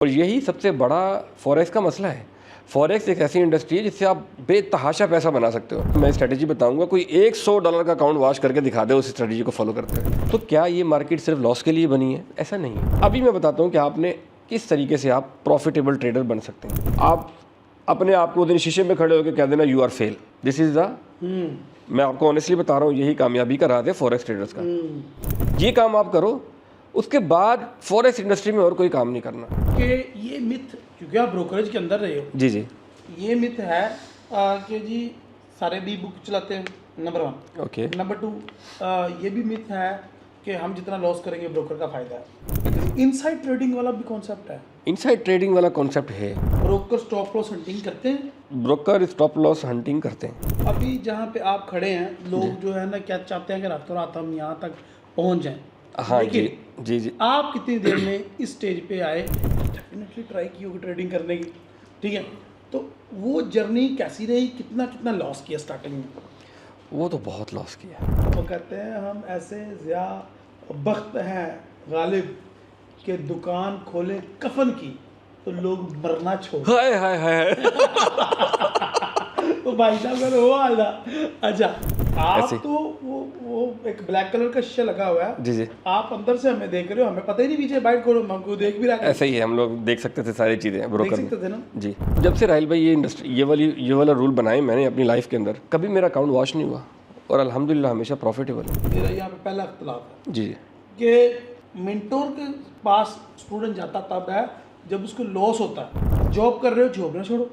और यही सबसे बड़ा फॉरेक्स का मसला है। फॉरेक्स एक ऐसी इंडस्ट्री है जिससे आप बेतहाशा पैसा बना सकते हो। मैं स्ट्रेटजी बताऊंगा, कोई $100 का अकाउंट वॉश करके दिखा दे उस स्ट्रेटजी को फॉलो करते हुए। तो क्या ये मार्केट सिर्फ लॉस के लिए बनी है? ऐसा नहीं है। अभी मैं बताता हूँ कि आपने किस तरीके से आप प्रॉफिटेबल ट्रेडर बन सकते हैं। आप अपने आप को दिन शीशे में खड़े होकर कह देना you are fail, this is the मैं आपको ऑनेस्टली बता रहा हूँ, यही कामयाबी का राज है फॉरेक्स ट्रेडर्स का। ये काम आप करो, उसके बाद फॉरेक्स इंडस्ट्री में और कोई काम नहीं करना। कि ये मिथ, क्योंकि आप ब्रोकरेज के अंदर रहे हो, जी जी, ये मिथ है कि जी सारे भी बुक चलाते हैं, नंबर 1। ओके। नंबर 2, ये भी मिथ है कि हम जितना लॉस करेंगे ब्रोकर का फायदा है। इनसाइड ट्रेडिंग वाला भी कॉन्सेप्ट है। इनसाइड ट्रेडिंग वाला कॉन्सेप्ट है। ब्रोकर स्टॉप लॉस हंटिंग करते हैं। ब्रोकर स्टॉप लॉस हंटिंग करते हैं। अभी जहाँ पे आप खड़े हैं, लोग जो है ना क्या चाहते हैं कि रातों रात हम यहाँ तक पहुँच जाएं। हाँ जी जी जी। आप कितनी देर में इस स्टेज पे आए? डेफिनेटली ट्राई की होगी ट्रेडिंग करने की, ठीक है। तो वो जर्नी कैसी रही, कितना कितना लॉस किया स्टार्टिंग में? वो तो बहुत लॉस किया। वो कहते हैं हम ऐसे ज़िया बख्त हैं गालिब के दुकान खोले कफन की तो लोग मरना छोड़। हाय हाय हाय। तो भाई साहब अगर वो आला, अच्छा आप ऐसे। तो वो एक ब्लैक कलर का शीशा लगा हुआ है जी जी, आप अंदर से हमें देख रहे हो, हमें पता ही नहीं पीछे बाइट खोलो, हम हमको देख भी रहा है। ऐसे ही है। हम लोग देख सकते थे सारी चीज़ें देख ब्रोकर सकते थे में। ना। जी, जब से राहिल भाई ये इंडस्ट्री ये वाला रूल बनाए मैंने अपनी लाइफ के अंदर, कभी मेरा अकाउंट वॉश नहीं हुआ और अल्हम्दुलिल्लाह हमेशा प्रॉफिटेबल है। मेरा यहाँ पे पहला अख्तलाफ है जी जी, कि मेंटोर के पास स्टूडेंट जाता तब है जब उसको लॉस होता है। जॉब कर रहे हो, जॉब ना छोड़ो,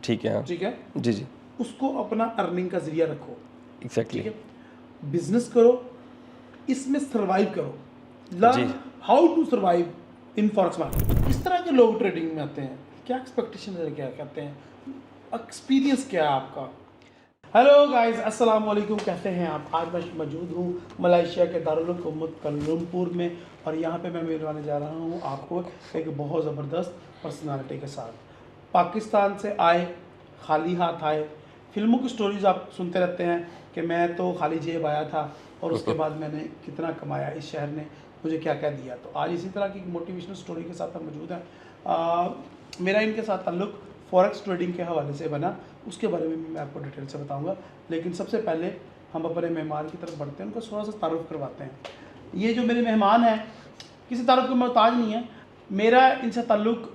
ठीक है। ठीक है। जी जी, उसको अपना अर्निंग का जरिया रखो, एग्जैक्टली। ठीक है। बिजनेस करो, इसमें सर्वाइव करो, जी। Learn how to survive in forex market. इस तरह के लोग ट्रेडिंग में आते हैं, क्या एक्सपेक्टेशन है, क्या कहते हैं, एक्सपीरियंस क्या है आपका? हेलो गाइस, अस्सलाम वालेकुम, कैसे हैं आप? आज मैं मौजूद हूँ मलेशिया के दारुल हुकूमत कुआलालंपुर में और यहाँ पे मैं मिलवाने जा रहा हूँ आपको एक बहुत ज़बरदस्त पर्सनालिटी के साथ। पाकिस्तान से आए, खाली हाथ आए। फिल्मों की स्टोरीज़ आप सुनते रहते हैं कि मैं तो खाली जेब आया था और उसके बाद मैंने कितना कमाया, इस शहर ने मुझे क्या क्या दिया। तो आज इसी तरह की मोटिवेशनल स्टोरी के साथ हम मौजूद हैं। मेरा इनके साथ ताल्लुक़ फॉरेक्स ट्रेडिंग के हवाले से बना, उसके बारे में मैं आपको डिटेल से बताऊंगा। लेकिन सबसे पहले हम अपने मेहमान की तरफ बढ़ते हैं, उनको थोड़ा सा तारुफ करवाते हैं। ये जो मेरे मेहमान हैं किसी तारुफ का मोहताज नहीं है, मेरा इनसे ताल्लुक़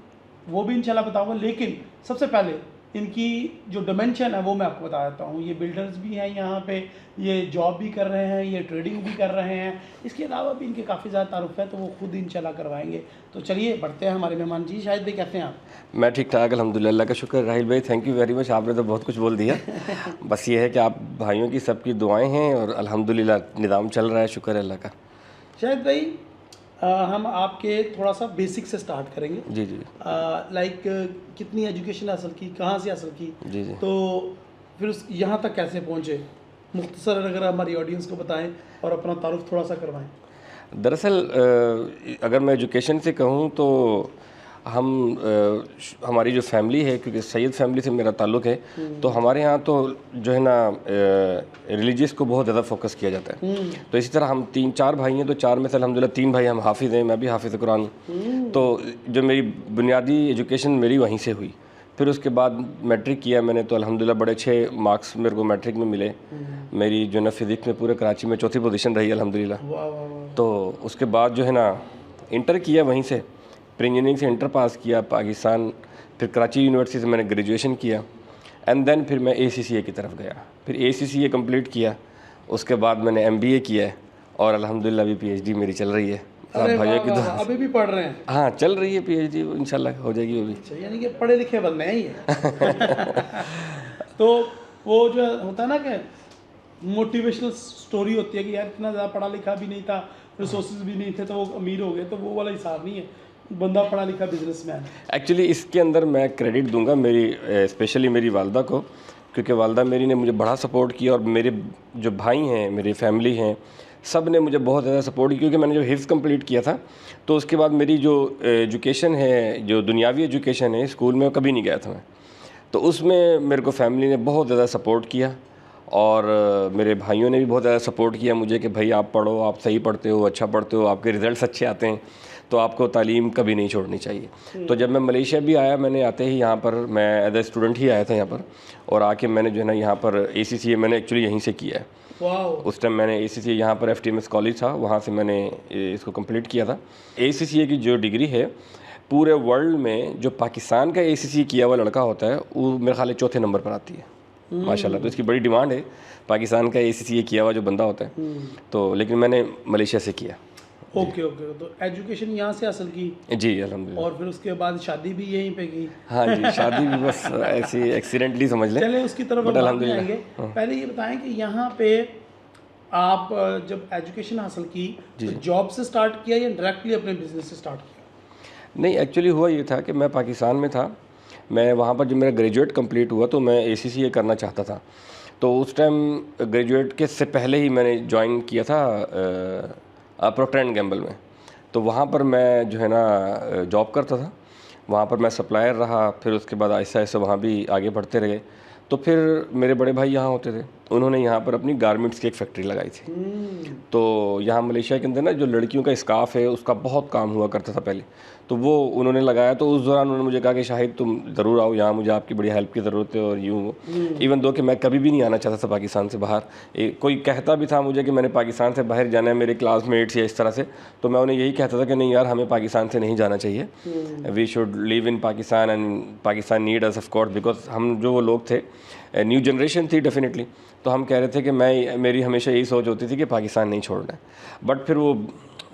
वो भी इंशाल्लाह बताऊंगा। लेकिन सबसे पहले इनकी जो डिमेंशन है वो मैं आपको बता देता हूँ। ये बिल्डर्स भी हैं यहाँ पे, ये जॉब भी कर रहे हैं, ये ट्रेडिंग भी कर रहे हैं। इसके अलावा भी इनके काफ़ी ज़्यादा तारुफ है, तो वो खुद इंशाल्लाह करवाएंगे। तो चलिए बढ़ते हैं हमारे मेहमान। जी शाहिद भाई, कैसे हैं आप? मैं ठीक ठाक अल्हम्दुलिल्लाह, अल्लाह का शुक्र। राहिल भाई थैंक यू वेरी मच, आपने तो बहुत कुछ बोल दिया। बस ये है कि आप भाइयों की सबकी दुआएं हैं और अल्हम्दुलिल्लाह निज़ाम चल रहा है, शुक्र है अल्लाह का। शाहिद भाई, हम आपके थोड़ा सा बेसिक से स्टार्ट करेंगे। जी जी लाइक कितनी एजुकेशन हासिल की, कहाँ से हासिल की, जी जी। तो फिर उस यहाँ तक कैसे पहुँचे, मुख्तसर अगर हमारी ऑडियंस को बताएं और अपना तारुफ थोड़ा सा करवाएं। दरअसल अगर मैं एजुकेशन से कहूँ तो हमारी जो फैमिली है, क्योंकि सैयद फैमिली से मेरा ताल्लुक़ है, तो हमारे यहाँ तो जो है ना रिलीजियस को बहुत ज़्यादा फोकस किया जाता है। तो इसी तरह हम 3-4 भाई हैं, तो 4 में से अल्हम्दुलिल्लाह 3 भाई हम हाफिज़ हैं, मैं भी हाफिज़ कुरान हूँ। तो जो मेरी बुनियादी एजुकेशन मेरी वहीं से हुई। फिर उसके बाद मैट्रिक किया मैंने, तो अल्हम्दुलिल्लाह बड़े अच्छे मार्क्स मेरे को मैट्रिक में मिले। मेरी जो है फिज़िक्स में पूरे कराची में चौथी पोजीशन रही अल्हम्दुलिल्लाह। वाह वाह वाह। तो उसके बाद जो है ना इंटर किया वहीं से, प्री इंजीनियरिंग से इंटर पास किया पाकिस्तान। फिर कराची यूनिवर्सिटी से मैंने ग्रेजुएशन किया एंड देन फिर मैं ACCA की तरफ गया। फिर ACCA कंप्लीट किया, उसके बाद मैंने MBA किया है और अल्हम्दुलिल्लाह अभी PhD मेरी चल रही है। अरे भाइयों वाह की वाह, दुआ अभी भी पढ़ रहे हैं? हाँ, चल रही है PhD, इंशाल्लाह हो जाएगी वो भी। अच्छा, यानी कि पढ़े लिखे बंदे हैं ये। तो वो जो होता है ना कि मोटिवेशनल स्टोरी होती है कि यार इतना ज़्यादा पढ़ा लिखा भी नहीं था, रिसोर्सेज भी नहीं थे, तो वो अमीर हो गए, तो वो वाला हिसाब नहीं है। बंदा पढ़ा लिखा बिजनेसमैन। एक्चुअली इसके अंदर मैं क्रेडिट दूंगा मेरी स्पेशली मेरी वालदा को, क्योंकि वालदा मेरी ने मुझे बड़ा सपोर्ट किया और मेरे जो भाई हैं, मेरी फैमिली हैं, सब ने मुझे बहुत ज़्यादा सपोर्ट किया। क्योंकि मैंने जब हिफ्ज़ कंप्लीट किया था तो उसके बाद मेरी जो एजुकेशन है, जो दुनियावी एजुकेशन है, स्कूल में कभी नहीं गया था मैं। तो उसमें मेरे को फैमिली ने बहुत ज़्यादा सपोर्ट किया और मेरे भाइयों ने भी बहुत ज़्यादा सपोर्ट किया मुझे कि भाई आप पढ़ो, आप सही पढ़ते हो, अच्छा पढ़ते हो, आपके रिज़ल्ट्स अच्छे आते हैं। तो आपको तालीम कभी नहीं छोड़नी चाहिए। तो जब मैं मलेशिया भी आया, मैंने आते ही यहाँ पर मैं एज ए स्टूडेंट ही आया था यहाँ पर, और आके मैंने जो है ना यहाँ पर ACCA मैंने एक्चुअली यहीं से किया है। उस टाइम मैंने ACCA यहाँ पर FTMS कॉलेज था, वहाँ से मैंने इसको कंप्लीट किया था। ACCA की जो डिग्री है पूरे वर्ल्ड में, जो पाकिस्तान का ACCA किया हुआ लड़का होता है वो मेरे ख्याल चौथे नंबर पर आती है माशाल्लाह। तो इसकी बड़ी डिमांड है पाकिस्तान का ACCA किया हुआ जो बंदा होता है। तो लेकिन मैंने मलेशिया से किया। ओके। तो एजुकेशन यहाँ से हासिल की? जी अल्हम्दुलिल्लाह। और फिर उसके बाद शादी भी यहीं पे की? हाँ जी, शादी भी बस ऐसी एक्सीडेंटली समझ लें। चले उसकी तरफ हम बाद में आएंगे। पहले ये बताएं कि यहाँ पे आप जब एजुकेशन हासिल की तो जॉब से स्टार्ट किया या डायरेक्टली अपने बिजनेस से स्टार्ट किया? नहीं, एक्चुअली हुआ ये था कि मैं पाकिस्तान में था, मैं वहाँ पर जब मेरा ग्रेजुएट कंप्लीट हुआ तो मैं ACCA करना चाहता था। तो उस टाइम ग्रेजुएट के से पहले ही मैंने ज्वाइन किया था प्रोक्टर एंड गैम्बल में। तो वहाँ पर मैं जो है ना जॉब करता था, वहाँ पर मैं सप्लायर रहा, फिर उसके बाद आहिस्ता आहिस्ता वहाँ भी आगे बढ़ते रहे। तो फिर मेरे बड़े भाई यहाँ होते थे, उन्होंने यहाँ पर अपनी गारमेंट्स की एक फैक्ट्री लगाई थी। तो यहाँ मलेशिया के अंदर ना जो लड़कियों का स्काफ है उसका बहुत काम हुआ करता था पहले, तो वो उन्होंने लगाया। तो उस दौरान उन्होंने मुझे कहा कि शाहिद तुम ज़रूर आओ यहाँ, मुझे आपकी बड़ी हेल्प की ज़रूरत है। और यूँ इवन दो कि मैं कभी भी नहीं आना चाहता था पाकिस्तान से बाहर। कोई कहता भी था मुझे कि मैंने पाकिस्तान से बाहर जाना है, मेरे क्लासमेट्स या इस तरह से, तो मैं उन्हें यही कहता था कि नहीं यार, हमें पाकिस्तान से नहीं जाना चाहिए, we should live in Pakistan and Pakistan need us of course, because हम जो वो लोग थे, न्यू जनरेशन थी डेफिनेटली। तो हम कह रहे थे कि मेरी हमेशा यही सोच होती थी कि पाकिस्तान नहीं छोड़ना है। बट फिर वो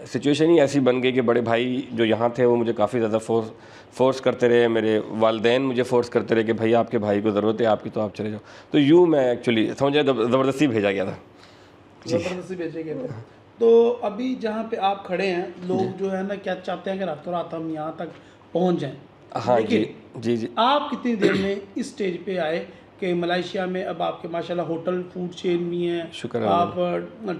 सिचुएशन ही ऐसी बन गई कि बड़े भाई जो यहाँ थे वो मुझे काफ़ी ज़्यादा फोर्स करते रहे, मेरे वालिदैन मुझे फोर्स करते रहे कि भाई आपके भाई को ज़रूरत है आपकी, तो आप चले जाओ। तो यूँ मैं एक्चुअली समझे ज़बरदस्ती भेजा गया था। ज़बरदस्ती भेजे गए थे। तो अभी जहाँ पे आप खड़े हैं, लोग जो है ना क्या चाहते हैं कि रातों रात हम यहाँ तक पहुँच जाएँ। हाँ जी। आप कितनी देर में इस स्टेज पे आए कि मलेशिया में अब आपके माशाल्लाह होटल फूड चेन भी हैं, शुक्र आप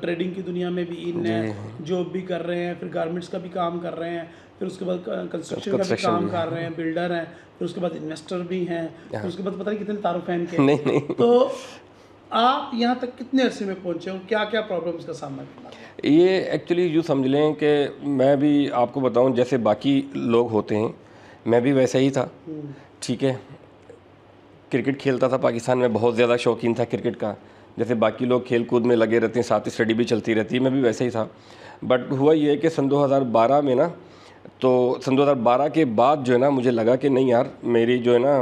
ट्रेडिंग की दुनिया में भी इन हैं, जॉब भी कर रहे हैं, फिर गारमेंट्स का भी काम कर रहे हैं, फिर उसके बाद कंस्ट्रक्शन का भी काम कर रहे हैं, बिल्डर हैं, फिर उसके बाद इन्वेस्टर भी हैं, फिर उसके बाद पता नहीं कितने तारुफ हैं इनके। नहीं। तो आप यहाँ तक कितने अरसे में पहुँचे और क्या क्या प्रॉब्लम्स का सामना करना? ये एक्चुअली यूँ समझ लें कि मैं भी आपको बताऊँ, जैसे बाकी लोग होते हैं मैं भी वैसा ही था। ठीक है, क्रिकेट खेलता था पाकिस्तान में, बहुत ज़्यादा शौकीन था क्रिकेट का, जैसे बाकी लोग खेल कूद में लगे रहते हैं, साथ ही स्टडी भी चलती रहती है, मैं भी वैसे ही था। बट हुआ ये कि सन 2012 में ना, तो सन 2012 के बाद जो है ना मुझे लगा कि नहीं यार, मेरी जो है ना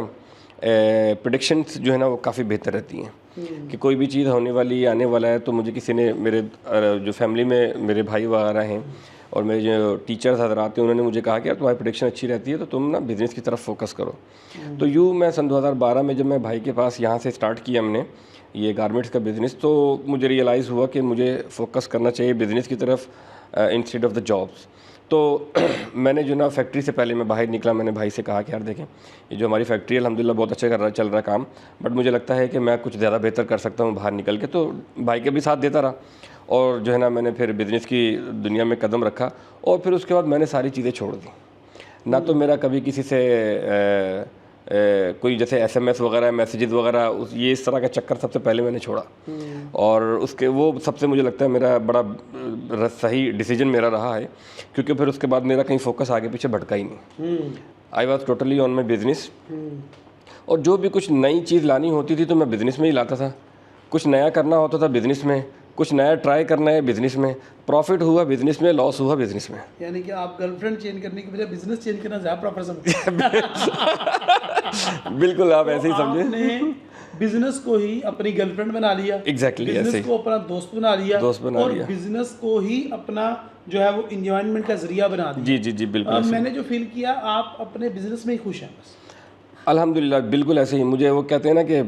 प्रेडिक्शंस जो है ना वो काफ़ी बेहतर रहती हैं कि कोई भी चीज़ होने वाली आने वाला है। तो मुझे किसी ने, मेरे जो फैमिली में मेरे भाई वगैरह हैं और मेरे जो टीचर्स हजरात हैं, उन्होंने मुझे कहा कि यार तुम्हारी प्रेडिक्शन अच्छी रहती है, तो तुम ना बिज़नेस की तरफ फोकस करो। तो यूँ मैं सन 2012 में जब मैं भाई के पास यहाँ से स्टार्ट किया हमने ये गारमेंट्स का बिज़नेस, तो मुझे रियलाइज़ हुआ कि मुझे फोकस करना चाहिए बिज़नेस की तरफ इंस्टेड ऑफ द जॉब्स। तो मैंने जो ना फैक्ट्री से पहले मैं बाहर निकला, मैंने भाई से कहा कि यार देखें, ये जो हमारी फैक्ट्री है अल्हम्दुलिल्लाह बहुत अच्छा चल रहा है काम, बट मुझे लगता है कि मैं कुछ ज़्यादा बेहतर कर सकता हूँ बाहर निकल के। तो भाई के भी साथ देता रहा और जो है ना मैंने फिर बिज़नेस की दुनिया में कदम रखा, और फिर उसके बाद मैंने सारी चीज़ें छोड़ दी। ना तो मेरा कभी किसी से कोई जैसे SMS वगैरह, मैसेजेस वगैरह, ये इस तरह का चक्कर सबसे पहले मैंने छोड़ा। और उसके वो सबसे मुझे लगता है मेरा बड़ा सही डिसीजन मेरा रहा है, क्योंकि फिर उसके बाद मेरा कहीं फोकस आगे पीछे भटका ही नहीं। I was totally on my business. और जो भी कुछ नई चीज़ लानी होती थी तो मैं बिज़नेस में ही लाता था, कुछ नया करना होता था बिज़नेस में, कुछ नया ट्राई करना है बिज़नेस में, प्रॉफिट हुआ बिज़नेस में, लॉस हुआ बिज़नेस में। यानी कि आप गर्लफ्रेंड चेंज करने की बजाय बिजनेस चेंज करना ज़्यादा प्रेफर समझते हैं। बिल्कुल, आप ऐसे ही समझे। आपने बिजनेस को ही अपनी गर्लफ्रेंड बना लिया, एग्जैक्टली ऐसे बिजनेस को अपना दोस्त बना लिया, और लिया। बिजनेस को ही अपना जो है वो एंजॉयमेंट का जरिया बना दिया। जी बिल्कुल। मैंने जो फील किया, आप अपने बिजनेस में ही खुश हैं बस। अल्हम्दुलिल्लाह, बिल्कुल ऐसे ही। मुझे वो कहते हैं ना कि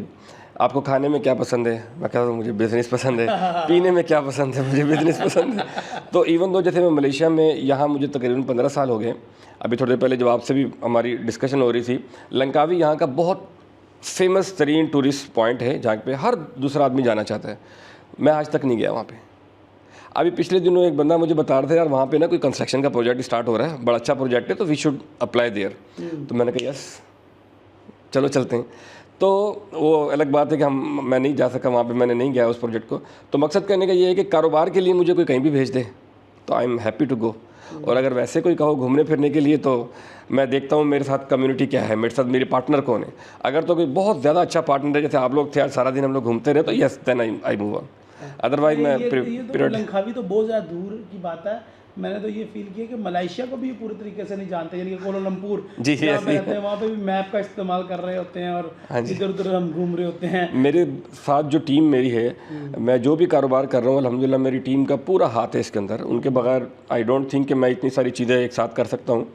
आपको खाने में क्या पसंद है, मैं कहता हूँ मुझे बिज़नेस पसंद है। पीने में क्या पसंद है, मुझे बिज़नेस पसंद है। तो इवन दो जैसे मैं मलेशिया में, यहाँ मुझे तकरीबन 15 साल हो गए। अभी थोड़ी देर पहले जब आपसे भी हमारी डिस्कशन हो रही थी, लंकावी यहाँ का बहुत फेमस तरीन टूरिस्ट पॉइंट है जहाँ पे हर दूसरा आदमी जाना चाहता है। मैं आज तक नहीं गया वहाँ पे। अभी पिछले दिनों एक बंदा मुझे बता रहा था, यार वहाँ पे ना कोई कंस्ट्रक्शन का प्रोजेक्ट स्टार्ट हो रहा है, बड़ा अच्छा प्रोजेक्ट है, तो वी शुड अप्लाई देयर। तो मैंने कहा यस चलो चलते हैं। तो वो अलग बात है कि मैं नहीं जा सका वहाँ पे, मैंने नहीं गया उस प्रोजेक्ट को। तो मकसद कहने का ये है कि कारोबार के लिए मुझे कोई कहीं भी भेज दे, तो I am happy to go. और अगर वैसे कोई कहो घूमने फिरने के लिए, तो मैं देखता हूँ मेरे साथ कम्युनिटी क्या है, मेरे साथ मेरे पार्टनर कौन है। अगर तो कोई बहुत ज़्यादा अच्छा पार्टनर है, जैसे आप लोग थे, आज सारा दिन हम लोग घूमते रहे, तो yes then I move on. Otherwise मैं ये लंका भी तो बहुत ज़्यादा दूर की बात है। मैंने तो ये फील किया कि मलेशिया को भी पूरी तरीके से नहीं जानते, यानी कि कोलालमपुर जी जहाँ पे रहते हैं वहाँ पे भी मैप का इस्तेमाल कर रहे होते हैं और इधर उधर हम घूम रहे होते हैं। मेरे साथ जो टीम मेरी है, मैं जो भी कारोबार कर रहा हूँ, अल्हम्दुलिल्लाह मेरी टीम का पूरा हाथ है इसके अंदर। उनके बगैर आई डोंट थिंक कि मैं इतनी सारी चीज़ें एक साथ कर सकता हूँ।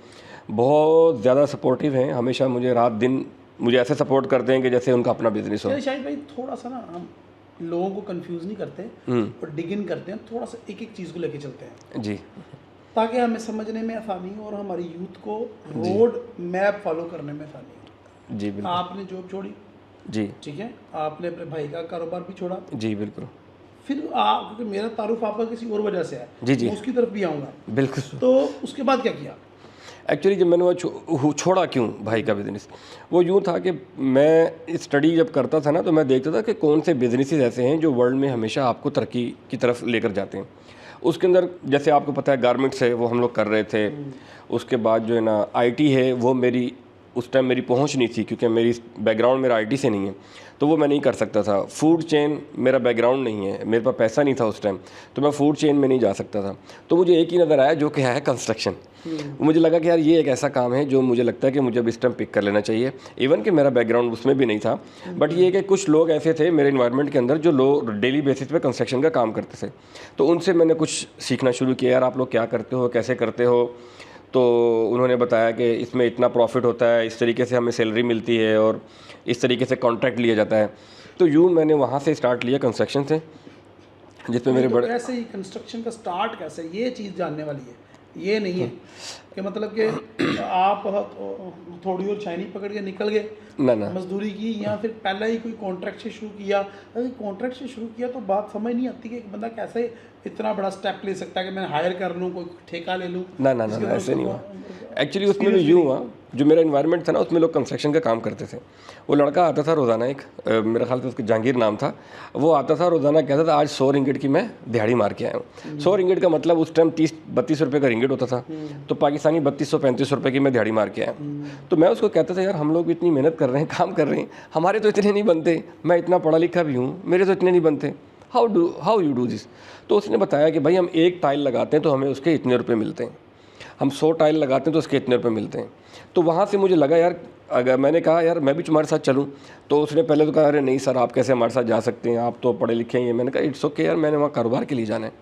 बहुत ज़्यादा सपोर्टिव हैं, हमेशा मुझे रात दिन मुझे ऐसे सपोर्ट करते हैं कि जैसे उनका अपना बिजनेस हो। शाहिद भाई थोड़ा सा ना हम लोगों को कंफ्यूज नहीं करते और डिग इन करते हैं, थोड़ा सा एक एक चीज़ को लेके चलते हैं जी, ताकि हमें समझने में आसानी हो और हमारी यूथ को रोड मैप फॉलो करने में आसानी हो। जी बिल्कुल। आपने जॉब छोड़ी, जी ठीक है, आपने अपने भाई का कारोबार भी छोड़ा, जी बिल्कुल। फिर आप, क्योंकि मेरा तारुफ आपका किसी और वजह से है, जी जी मैं उसकी तरफ भी आऊँगा, बिल्कुल। तो उसके बाद क्या किया? एक्चुअली जब मैंने वो छोड़ा क्यों भाई का बिज़नेस, वो यूँ था कि मैं स्टडी जब करता था ना, तो मैं देखता था कि कौन से बिजनेसेस ऐसे हैं जो वर्ल्ड में हमेशा आपको तरक्की की तरफ लेकर जाते हैं। उसके अंदर जैसे आपको पता है गारमेंट्स है, वो हम लोग कर रहे थे। उसके बाद जो है ना आईटी है, वो मेरी उस टाइम मेरी पहुंच नहीं थी, क्योंकि मेरी बैकग्राउंड मेरा आईटी से नहीं है, तो वो मैं नहीं कर सकता था। फूड चेन मेरा बैकग्राउंड नहीं है, मेरे पास पैसा नहीं था उस टाइम, तो मैं फूड चेन में नहीं जा सकता था। तो मुझे एक ही नज़र आया जो कि है कंस्ट्रक्शन। मुझे लगा कि यार ये एक ऐसा काम है जो मुझे लगता है कि मुझे अब इस टाइम पिक कर लेना चाहिए। इवन कि मेरा बैकग्राउंड उसमें भी नहीं था, बट ये कि कुछ लोग ऐसे थे मेरे इन्वायरमेंट के अंदर जो लोग डेली बेसिस पे कंस्ट्रक्शन का काम करते थे, तो उनसे मैंने कुछ सीखना शुरू किया। यार आप लोग क्या करते हो, कैसे करते हो? तो उन्होंने बताया कि इसमें इतना प्रॉफिट होता है, इस तरीके से हमें सैलरी मिलती है और इस तरीके से कॉन्ट्रैक्ट लिया जाता है। तो यूँ मैंने वहाँ से स्टार्ट लिया कंस्ट्रक्शन से, जिसमें मेरे बड़े ऐसे ही कंस्ट्रक्शन का स्टार्ट कैसे, ये चीज़ जानने वाली है। ये नहीं है कि मतलब कि आप थोड़ी और चाइनी पकड़ के निकल गए, ना मजदूरी की, या फिर पहले ही कोई कॉन्ट्रैक्ट से शुरू किया। अगर कॉन्ट्रैक्ट से शुरू किया तो बात समझ नहीं आती कि एक बंदा कैसे इतना बड़ा स्टेप ले सकता है कि मैं हायर कर लूँ, कोई ठेका ले लूँ। ना ऐसे नहीं हुआ। एक्चुअली उसमें भी यूँ हुआ, जो मेरा इन्वायरमेंट था ना, उसमें लोग कंस्ट्रक्शन का काम करते थे। वो लड़का आता था रोज़ाना, एक मेरा ख्याल से उसका जहांगीर नाम था, वो आता था रोज़ाना, कहता था आज 100 रिंगिट की मैं दिहाड़ी मार के आया हूँ। 100 रिंगिट का मतलब उस टाइम 30-32 रुपये का रिंगिट होता था, तो पाकिस्तानी 3235 रुपये की मैं दिहाड़ी मार के आया। तो मैं उसको कहता था यार हम लोग इतनी मेहनत कर रहे हैं, काम कर रहे हैं, हमारे तो इतने नहीं बनते, मैं इतना पढ़ा लिखा भी हूँ, मेरे तो इतने नहीं बनते, हाउ यू डू दिस। तो उसने बताया कि भाई हम एक टाइल लगाते हैं तो हमें उसके इतने रुपये मिलते हैं, हम 100 टाइल लगाते हैं तो उसके इतने रुपये मिलते हैं। तो वहाँ से मुझे लगा यार, अगर मैंने कहा यार मैं भी तुम्हारे साथ चलूँ, तो उसने पहले तो कहा अरे नहीं सर आप कैसे हमारे साथ जा सकते हैं, आप तो पढ़े लिखे हैं। मैंने कहा इट्स ओके यार, मैंने वहाँ कारोबार के लिए जाना है।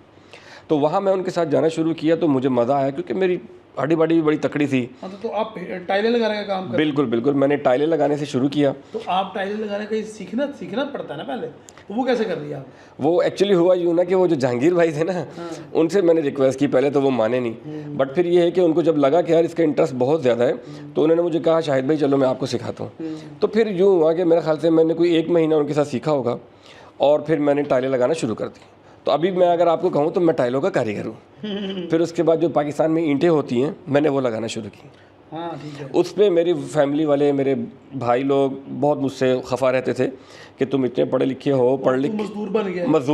तो वहाँ मैं उनके साथ जाना शुरू किया, तो मुझे मज़ा आया, क्योंकि मेरी हड्डी बड़ी भी बड़ी तकड़ी थी। तो आप टाइलें लगाने का काम कर? बिल्कुल, मैंने टाइलें लगाने से शुरू किया। तो आप टाइलें लगाने का सीखना पड़ता है ना पहले, तो वो कैसे कर दिया? वो एक्चुअली हुआ यूँ ना कि वो जो जहांगीर भाई थे ना, उनसे मैंने रिक्वेस्ट की, पहले तो वो माने नहीं, बट फिर ये है कि उनको जब लगा कि यार इसका इंटरेस्ट बहुत ज़्यादा है, तो उन्होंने मुझे कहा शाहिद भाई चलो मैं आपको सिखाता हूँ। तो फिर यूँ हुआ कि मेरे ख्याल से मैंने कोई 1 महीना उनके साथ सीखा होगा, और फिर मैंने टाइलें लगाना शुरू कर दी। तो अभी मैं अगर आपको कहूँ तो मैं टाइलों का कारीगर हूँ। फिर उसके बाद जो पाकिस्तान में ईंटें होती हैं, मैंने वो लगाना शुरू की। हाँ ठीक है। उस पर मेरी फैमिली वाले, मेरे भाई लोग बहुत मुझसे खफा रहते थे कि तुम इतने पढ़े लिखे हो, पढ़ लिख मजदूर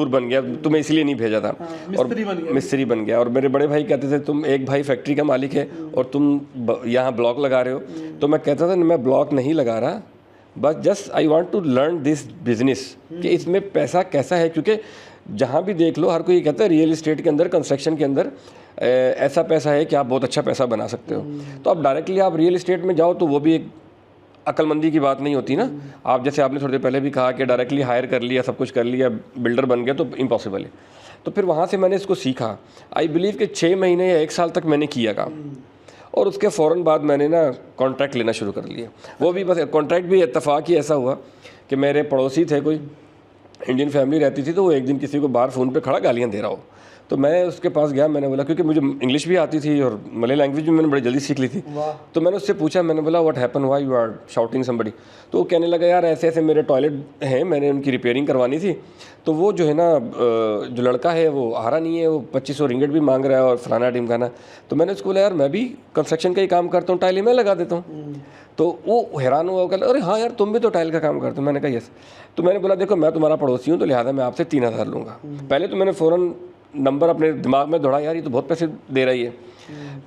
बन गया, तुम्हें इसलिए नहीं भेजा था, और मिस्त्री बन गया। और मेरे बड़े भाई कहते थे तुम, एक भाई फैक्ट्री का मालिक है और तुम यहाँ ब्लॉक लगा रहे हो। तो मैं कहता था मैं ब्लॉक नहीं लगा रहा, बस just I want to learn this business कि इसमें पैसा कैसा है। क्योंकि जहाँ भी देख लो हर कोई कहता है रियल इस्टेट के अंदर, कंस्ट्रक्शन के अंदर ऐसा पैसा है कि आप बहुत अच्छा पैसा बना सकते हो। तो अब डायरेक्टली आप रियल इस्टेट में जाओ तो वो भी एक अक्लमंदी की बात नहीं होती ना। आप जैसे आपने थोड़ी देर पहले भी कहा कि डायरेक्टली हायर कर लिया, सब कुछ कर लिया, बिल्डर बन गया, तो इम्पॉसिबल है। तो फिर वहाँ से मैंने इसको सीखा। आई बिलीव कि 6 महीने या 1 साल तक मैंने किया काम, और उसके फ़ौरन बाद मैंने ना कॉन्ट्रैक्ट लेना शुरू कर लिया। वो भी बस कॉन्ट्रैक्ट भी इत्तेफाक ही ऐसा हुआ कि मेरे पड़ोसी थे, कोई इंडियन फैमिली रहती थी, तो वो एक दिन किसी को बाहर फ़ोन पे खड़ा गालियाँ दे रहा हो, तो मैं उसके पास गया। मैंने बोला, क्योंकि मुझे इंग्लिश भी आती थी और मलय लैंग्वेज भी मैंने बड़ी जल्दी सीख ली थी, तो मैंने उससे पूछा, मैंने बोला what happen, why you are shouting somebody. तो वो कहने लगा यार ऐसे ऐसे मेरे टॉयलेट हैं, मैंने उनकी रिपेयरिंग करवानी थी, तो वो जो है ना जो लड़का है वो आ रहा नहीं है, वो 2500 रिंगट भी मांग रहा है और फलाना ढिमकाना। तो मैंने उसको बोला यार मैं भी कंस्ट्रक्शन का ही काम करता हूँ, टाइलें मैं लगा देता हूँ। तो वो हैरान हुआ, कहला अरे हाँ यार तुम भी तो टाइल का काम करते हो। मैंने कहा यस। तो मैंने बोला देखो मैं तुम्हारा पड़ोसी हूँ, तो लिहाजा मैं आपसे 3000 लूँगा। पहले तो मैंने फ़ौरन नंबर अपने दिमाग में दौड़ा, यार ये तो बहुत पैसे दे रही है।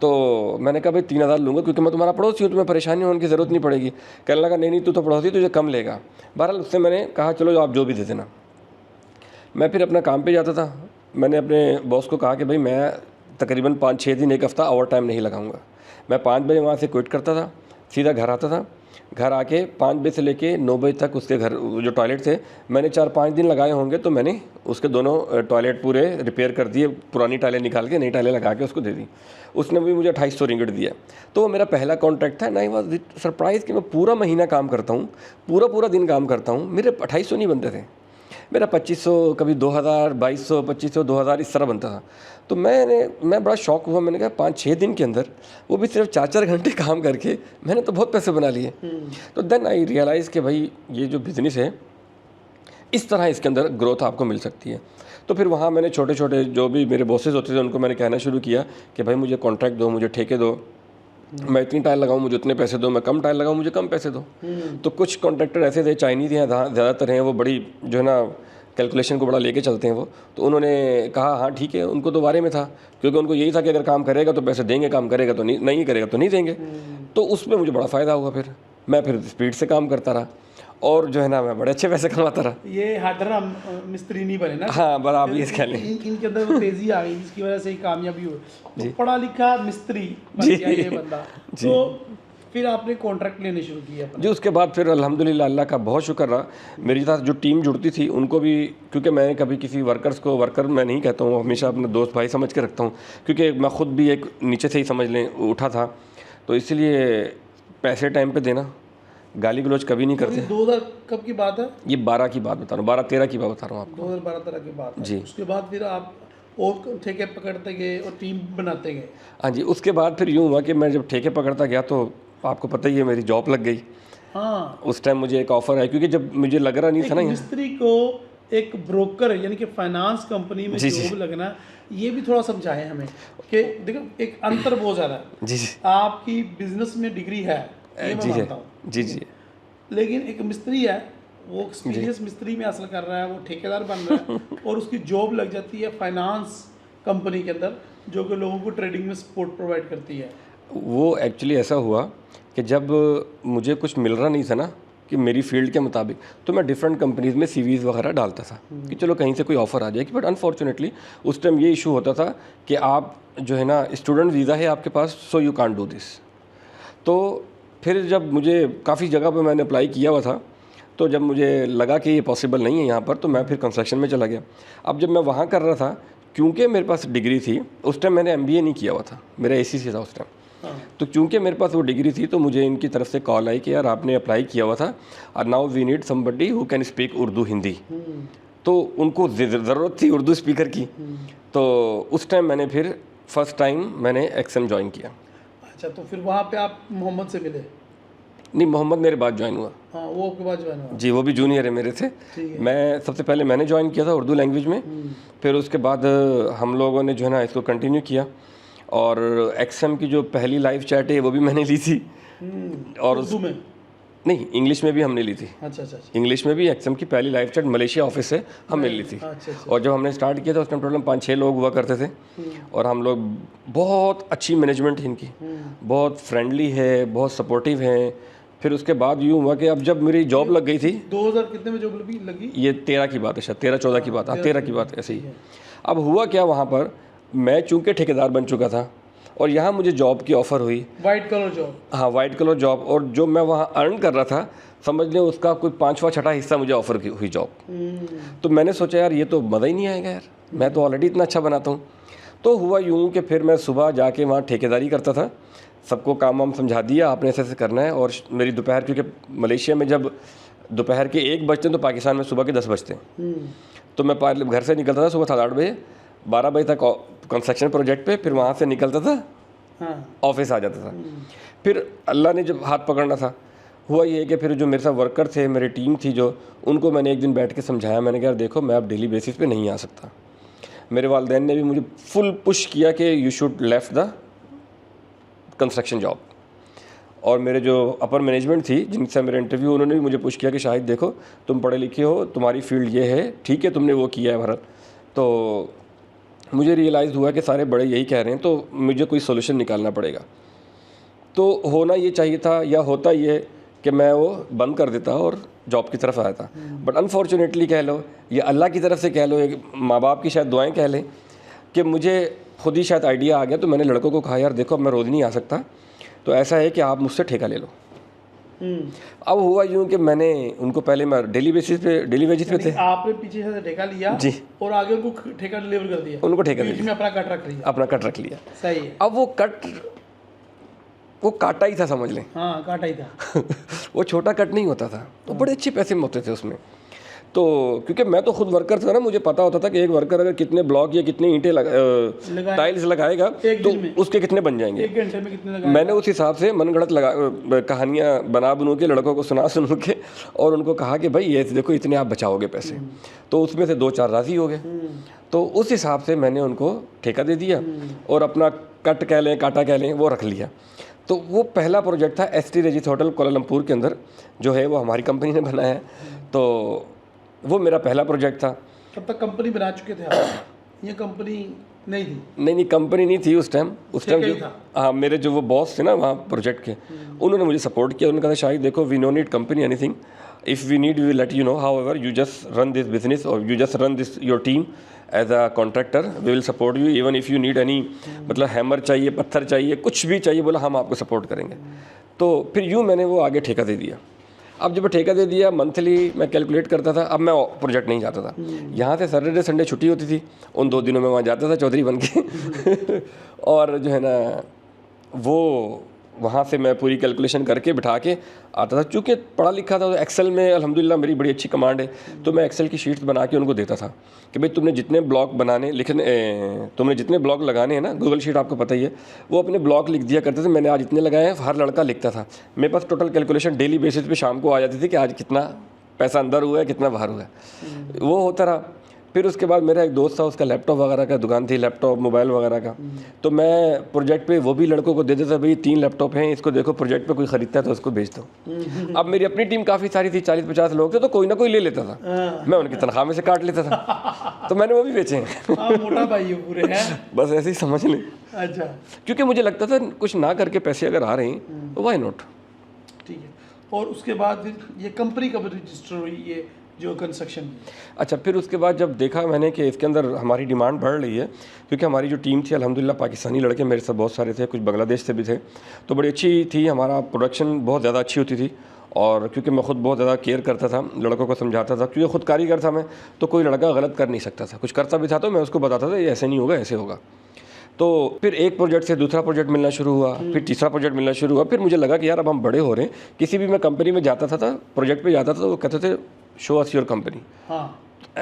तो मैंने कहा भाई 3,000 लूँगा क्योंकि मैं तुम्हारा पड़ोसी हूँ, तुम्हें परेशानी होने की ज़रूरत नहीं पड़ेगी। कहने लगा नहीं तू तो पड़ोसी, तुझे कम लेगा। बहरहाल उससे मैंने कहा चलो आप जो भी दे देना। मैं फिर अपना काम पे जाता था। मैंने अपने बॉस को कहा कि भाई मैं तकरीबन 5-6 दिन, एक हफ़्ता ओवर टाइम नहीं लगाऊंगा। मैं 5 बजे वहाँ से क्विट करता था, सीधा घर आता था। घर आके 5 बजे से लेके 9 बजे तक उसके घर जो टॉयलेट थे, मैंने 4-5 दिन लगाए होंगे, तो मैंने उसके दोनों टॉयलेट पूरे रिपेयर कर दिए, पुरानी टाइलें निकाल के नई टाइलें लगा के उसको दे दी। उसने भी मुझे 250 रिंगिट दिया। तो वो मेरा पहला कॉन्ट्रैक्ट था। आई वॉज सरप्राइज कि मैं पूरा महीना काम करता हूँ, पूरा दिन काम करता हूँ, मेरे 250 नहीं बनते थे, मेरा 2500, कभी 2000, 2200, 2500, 2000 इस तरह बनता था। तो मैं बड़ा शौक हुआ। मैंने कहा 5-6 दिन के अंदर, वो भी सिर्फ 4-4 घंटे काम करके मैंने तो बहुत पैसे बना लिए। तो देन आई रियलाइज़ कि भाई ये जो बिज़नेस है, इस तरह इसके अंदर ग्रोथ आपको मिल सकती है। तो फिर वहाँ मैंने छोटे छोटे जो भी मेरे बॉसेस होते थे उनको मैंने कहना शुरू किया कि भाई मुझे कॉन्ट्रैक्ट दो, मुझे ठेके दो, मैं इतनी टाइल लगाऊं मुझे उतने पैसे दो, मैं कम टाइल लगाऊं मुझे कम पैसे दो। तो कुछ कॉन्ट्रैक्टर ऐसे थे, चाइनीज़ हैं ज़्यादातर हैं, वो बड़ी जो है ना कैलकुलेशन को बड़ा लेके चलते हैं वो। तो उन्होंने कहा हाँ ठीक है, उनको तो बारे में था, क्योंकि उनको यही था कि अगर काम करेगा तो पैसे देंगे, काम करेगा तो नहीं करेगा तो नहीं देंगे। तो उसमें मुझे बड़ा फ़ायदा हुआ। मैं फिर स्पीड से काम करता रहा और जो है ना मैं बड़े अच्छे पैसे कमाता रहा। ये हाडरा मिस्त्री नहीं बने ना। हाँ बराबर ये कह लें। इनके अंदर वो तेजी आ गई जिसकी वजह से कामयाबी हुई। तो पढ़ा लिखा मिस्त्री बन गया ये बंदा। तो फिर आपने कॉन्ट्रैक्ट लेने शुरू किया जी। उसके बाद फिर अल्हम्दुलिल्लाह अल्लाह का बहुत शुक्र रहा, मेरे साथ जो टीम जुड़ती थी उनको भी, क्योंकि मैं कभी किसी वर्कर्स को वर्कर मैं नहीं कहता हूँ, हमेशा अपना दोस्त भाई समझ के रखता हूँ, क्योंकि मैं ख़ुद भी एक नीचे से ही समझ लें उठा था। तो इसलिए पैसे टाइम पे देना, गाली गलौज कभी नहीं करते। 2000 कब की बात है? ये 12 की बात बता रहा हूँ, 12-13 की बात बता रहा हूँ आपको। 2012-13 की बात है जी। उसके बाद फिर आप और ठेके पकड़ते गए और टीम बनाते गए? हाँ जी। उसके बाद फिर यूँ हुआ कि मैं जब ठेके पकड़ता गया तो आपको पता ही है मेरी जॉब लग गई। हाँ। उस टाइम मुझे एक ऑफ़र है, क्योंकि जब मुझे लग रहा नहीं था ना, मिस्त्री को एक ब्रोकर यानी कि फाइनेंस कंपनी में जॉब लगना, ये भी थोड़ा समझाएं हमें कि देखो एक अंतर बहुत ज़्यादा है। जी। आपकी बिजनेस में डिग्री है ये मैं मानता हूँ, जी। लेकिन एक मिस्त्री है, वो एक्सपीरियंस मिस्त्री में हासिल कर रहा है, वो ठेकेदार बन रहा है और उसकी जॉब लग जाती है फाइनेंस कंपनी के अंदर, जो कि लोगों को ट्रेडिंग में सपोर्ट प्रोवाइड करती है। वो एक्चुअली ऐसा हुआ कि जब मुझे कुछ मिल रहा नहीं था ना कि मेरी फील्ड के मुताबिक, तो मैं डिफरेंट कंपनीज़ में सीवीज़ वगैरह डालता था कि चलो कहीं से कोई ऑफ़र आ जाएगी। बट अनफॉर्चुनेटली उस टाइम ये इशू होता था कि आप जो है ना स्टूडेंट वीज़ा है आपके पास, so you can't do this. तो फिर जब मुझे काफ़ी जगह पे मैंने अप्लाई किया हुआ था, तो जब मुझे लगा कि ये पॉसिबल नहीं है यहाँ पर, तो मैं फिर कंस्ट्रक्शन में चला गया। अब जब मैं वहाँ कर रहा था, क्योंकि मेरे पास डिग्री थी, उस टाइम मैंने MBA नहीं किया हुआ था, मेरा ACC था उस टाइम। तो क्योंकि मेरे पास वो डिग्री थी, तो मुझे इनकी तरफ से कॉल आई कि यार आपने अप्लाई किया हुआ था और now we need somebody who can speak Urdu Hindi. तो उनको ज़रूरत थी उर्दू स्पीकर की। तो उस टाइम मैंने फिर फर्स्ट टाइम मैंने XM ज्वाइन किया। अच्छा, तो फिर वहाँ पे आप मोहम्मद से मिले? नहीं, मोहम्मद मेरे बाद ज्वाइन हुआ। हाँ, वो आपके बाद ज्वाइन हुआ? जी, वो भी जूनियर है मेरे से। मैं सबसे पहले मैंने ज्वाइन किया था उर्दू लैंग्वेज में, फिर उसके बाद हम लोगों ने जो है ना इसको कंटिन्यू किया। और XM की जो पहली लाइव चैट है वो भी मैंने ली थी। और उर्दू में नहीं, इंग्लिश में भी हमने ली थी। अच्छा। इंग्लिश में भी XM की पहली लाइव चैट मलेशिया ऑफिस से हमने ली थी। और जब हमने स्टार्ट किया था उस टाइम टोटल 5-6 लोग हुआ करते थे। और हम लोग, बहुत अच्छी मैनेजमेंट है इनकी, बहुत फ्रेंडली है, बहुत सपोर्टिव है। फिर उसके बाद यूँ हुआ कि अब जब मेरी जॉब लग गई थी 2000 कितने में जॉब लगी? ये 13 की बात है शायद, 13-14 की बात। हाँ, 13 की बात ऐसे ही। अब हुआ क्या, वहाँ पर मैं चूँकि ठेकेदार बन चुका था और यहाँ मुझे जॉब की ऑफ़र हुई, वाइट कलर जॉब। हाँ, वाइट कलर जॉब। और जो मैं वहाँ अर्न कर रहा था, समझ लें उसका कोई 5वां-6वां हिस्सा मुझे ऑफ़र हुई जॉब। तो मैंने सोचा यार ये तो मज़ा ही नहीं आएगा यार, मैं तो ऑलरेडी इतना अच्छा बनाता हूँ। तो हुआ यूँ कि फिर मैं सुबह जाके वहाँ ठेकेदारी करता था, सबको काम वाम समझा दिया, आपने ऐसे करना है। और मेरी दोपहर, क्योंकि मलेशिया में जब दोपहर के 1 बजते हैं तो पाकिस्तान में सुबह के 10 बजते हैं। तो मैं घर से निकलता था सुबह 8:30 बजे, 12 बजे तक कंस्ट्रक्शन प्रोजेक्ट पे, फिर वहाँ से निकलता था, ऑफिस आ जाता था। फिर अल्लाह ने जब हाथ पकड़ना था, हुआ ये कि फिर जो मेरे साथ वर्कर थे, मेरी टीम थी जो, उनको मैंने एक दिन बैठ के समझाया। मैंने कहा देखो मैं अब डेली बेसिस पे नहीं आ सकता। मेरे वालिदैन ने भी मुझे फुल पुश किया कि you should left the construction job. और मेरे जो अपर मैनेजमेंट थी जिनसे मेरा इंटरव्यू, उन्होंने भी मुझे पुश किया कि शाहिद देखो तुम पढ़े लिखे हो, तुम्हारी फील्ड ये है, ठीक है तुमने वो किया है भारत, तो मुझे रियलाइज़ हुआ कि सारे बड़े यही कह रहे हैं, तो मुझे कोई सोल्यूशन निकालना पड़ेगा। तो होना ये चाहिए था या होता ये कि मैं वो बंद कर देता और जॉब की तरफ आया था। बट अनफॉर्चुनेटली कह लो या अल्लाह की तरफ से कह लो या माँ बाप की शायद दुआएं कह लें कि मुझे खुद ही शायद आइडिया आ गया। तो मैंने लड़कों को कहा, यार देखो अब मैं रोज़ नहीं आ सकता, तो ऐसा है कि आप मुझसे ठेका ले लो। अब हुआ यूँ कि मैंने उनको पहले मैं डेली वेजिस पे थे। आपने पीछे से ठेका लिया जी, और आगे उनको ठेका डिलीवर कर दिया, उनको ठेका बीच में अपना कट रख लिया। अपना कट रख लिया। सही है। अब वो काटा ही था, समझ लें। हाँ, काटा ही था। वो छोटा कट नहीं होता था, तो बड़े अच्छे पैसे में होते थे उसमें। तो क्योंकि मैं तो खुद वर्कर था ना, मुझे पता होता था कि एक वर्कर अगर कितने ब्लॉक या कितनी ईंटें टाइल्स लगाएगा तो उसके कितने बन जाएंगे। 1 घंटे में कितने लगा? मैंने उस हिसाब से मनगढ़ंत कहानियाँ बनू के लड़कों को सुना के और उनको कहा कि भाई ये देखो इतने आप बचाओगे पैसे। तो उसमें से 2-4 राज़ी हो गए। तो उस हिसाब से मैंने उनको ठेका दे दिया और अपना कट कह लें, काटा कह लें, वो रख लिया। तो वो पहला प्रोजेक्ट था ST रेजिस होटल कोलालमपुर के अंदर, जो है वो हमारी कंपनी ने बनाया है। तो वो मेरा पहला प्रोजेक्ट था। तब तक कंपनी बना चुके थे आप? ये कंपनी नहीं थी? नहीं, कंपनी नहीं थी उस टाइम। जो हाँ, मेरे जो वो बॉस थे ना वहाँ प्रोजेक्ट के, उन्होंने मुझे सपोर्ट किया। उन्होंने कहा, शायद देखो we no need company anything, if we need we will let you know, however you just run this business और you just run this your team as a contractor, we will support you even if you need any, मतलब hammer चाहिए, पत्थर चाहिए, कुछ भी चाहिए, बोला हम आपको सपोर्ट करेंगे। तो फिर यूँ मैंने वो आगे ठेका दे दिया। अब जब ठेका दे दिया, मंथली मैं कैलकुलेट करता था। अब मैं प्रोजेक्ट नहीं जाता था। यहाँ से सैटरडे संडे छुट्टी होती थी, उन 2 दिनों में वहाँ जाता था चौधरी बन के और जो है ना वो वहाँ से मैं पूरी कैलकुलेशन करके बिठा के आता था। चूँकि पढ़ा लिखा था तो एक्सेल में अल्हम्दुलिल्लाह मेरी बड़ी अच्छी कमांड है। तो मैं एक्सेल की शीट्स बना के उनको देता था कि भाई तुमने जितने ब्लॉक तुमने जितने ब्लॉक लगाने हैं ना, गूगल शीट आपको पता ही है, वो अपने ब्लॉक लिख दिया करते थे। मैंने आज इतने लगाए हैं, हर लड़का लिखता था। मेरे पास टोटल कैलकुलेशन डेली बेसिस पे शाम को आ जाती थी कि आज कितना पैसा अंदर हुआ है, कितना बाहर हुआ है, वो होता रहा। फिर उसके बाद मेरा एक दोस्त था, उसका लैपटॉप वगैरह का दुकान थी, लैपटॉप मोबाइल वगैरह का। तो मैं प्रोजेक्ट पे वो भी लड़कों को दे देता, भाई 3 लैपटॉप हैं, इसको देखो, प्रोजेक्ट पे कोई ख़रीदता है तो उसको बेच दो। अब मेरी अपनी टीम काफ़ी सारी थी, 40-50 लोग थे, तो कोई ना कोई ले लेता था। मैं उनकी तनख्वाह में से काट लेता था। तो मैंने वो भी बेचे हैं। मोटा भाई हो पूरे हैं। बस ऐसे ही समझ लें। अच्छा, क्योंकि मुझे लगता था कुछ ना करके पैसे अगर आ रहे हैं तो वाई नॉट। ठीक है। और उसके बाद फिर ये कंपनी कब रजिस्टर हुई, ये जो कंस्ट्रक्शन? अच्छा, फिर उसके बाद जब देखा मैंने कि इसके अंदर हमारी डिमांड बढ़ रही है, क्योंकि हमारी जो टीम थी अल्हम्दुलिल्लाह पाकिस्तानी लड़के मेरे साथ बहुत सारे थे, कुछ बांग्लादेश से भी थे, तो बड़ी अच्छी थी, हमारा प्रोडक्शन बहुत ज़्यादा अच्छी होती थी। और क्योंकि मैं ख़ुद बहुत ज़्यादा केयर करता था, लड़कों को समझाता था, क्योंकि ख़ुद कारीगर था मैं, तो कोई लड़का गलत कर नहीं सकता था। कुछ करता भी था तो मैं उसको बताता था ये ऐसे नहीं होगा, ऐसे होगा। तो फिर एक प्रोजेक्ट से दूसरा प्रोजेक्ट मिलना शुरू हुआ, फिर तीसरा प्रोजेक्ट मिलना शुरू हुआ। फिर मुझे लगा कि यार अब हम बड़े हो रहे हैं। किसी भी मैं कंपनी में जाता था प्रोजेक्ट पे जाता था तो वो कहते थे शो अस योर कंपनी। हाँ।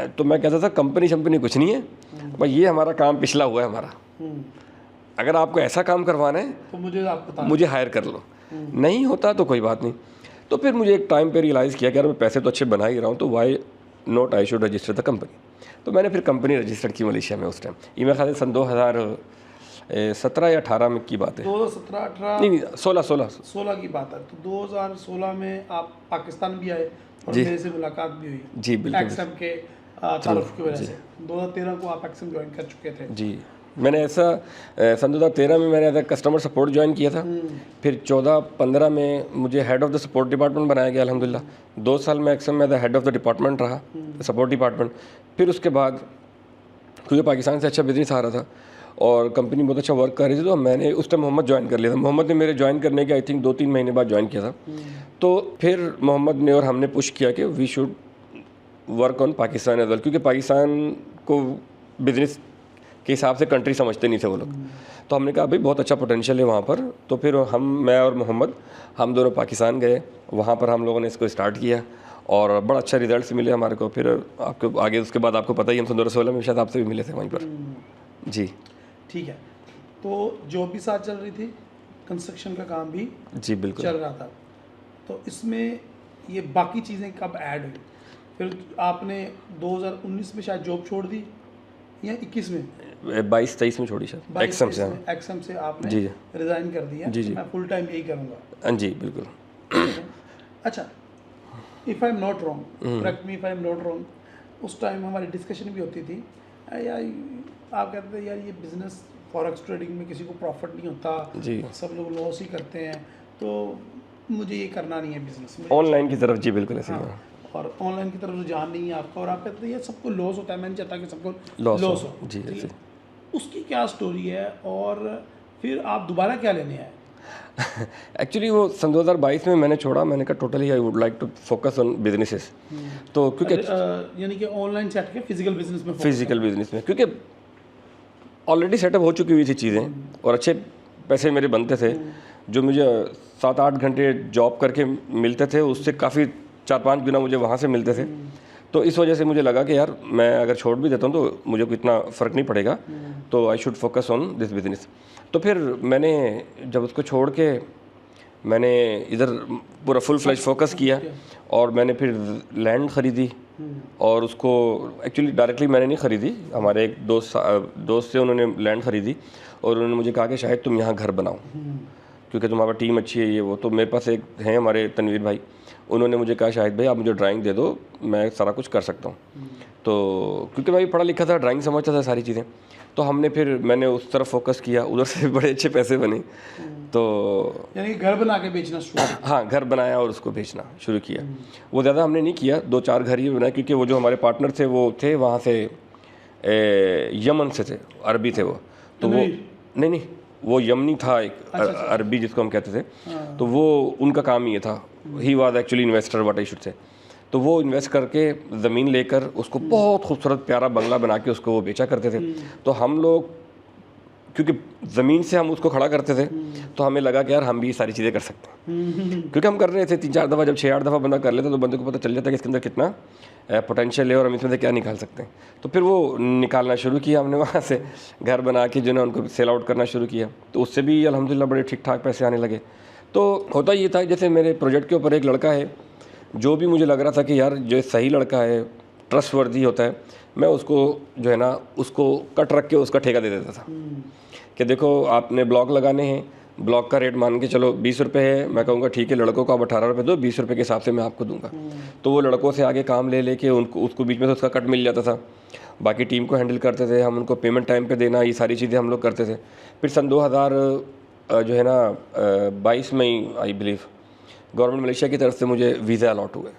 तो मैं कहता था कंपनी शंपनी कुछ नहीं है भाई, ये हमारा काम पिछला हुआ है हमारा। अगर आपको ऐसा काम करवाना है तो मुझे हायर कर लो, नहीं होता तो कोई बात नहीं। तो फिर मुझे एक टाइम पे रियलाइज़ किया कि यार मैं पैसे तो अच्छे बना ही रहा हूँ, तो why not I should register the company. तो मैंने फिर कंपनी रजिस्टर्ड की मलेशिया में उस टाइम। ये मेरे ख्याल से सन 2017 या 18 में की बात है। 2017-18 नहीं, 16 की बात है। तो 2016 में आप पाकिस्तान भी आए और मेरे से मुलाकात भी हुई। जी बिल्कुल, एक्सएम के तारुफ की वजह से 2013 को आप एक्सएम ज्वाइन कर चुके थे। जी, मैंने ऐसा सन 2013 में मैंने एज कस्टमर सपोर्ट ज्वाइन किया था। फिर 14-15 में मुझे head of the support department बनाया गया अल्हम्दुलिल्लाह। 2 साल में एक्सएम में हेड ऑफ़ द डिपार्टमेंट रहा, सपोर्ट डिपार्टमेंट। फिर उसके बाद क्योंकि पाकिस्तान से अच्छा बिजनेस आ रहा था और कंपनी बहुत अच्छा वर्क कर रही थी, तो मैंने उस टाइम मोहम्मद ज्वाइन कर लिया था। मोहम्मद ने मेरे ज्वाइन करने के आई थिंक 2-3 महीने बाद ज्वाइन किया था। तो फिर मोहम्मद ने और हमने पुश किया कि we should work on Pakistan as well, क्योंकि पाकिस्तान को बिजनेस के हिसाब से कंट्री समझते नहीं थे वो लोग। तो हमने कहा भाई बहुत अच्छा पोटेंशियल है वहाँ पर। तो फिर मैं और मोहम्मद हम दोनों पाकिस्तान गए, वहाँ पर हम लोगों ने इसको स्टार्ट किया और बड़ा अच्छा रिजल्ट्स मिले हमारे को। फिर आपको आगे उसके बाद आपको पता ही, हम 2016 में शायद आपसे भी मिले थे वहीं पर। जी ठीक है। तो जॉब भी साथ चल रही थी, कंस्ट्रक्शन का काम भी जी बिल्कुल चल रहा था। तो इसमें ये बाकी चीज़ें कब ऐड हुई? फिर आपने 2019 में शायद जॉब छोड़ दी या 21 में? 22-23 में छोड़ी शायद, एक्सएम से। एक्सएम से आपने जी रिज़ाइन कर दिया? जी जी, मैं फुल टाइम यही करूँगा। जी बिल्कुल। अच्छा, if I am not wrong, correct me if I am not wrong, उस टाइम हमारी डिस्कशन भी होती थी यार आप कहते थे यार ये बिजनेस फॉरेक्स ट्रेडिंग में किसी को प्रॉफिट नहीं होता जी, सब लोग लॉस ही करते हैं, तो मुझे ये करना नहीं है बिजनेस में। ऑनलाइन की तरफ जी बिल्कुल ऐसे ही है। हाँ, और ऑनलाइन की तरफ रुझान नहीं है आपका, और आप कहते हैं ये सबको लॉस होता है, मैं नहीं चाहता कि सबको लॉस लॉस हो, हो। जी ठीक ऐसे। है? उसकी क्या स्टोरी है, और फिर आप दोबारा क्या लेने आए? एक्चुअली वो सन 2022 में मैंने छोड़ा, मैंने कहा totally I would like to focus on businesses. तो क्योंकि यानी कि ऑनलाइन से हट के फिजिकल बिजनेस में focus फिजिकल बिजनेस में, क्योंकि ऑलरेडी सेटअप हो चुकी हुई थी चीज़ें और अच्छे पैसे मेरे बनते थे, जो मुझे 7-8 घंटे जॉब करके मिलते थे उससे काफ़ी 4-5 गुना मुझे वहाँ से मिलते थे। तो इस वजह से मुझे लगा कि यार मैं अगर छोड़ भी देता हूँ तो मुझे कोई इतना फ़र्क नहीं पड़ेगा, तो I should focus on this business. तो फिर मैंने जब उसको छोड़ के मैंने इधर पूरा फुल फ्लैश फोकस किया, और मैंने फिर लैंड ख़रीदी, और उसको एक्चुअली डायरेक्टली मैंने नहीं ख़रीदी, हमारे एक दोस्त से उन्होंने लैंड ख़रीदी, और उन्होंने मुझे कहा कि शायद तुम यहाँ घर बनाओ क्योंकि तुम्हारा टीम अच्छी है ये वो। तो मेरे पास एक हैं हमारे तनवीर भाई, उन्होंने मुझे कहा शाहिद भाई आप मुझे ड्राइंग दे दो, मैं सारा कुछ कर सकता हूँ। तो क्योंकि मैं भी पढ़ा लिखा था, ड्राइंग समझता था सारी चीज़ें, तो मैंने उस तरफ फोकस किया, उधर से बड़े अच्छे पैसे बने। तो यानी कि घर बना के बेचना शुरू किया। हाँ, घर बनाया और उसको बेचना शुरू किया। वो ज़्यादा हमने नहीं किया, 2-4 घर ही बनाए, क्योंकि वो जो हमारे पार्टनर थे वो थे वहाँ से यमन से थे, अरबी थे वो। तो वो नहीं, वो यमनी था एक, अरबी जिसको हम कहते थे। तो वो उनका काम ही ये था, he was actually investor what I should say. तो वो इन्वेस्ट करके ज़मीन लेकर उसको बहुत खूबसूरत प्यारा बंगला बना के उसको वो बेचा करते थे। तो हम लोग क्योंकि ज़मीन से हम उसको खड़ा करते थे, तो हमें लगा कि यार हम भी ये सारी चीज़ें कर सकते हैं, क्योंकि हम कर रहे थे 3-4 दफ़ा, जब 6-8 दफ़ा बंदा कर लेता तो बंदे को पता चल जाता है कि इसके अंदर कितना पोटेंशियल है और हम इसमें से क्या निकाल सकते हैं। तो फिर वो निकालना शुरू किया हमने, वहाँ से घर बना के जो है उनको सेल आउट करना शुरू किया, तो उससे भी अल्हम्दुलिल्लाह बड़े ठीक ठाक पैसे आने लगे। तो होता ये था, जैसे मेरे प्रोजेक्ट के ऊपर एक लड़का है, जो भी मुझे लग रहा था कि यार जो सही लड़का है, ट्रस्टवर्दी होता है, मैं उसको जो है ना उसको कट रख के उसका ठेका दे देता था कि देखो आपने ब्लॉक लगाने हैं, ब्लॉक का रेट मान के चलो 20 रुपये है, मैं कहूँगा ठीक है लड़कों को आप 18 रुपये दो, 20 रुपये के हिसाब से मैं आपको दूंगा। तो वो लड़कों से आगे काम ले लेके उसको बीच में से उसका कट मिल जाता था, बाकी टीम को हैंडल करते थे हम, उनको पेमेंट टाइम पे देना, ये सारी चीज़ें हम लोग करते थे। फिर सन 2000 जो है ना 22 में आई बिलीव गवर्नमेंट मलेशिया की तरफ से मुझे वीज़ा अलॉट हुए।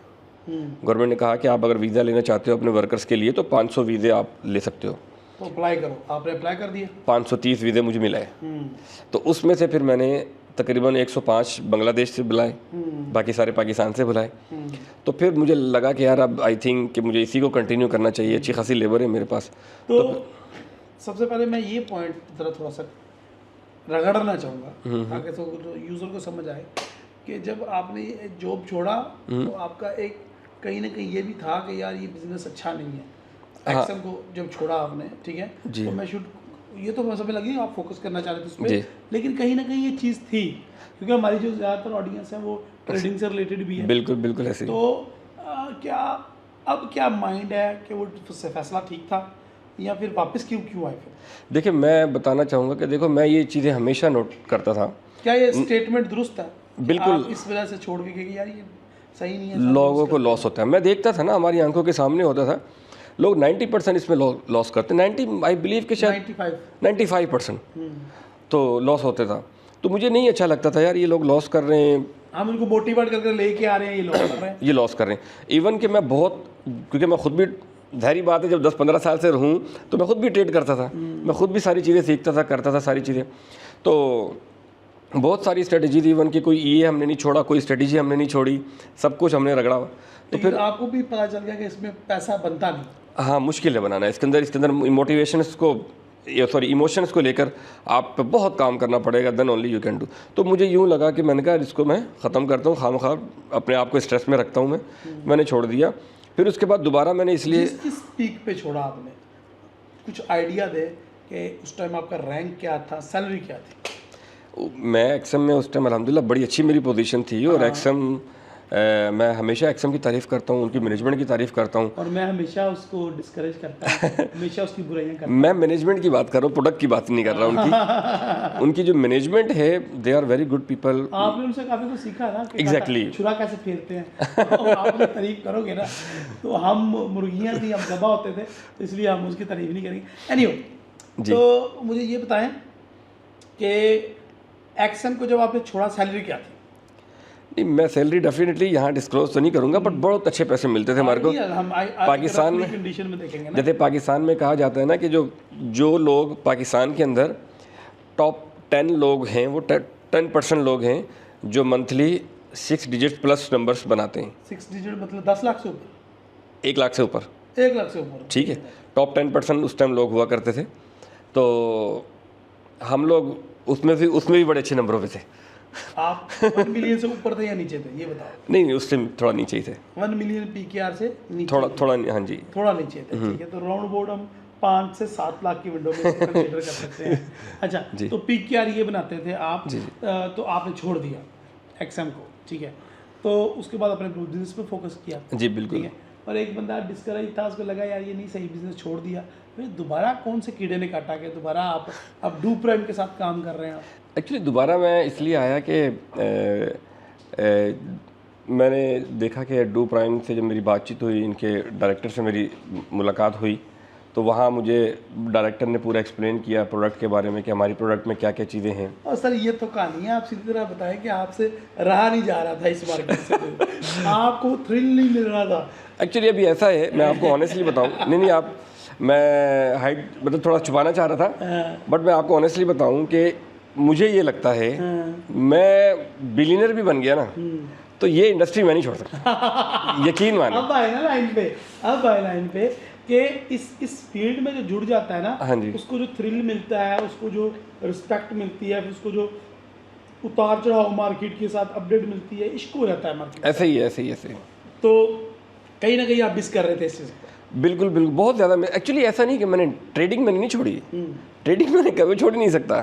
गवर्नमेंट ने कहा कि आप अगर वीज़ा लेना चाहते हो अपने वर्कर्स के लिए तो 500 वीज़े आप ले सकते हो। तो अप्लाई करो, आपने अप्लाई कर दिया? 530 वीज़े मुझे मिले। तो उसमें से फिर मैंने तकरीबन 105 बांग्लादेश से बुलाए, बाकी सारे पाकिस्तान से बुलाए। तो फिर मुझे लगा कि यार अब आई थिंक कि मुझे इसी को कंटिन्यू करना चाहिए, अच्छी खासी लेबर है मेरे पास। तो सबसे पहले मैं ये पॉइंट ज़रा थोड़ा सा रगड़ना चाहूँगा ताकि तो यूज़र को समझ आए कि जब आपने ये जॉब छोड़ा तो आपका एक कहीं ना कहीं ये भी था कि यार ये बिज़नेस अच्छा नहीं है। एक्शन को जब छोड़ा आपने, ठीक है, तो मैं ये तो मैं समझ लगी आप फोकस करना चाह रहे थे उस पर, लेकिन कहीं ना कहीं ये चीज़ थी, क्योंकि हमारी जो ज़्यादातर ऑडियंस है वो ट्रेडिंग से रिलेटेड भी है। बिल्कुल बिल्कुल ऐसे। तो क्या माइंड है कि वो फैसला ठीक था या फिर वापस क्यों आए फिर? देखिए मैं बताना चाहूँगा कि देखो मैं ये चीज़ें हमेशा नोट करता था। क्या ये स्टेटमेंट दुरुस्त है? बिल्कुल। इस वजह से छोड़ के कि यार ये सही नहीं है, लोगों को लॉस होता है, मैं देखता था ना, हमारी आंखों के सामने होता था, लोग 90% इसमें लॉस करते हैं, 90 आई बिलीव कि शायद 95% तो लॉस होते था। तो मुझे नहीं अच्छा लगता था यार ये लोग लॉस कर रहे हैं, हम इनको मोटिवेट करके लेके आ रहे हैं, ये लॉस कर रहे हैं, ये लॉस कर रहे हैं। इवन कि मैं बहुत, क्योंकि मैं खुद भी, जाहिर बात है जब 10-15 साल से रहूँ तो मैं खुद भी ट्रेड करता था, मैं खुद भी सारी चीज़ें सीखता था, करता था सारी चीज़ें। तो बहुत सारी स्ट्रेटजी थी, इवन कि कोई ये हमने नहीं छोड़ा, कोई स्ट्रेटजी हमने नहीं छोड़ी, सब कुछ हमने रगड़ा। तो फिर आपको भी पता चल गया कि इसमें पैसा बनता नहीं। हाँ, मुश्किल है बनाना इसके अंदर मोटिवेशंस को, सॉरी इमोशंस को लेकर आप पे बहुत काम करना पड़ेगा, then only you can do. तो मुझे यूँ लगा कि मैंने कहा इसको मैं ख़त्म करता हूँ, खामखा अपने आप को स्ट्रेस में रखता हूँ मैंने छोड़ दिया। फिर उसके बाद दोबारा मैंने इसलिए किस पीक पे छोड़ा आपने, कुछ आइडिया दे कि उस टाइम आपका रैंक क्या था, सैलरी क्या थी? मैं एक्सम में उस टाइम अल्हम्दुलिल्लाह बड़ी अच्छी मेरी पोजीशन थी, और एक्सम मैं हमेशा एक्सएम की तारीफ़ करता हूँ, उनकी मैनेजमेंट की तारीफ़ करता हूँ। और मैं हमेशा उसको डिस्करेज करता हूँ, हमेशा उसकी बुराइयां करता मैं मैनेजमेंट की बात कर रहा हूँ, प्रोडक्ट की बात नहीं कर रहा उनकी। उनकी जो मैनेजमेंट है, they are very good people. हूँ। आपने उनसे काफ़ी कुछ सीखा ना कि Exactly. छुरा कैसे फेरते हैं। तो आप उसकी तारीफ करोगे ना, तो हम मुर्गियाँ थी, हम दबा होते थे, तो इसलिए हम उसकी तारीफ नहीं करेंगे। एनीवे, तो मुझे ये बताएं कि एक्सएम को जब आपने छोड़ा, सैलरी क्या थी? नहीं, मैं सैलरी डेफिनेटली यहाँ डिस्क्लोज तो नहीं करूँगा, बट बहुत अच्छे पैसे मिलते थे हमारे को। हम पाकिस्तान में कंडीशन में देखेंगे ना, जैसे पाकिस्तान में कहा जाता है ना कि जो लोग पाकिस्तान के अंदर टॉप 10 लोग हैं, वो 10% लोग हैं जो मंथली 6 डिजिट प्लस नंबर्स बनाते हैं। 6 डिजिट मतलब 10 लाख से ऊपर, 1 लाख से ऊपर, 1 लाख से ऊपर, ठीक है। टॉप 10% उस टाइम लोग हुआ करते थे, तो हम लोग उसमें भी बड़े अच्छे नंबरों पे थे। आप 1 मिलियन से ऊपर थे या नीचे थे, ये बताओ? नहीं, उस टाइम थोड़ा नीचे ही थे। 1 मिलियन पीकेआर से नीचे, थोड़ा हाँ जी, थोड़ा नीचे थे, ठीक है। तो राउंड बोर्ड हम 5 से 7 लाख की विंडो में कंसीडर कर सकते हैं। अच्छा, तो पीकेआर ये बनाते थे आप, तो आपने छोड़ दिया एक्सएम को, ठीक है। तो उसके बाद अपने बिजनेस पे फोकस किया, जी बिल्कुल। ठीक है। और एक बंदा डिस्करेज था, उसको लगा यार ये नहीं सही, बिजनेस छोड़ दिया। फिर दोबारा कौन से कीड़े ने काटा के दोबारा आप अब डू प्राइम के साथ काम कर रहे हैं? एक्चुअली दोबारा मैं इसलिए आया कि मैंने देखा कि डू प्राइम से जब मेरी बातचीत हुई, इनके डायरेक्टर से मेरी मुलाकात हुई, तो वहाँ मुझे डायरेक्टर ने पूरा एक्सप्लेन किया प्रोडक्ट के बारे में कि हमारी प्रोडक्ट में क्या क्या चीज़ें हैं। और सर ये तो कहानी है, आप सीधी तरह बताएं कि आपसे रहा नहीं जा रहा था इस मार्केट से, आपको थ्रिल नहीं मिल रहा था। एक्चुअली अभी ऐसा है, मैं आपको ऑनेस्टली बताऊँ, नहीं आप, मैं हाइट मतलब थोड़ा छुपाना चाह रहा था, बट मैं आपको ऑनेस्टली बताऊँ कि मुझे ये लगता है मैं बिलियनर भी बन गया ना, तो ये इंडस्ट्री मैं नहीं छोड़ सकता। यकीन मानो। अब आए ना लाइन पे कि इस फील्ड में जो जुड़ जाता है ना, हाँ जी, उसको जो थ्रिल मिलता है, उसको जो रिस्पेक्ट मिलती है, फिर उसको जो उतार चढ़ाव मार्केट के साथ अपडेट मिलती है, इश्क हो जाता है मार्केट। ऐसे ही। तो कहीं ना कहीं आप मिस कर रहे थे इस चीज़ को। बिल्कुल बहुत ज़्यादा। एक्चुअली ऐसा नहीं कि मैंने ट्रेडिंग मैंने नहीं छोड़ी, ट्रेडिंग मैंने कभी छोड़ नहीं सकता,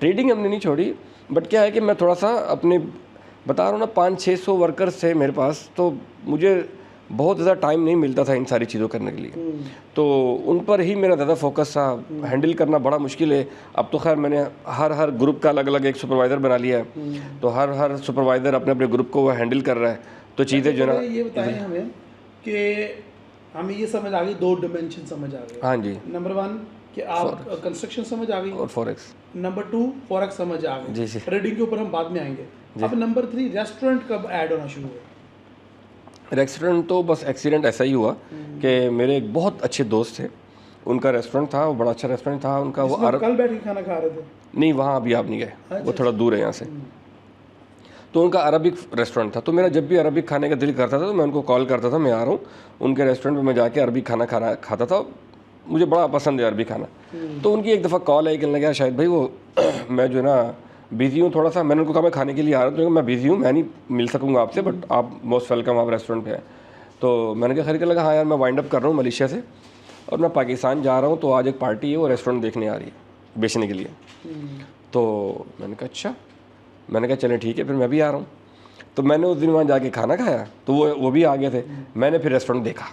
ट्रेडिंग हमने नहीं छोड़ी, बट क्या है कि मैं थोड़ा सा अपने बता रहा हूँ ना, 500-600 वर्कर्स थे मेरे पास, तो मुझे बहुत ज़्यादा टाइम नहीं मिलता था इन सारी चीज़ों करने के लिए, तो उन पर ही मेरा ज़्यादा फोकस था। हैंडल करना बड़ा मुश्किल है। अब तो खैर मैंने हर ग्रुप का अलग अलग एक सुपरवाइज़र बना लिया है, तो हर सुपरवाइज़र अपने अपने ग्रुप को हैंडल कर रहा है, तो चीज़ें जो ना। ये बताएं हमें कि हमें ये समझ आ गई, 2 डिमेंशन समझ आ गए। हाँ जी। नंबर 1 कि आप कंस्ट्रक्शन समझ आ गई, और फॉरेक्स। नंबर 2 फॉरेक्स समझ आ गई। जी। ट्रेडिंग के ऊपर हम बाद में आएंगे। अब नंबर 3, रेस्टोरेंट कब ऐड होना शुरू हुआ? रेस्टोरेंट तो बस एक्सीडेंट ऐसा ही हुआ कि मेरे एक बहुत अच्छे दोस्त थे, उनका रेस्टोरेंट था, वो बड़ा अच्छा रेस्टोरेंट था उनका। वो कल बैठ के खाना खा रहे थे? नहीं, वहाँ अभी आप नहीं गए, वो थोड़ा दूर है यहाँ से। तो उनका अरबिक रेस्टोरेंट था, तो मेरा जब भी अरबिक खाने का दिल करता था तो मैं उनको कॉल करता था, मैं आ रहा हूँ। उनके रेस्टोरेंट में मैं जाके अरबिक खाना खाता था, मुझे बड़ा पसंद है अरबिक खाना। तो उनकी एक दफ़ा कॉल आई, कहने लगा शायद भाई वो मैं जो है ना बिज़ी हूँ थोड़ा सा। मैंने उनको कहा मैं खाने के लिए आ रहा हूँ, तो मैं बिज़ी हूँ, मैं नहीं मिल सकूँगा आपसे, बट आप मोस्ट वेलकम, आप रेस्टोरेंट पे हैं। तो मैंने कहा खरीद के लगा, हाँ यार मैं वाइंड अप कर रहा हूँ मलेशिया से और मैं पाकिस्तान जा रहा हूँ, तो आज एक पार्टी है, वो रेस्टोरेंट देखने आ रही है बेचने के लिए। तो मैंने कहा अच्छा, मैंने कहा चलें ठीक है, फिर मैं भी आ रहा हूँ। तो मैंने उस दिन वहाँ जाके खाना खाया, तो वो भी आ गए थे। मैंने फिर रेस्टोरेंट देखा,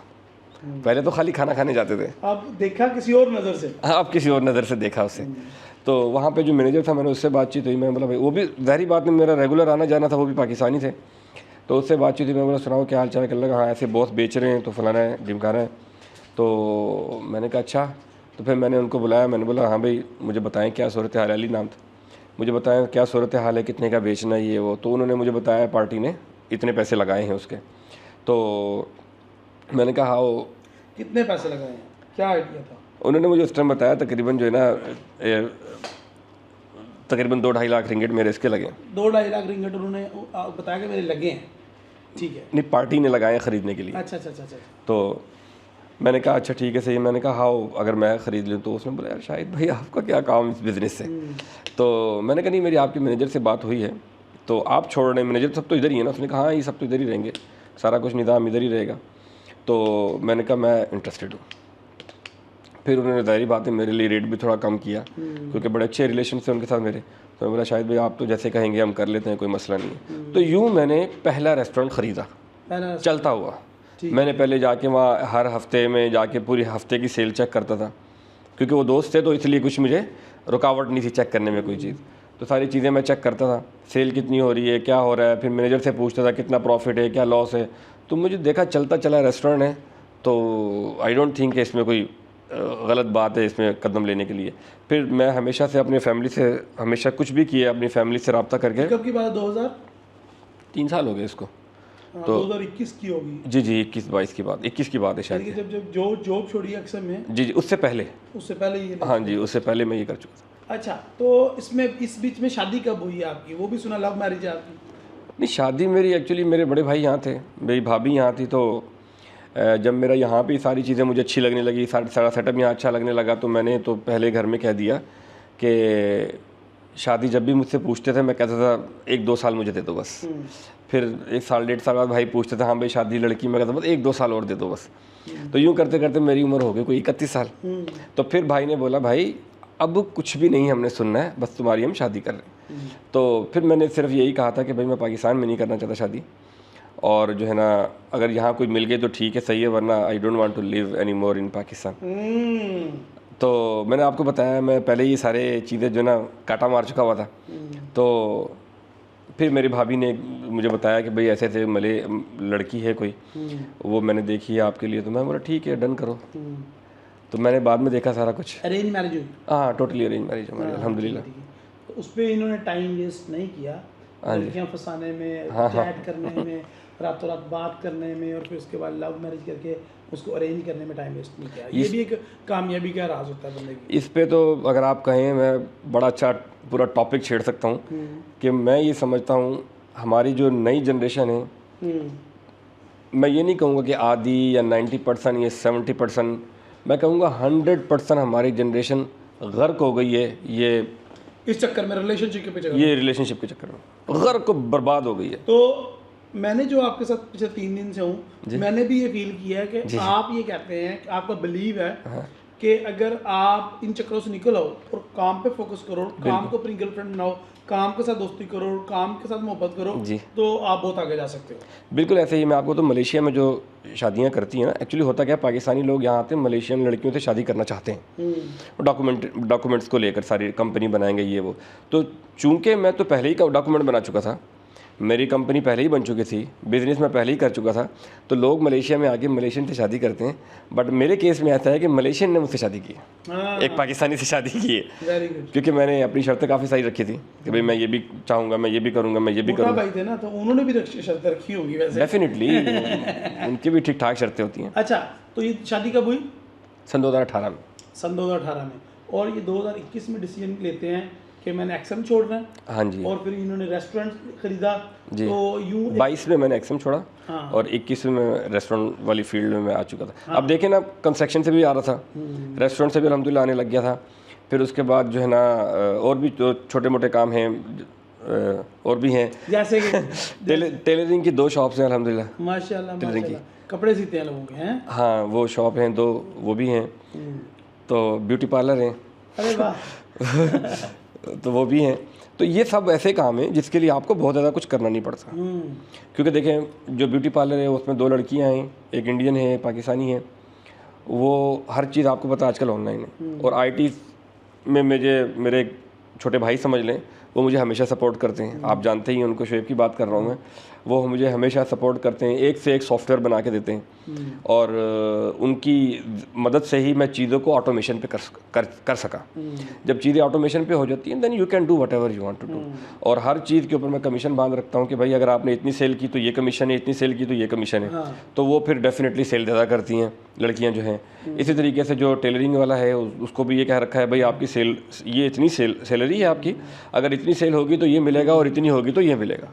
पहले तो खाली खाना खाने जाते थे, आप देखा किसी और नज़र से? हाँ, अब किसी और नज़र से देखा उसे। तो वहाँ पे जो मैनेजर था, मैंने उससे बातचीत हुई, मैं बोला भाई, वो भी ज़ाहिर बात में मेरा रेगुलर आना जाना था, वो भी पाकिस्तानी थे, तो उससे बातचीत हुई। मैं बोला सुनाओ क्या हाल चाल? कर लगा हाँ ऐसे बॉस बेच रहे हैं, तो फलाना है ढिमकाना है। तो मैंने कहा अच्छा। तो फिर मैंने उनको बुलाया, मैंने बोला हाँ भाई मुझे बताएं क्या सूरत हाल है, अली नाम था, मुझे बताएं क्या सूरत हाल है, कितने का बेचना है ये वो। तो उन्होंने मुझे बताया पार्टी ने इतने पैसे लगाए हैं उसके। तो मैंने कहा हाँ, वो कितने पैसे लगाए हैं, क्या आइडिया था? उन्होंने मुझे उस टाइम बताया तकरीबन जो है ना तकरीबन 2-2.5 लाख रिंगिट मेरे इसके लगे। 2-2.5 लाख रिंगिट उन्होंने बताया कि मेरे लगे हैं, ठीक है? नहीं, पार्टी ने लगाए ख़रीदने के लिए। अच्छा। तो मैंने कहा अच्छा ठीक है सही। मैंने कहा हाँ अगर मैं ख़रीद लूँ, तो उसने बोला यार शाहिद भाई आपका क्या काम इस बिज़नेस से। तो मैंने कहा नहीं, मेरी आपके मैनेजर से बात हुई है, तो आप छोड़ रहे हैं, मैनेजर सब तो इधर ही है ना। उसने कहा हाँ ये सब तो इधर ही रहेंगे, सारा कुछ निज़ाम इधर ही रहेगा। तो मैंने कहा मैं इंटरेस्टेड हूँ। फिर उन्होंने ज़ाहिर बात है मेरे लिए रेट भी थोड़ा कम किया, क्योंकि बड़े अच्छे रिलेशन थे उनके साथ मेरे। तो मैं बोला शाहिद भाई आप तो जैसे कहेंगे हम कर लेते हैं, कोई मसला नहीं है। तो यूँ मैंने पहला रेस्टोरेंट ख़रीदा चलता हुआ। मैंने पहले जाके वहाँ हर हफ्ते में जाके पूरी हफ्ते की सेल चेक करता था, क्योंकि वो दोस्त थे तो इसलिए कुछ मुझे रुकावट नहीं थी चेक करने में कोई चीज़। तो सारी चीज़ें मैं चेक करता था, सेल कितनी हो रही है, क्या हो रहा है, फिर मैनेजर से पूछता था कितना प्रॉफिट है, क्या लॉस है। तो मुझे देखा चलता चला रेस्टोरेंट है, तो आई डोंट थिंक कि इसमें कोई गलत बात है इसमें कदम लेने के लिए। फिर मैं हमेशा से अपनी फैमिली से हमेशा कुछ भी किया अपनी फैमिली से रब्ता करके। कब की बात? 3 साल हो गए इसको। तो 2021 की होगी। जी जी 21-22 की बात, 21 की बात है शायद। जब जब जो जॉब छोड़ी अक्सर में। जी जी उससे पहले ये। हाँ जी उससे पहले मैं ये कर चुका था। अच्छा, तो इसमें इस बीच में शादी कब हुई आपकी? वो भी सुना लव मैरिज है आपकी? नहीं, शादी मेरी एक्चुअली मेरे बड़े भाई यहाँ थे, मेरी भाभी यहाँ थी। तो जब मेरा यहाँ पे सारी चीज़ें मुझे अच्छी लगने लगी, सारा सेटअप यहाँ अच्छा लगने लगा, तो मैंने तो पहले घर में कह दिया कि शादी जब भी मुझसे पूछते थे मैं कहता था 1-2 साल मुझे दे दो बस। फिर 1 साल 1.5 साल बाद भाई पूछते थे हाँ भाई शादी लड़की, मैं कहता बस 1-2 साल और दे दो बस। तो यूँ करते करते मेरी उम्र हो गई कोई 31 साल। तो फिर भाई ने बोला भाई अब कुछ भी नहीं हमने सुनना है, बस तुम्हारी हम शादी कर रहे हैं। तो फिर मैंने सिर्फ यही कहा था कि भाई मैं पाकिस्तान में नहीं करना चाहता शादी, और जो है ना अगर यहाँ कोई मिल गई तो ठीक है सही है, वरना I don't want to live any more in Pakistan. तो मैंने आपको बताया मैं पहले ये सारे चीज़ें जो ना काटा मार चुका हुआ था। तो फिर मेरी भाभी ने मुझे बताया कि भाई ऐसे ऐसे मले लड़की है कोई, वो मैंने देखी है आपके लिए। तो मैं बोला ठीक है डन करो। तो मैंने बाद में देखा सारा कुछ। अरेंज मैरिज हुई? हाँ टोटली अरेंज मैरिज हमारी अल्हम्दुलिल्लाह। तो उस पर इन्होंने टाइम वेस्ट नहीं किया लड़कियाँ फंसाने में, चैट करने में, रातों रात बात करने में, और फिर उसके बाद लव मैरिज करके उसको अरेंज करने में टाइम वेस्ट नहीं किया। ये भी एक कामयाबी का राज होता है बंदे की। इस पे तो अगर आप कहें मैं बड़ा अच्छा पूरा टॉपिक छेड़ सकता हूँ कि मैं ये समझता हूँ हमारी जो नई जनरेशन है, मैं ये नहीं कहूँगा कि आधी या 90% या 70%, मैं कहूँगा 100% हमारी जनरेशन गर्क हो गई है ये इस चक्कर में, रिलेशनशिप के चक्कर में, ये रिलेशनशिप के चक्कर में गर्क बर्बाद हो गई है। तो मैंने जो आपके साथ पिछले 3 दिन से हूँ, मैंने भी ये फील किया है कि आप ये कहते हैं कि आपका बिलीव है कि अगर आप इन चक्करों से निकल आओ और काम पे फोकस करो, काम को अपनी गर्लफ्रेंड बनाओ, काम के साथ दोस्ती करो, काम के साथ मोहब्बत करो, तो आप बहुत आगे जा सकते हो। बिल्कुल ऐसे ही। मैं आपको तो मलेशिया में जो शादियां करती हैं ना, एक्चुअली होता क्या, पाकिस्तानी लोग यहाँ आते हैं मलेशियन लड़कियों से शादी करना चाहते हैं, डॉक्यूमेंट्स को लेकर सारी कंपनी बनाएंगे ये वो। तो चूंकि मैं तो पहले ही डॉक्यूमेंट बना चुका था, मेरी कंपनी पहले ही बन चुकी थी, बिज़नेस में पहले ही कर चुका था, तो लोग मलेशिया में आके मलेशियन से शादी करते हैं। बट मेरे केस में ऐसा है कि मलेशियन ने मुझसे शादी की है, एक पाकिस्तानी से शादी की है। Very good. क्योंकि मैंने अपनी शर्तें काफ़ी सारी रखी थी कि भाई मैं ये भी चाहूँगा, मैं ये भी करूँगा, मैं ये भी करूँगा। भाई थे ना, तो उन्होंने भी शर्तें रखी होंगी वैसे। डेफिनेटली उनकी भी ठीक ठाक शर्तें होती हैं। अच्छा, तो ये शादी कब हुई? सन 2018 में। सन 2018 में। और ये 2021 में डिसीजन लेते हैं कि मैंने एक्सएम छोड़ना है। हाँ जी। और फिर इन्होंने रेस्टोरेंट खरीदा जी। तो यूं 22 में मैंने एक्सएम छोड़ा। हाँ। और 21 में मैं रेस्टोरेंट वाली फील्ड में मैं आ चुका था। हाँ। अब देखें ना, कंस्ट्रक्शन से भी आ रहा था, रेस्टोरेंट से भी अल्हम्दुलिल्लाह आने लग गया था। फिर उसके बाद जो है ना और भी जो छोटे मोटे काम हैं और भी हैं, जैसे कि टेलरिंग की 2 शॉप्स हैं अल्हम्दुलिल्लाह। माशाल्लाह माशाल्लाह। कपड़े सीते हैं लोगों के हैं? हाँ, वो शॉप हैं 2, वो भी हैं। तो ब्यूटी पार्लर हैं। अरे वाह। तो वो भी हैं। तो ये सब ऐसे काम हैं जिसके लिए आपको बहुत ज़्यादा कुछ करना नहीं पड़ता। क्योंकि देखें जो ब्यूटी पार्लर है उसमें 2 लड़कियां हैं, एक इंडियन है, पाकिस्तानी है। वो हर चीज़ आपको पता आजकल ऑनलाइन है। और आईटी में मेरे छोटे भाई समझ लें, वो मुझे हमेशा सपोर्ट करते हैं। आप जानते ही हैं उनको, शुएब की बात कर रहा हूँ मैं, वो मुझे हमेशा सपोर्ट करते हैं, एक से एक सॉफ्टवेयर बना के देते हैं। और उनकी मदद से ही मैं चीज़ों को ऑटोमेशन पे कर सका। जब चीज़ें ऑटोमेशन पे हो जाती हैं then you can do whatever you want to do. और हर चीज़ के ऊपर मैं कमीशन बांध रखता हूँ कि भाई अगर आपने इतनी सेल की तो ये कमीशन है, इतनी सेल की तो ये कमीशन है। तो वो फिर डेफिनेटली सेल ज़्यादा करती हैं लड़कियाँ जो हैं। इसी तरीके से जो टेलरिंग वाला है उसको भी ये कह रखा है भाई आपकी सेल, ये इतनी सैलरी है आपकी, अगर इतनी सेल होगी तो ये मिलेगा और इतनी होगी तो ये मिलेगा।